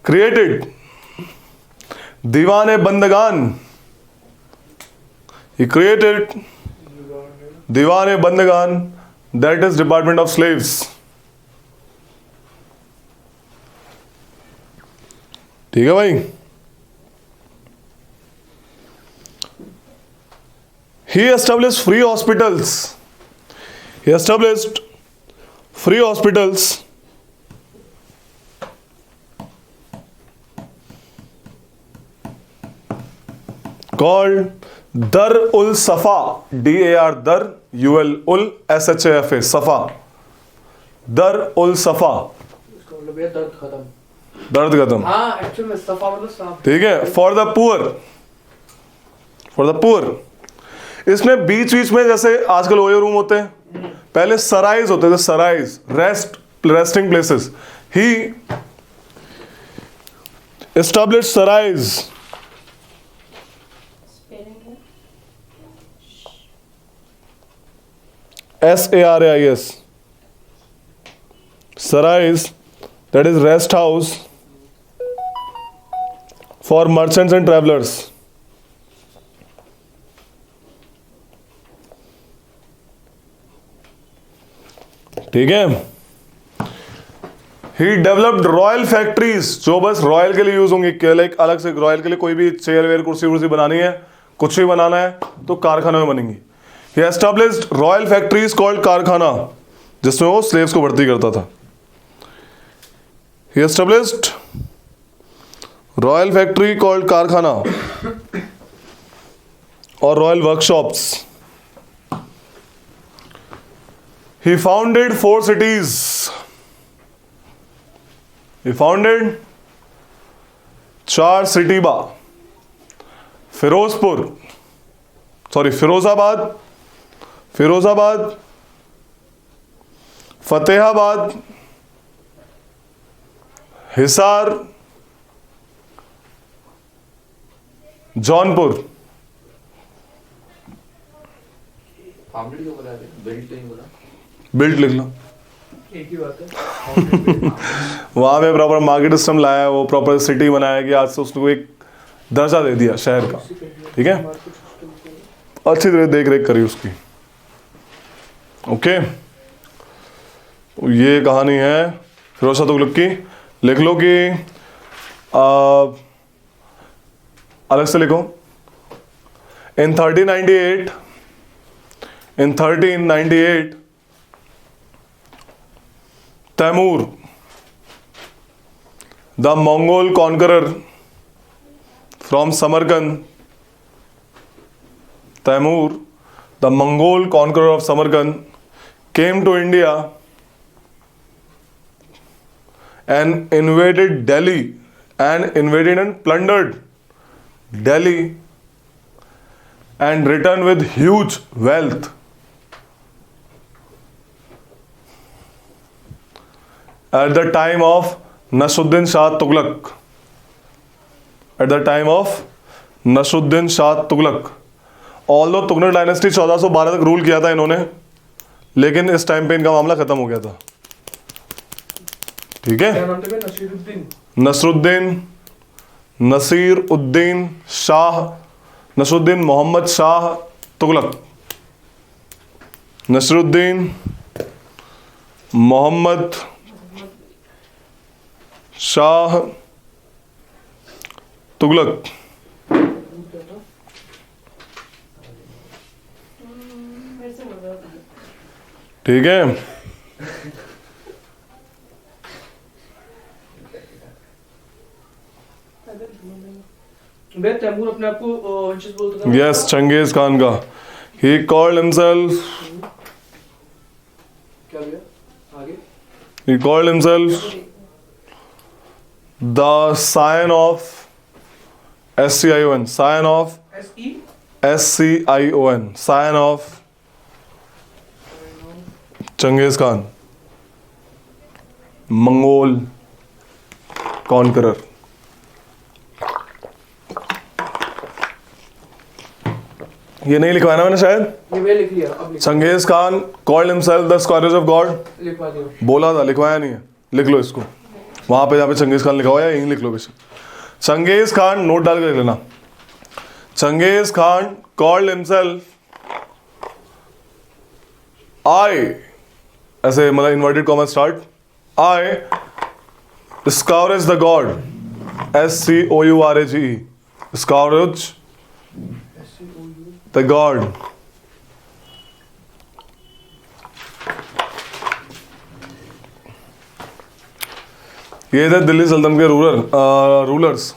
created Diwan-e-Bandagan. That is Department of Slaves. ठीक है भाई. He established free hospitals. Called Dar-ul-Safa, DAR, Dar, UL, SHAFA, Safa. Dar-ul-Safa. इसका मतलब ये दर्द खत्म. दर्द खत्म. हाँ, एक्चुअली में सफा मतलब साफ. ठीक है. For the poor. इसमें बीच में जैसे आजकल ओयो रूम होते हैं, पहले सराइज होते थे. सराइज, resting places. He established sarais. SARAIS. Sarais, that is rest house for merchants and travelers. ठीक है. He developed royal factories, जो बस रॉयल के लिए यूज होंगी. लाइक अलग से रॉयल के लिए कोई भी चेयर वेयर कुर्सी बनानी है, कुछ भी बनाना है तो कारखानों में बनेंगी. He established royal factories called कारखाना, जिसमें वो स्लेव्स को भर्ती करता था. He established royal factory called कारखाना और royal workshops. He founded 4 cities. He founded 4 city बा फिरोजाबाद, फतेहाबाद, हिसार, जौनपुर। फाउंडेड क्यों बोला है? बिल्ड तो नहीं बोला। बिल्ट लिख लो। एक ही बात है। वहां पे प्रॉपर मार्केट सिस्टम लाया, वो प्रॉपर सिटी बनाया कि आज से उसको एक दर्जा दे दिया शहर का। ठीक है, अच्छी तरह देख रेख करी उसकी। ओके, तो ये कहानी है फिरोज शाह तुगलक की। लिख लो कि अलग से लिखो। In 1398 Timur the Mongol conqueror from Samarkand, Taimur, the Mongol conqueror of Samarkand, came to India and invaded Delhi and plundered Delhi and returned with huge wealth. At the time of Nasruddin Shah Tughlaq. Although Tughlaq dynasty 1412 तक rule किया था इन्होंने, लेकिन इस time पे इनका मामला खत्म हो गया था। ठीक है, क्या नाम था? नसीरुद्दीन मोहम्मद शाह तुगलक। नसीरुद्दीन मोहम्मद शाह तुगलक। ठीक है, वे तैमूर अपने आप को वंशज बोलता था। यस, चंगेज खान का। ही कॉल्ड हिमसेल्फ, क्या भैया आगे? he called himself the scion of SCION, scion of SE SCION, scion of Genghis Khan, Mongol conqueror. ये नहीं लिखवाना मैंने शायद। ये मैं लिख लिया, अब लिख Genghis Khan called himself the scourge of God. लिखवा दिया। बोला था, लिखवाया नहीं है। लिख लो इसको, वहां पे जहाँ पे चंगेज खान लिखा हुआ है यहीं लिख लो बेशक। चंगेज खान, नोट डाल के लिख लेना। चंगेज खान कॉल्ड हिमसेल्फ ऐसे मतलब inverted comma start, I scourge the God, SCOURAGE, scourge the God. ये थे दिल्ली सल्तनत के रूलर्स।